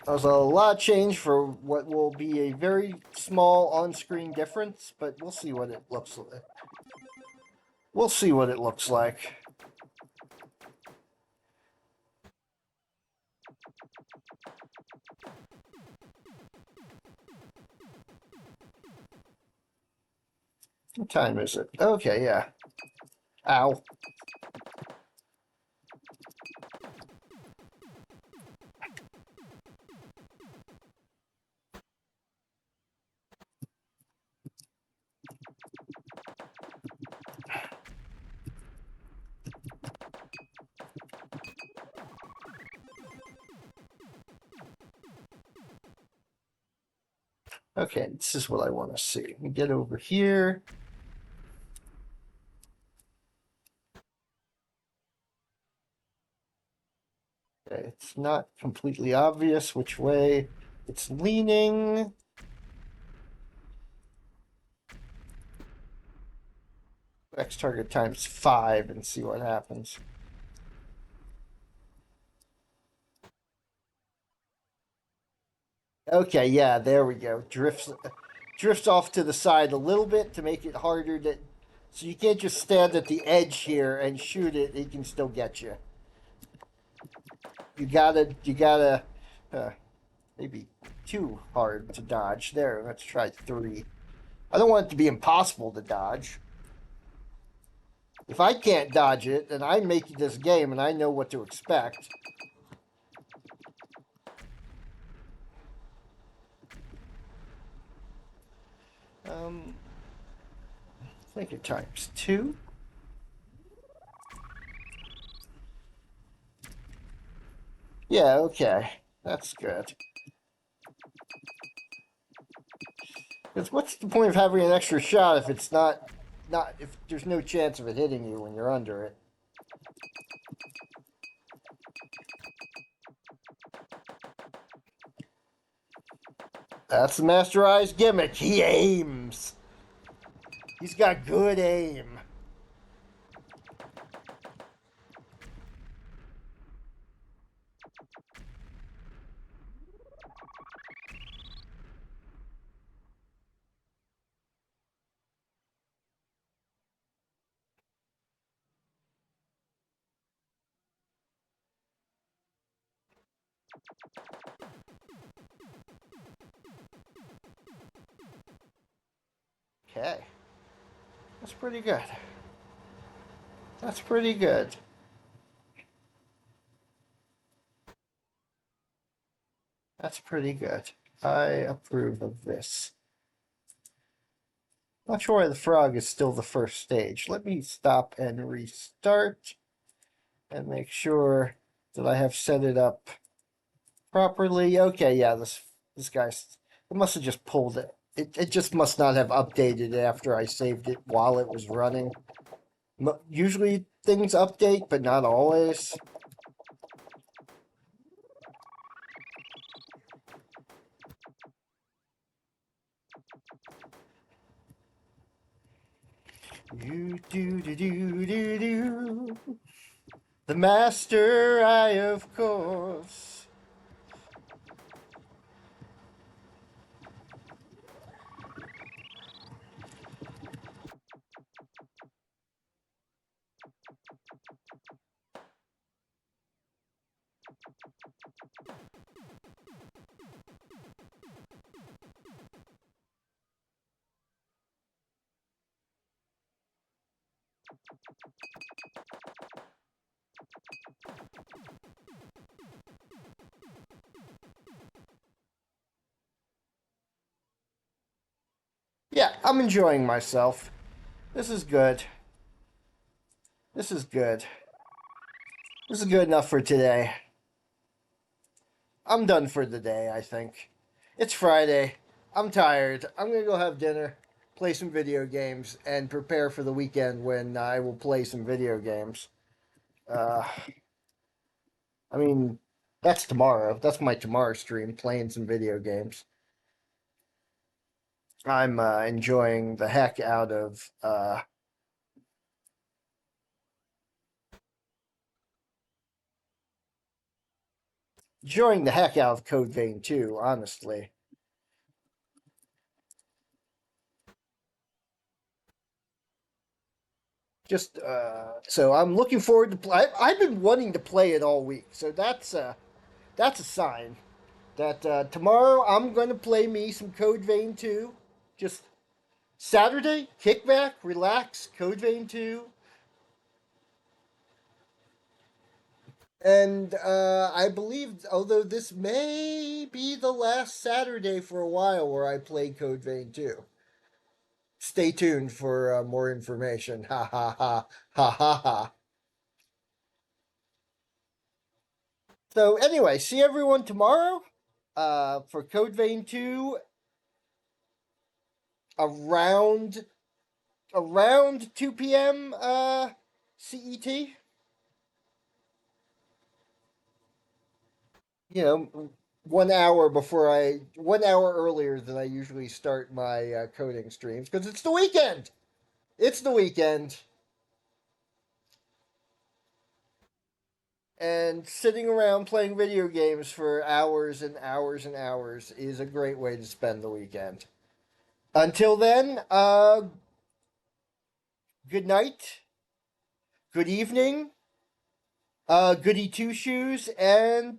was a lot of change for what will be a very small on-screen difference, but we'll see what it looks like. We'll see what it looks like. What time is it? Okay, yeah. Ow. Okay, this is what I want to see. We get over here. it's not completely obvious which way it's leaning. X target times 5 and see what happens. Okay, yeah, there we go. Drifts off to the side a little bit to make it harder to. So you can't just stand at the edge here and shoot it. It can still get you. You gotta, uh, maybe too hard to dodge. There, let's try 3. I don't want it to be impossible to dodge. If I can't dodge it, then I'm making this game and I know what to expect. I think it times 2. Yeah, okay. That's good. Because what's the point of having an extra shot if it's not if there's no chance of it hitting you when you're under it? That's the Master Eye's gimmick. He aims. He's got good aim. Okay. That's pretty good. That's pretty good. That's pretty good. I approve of this. Not sure why the frog is still the first stage. Let me stop and restart and make sure that I have set it up properly. Okay, yeah, this guy's it must have just pulled it. It just must not have updated after I saved it while it was running. Usually things update, but not always. You do. The Master Eye, of course. Yeah, I'm enjoying myself. This is good. This is good. This is good enough for today. I'm done for the day, I think. It's Friday. I'm tired. I'm gonna go have dinner, play some video games, and prepare for the weekend when I will play some video games. Uh, I mean, that's tomorrow. That's my tomorrow stream, playing some video games. I'm enjoying the heck out of Code Vein 2, honestly. Just so I'm looking forward to play. I've been wanting to play it all week, so that's a sign that tomorrow I'm going to play me some Code Vein 2. Just Saturday, kick back, relax, Code Vein 2. And I believe, although this may be the last Saturday for a while where I play Code Vein 2. Stay tuned for more information. Ha ha ha ha ha ha. So anyway, see everyone tomorrow for Code Vein 2 around 2 p.m. CET. one hour earlier than I usually start my coding streams because it's the weekend. It's the weekend. And sitting around playing video games for hours and hours and hours is a great way to spend the weekend. Until then, good night, good evening, goody two shoes, and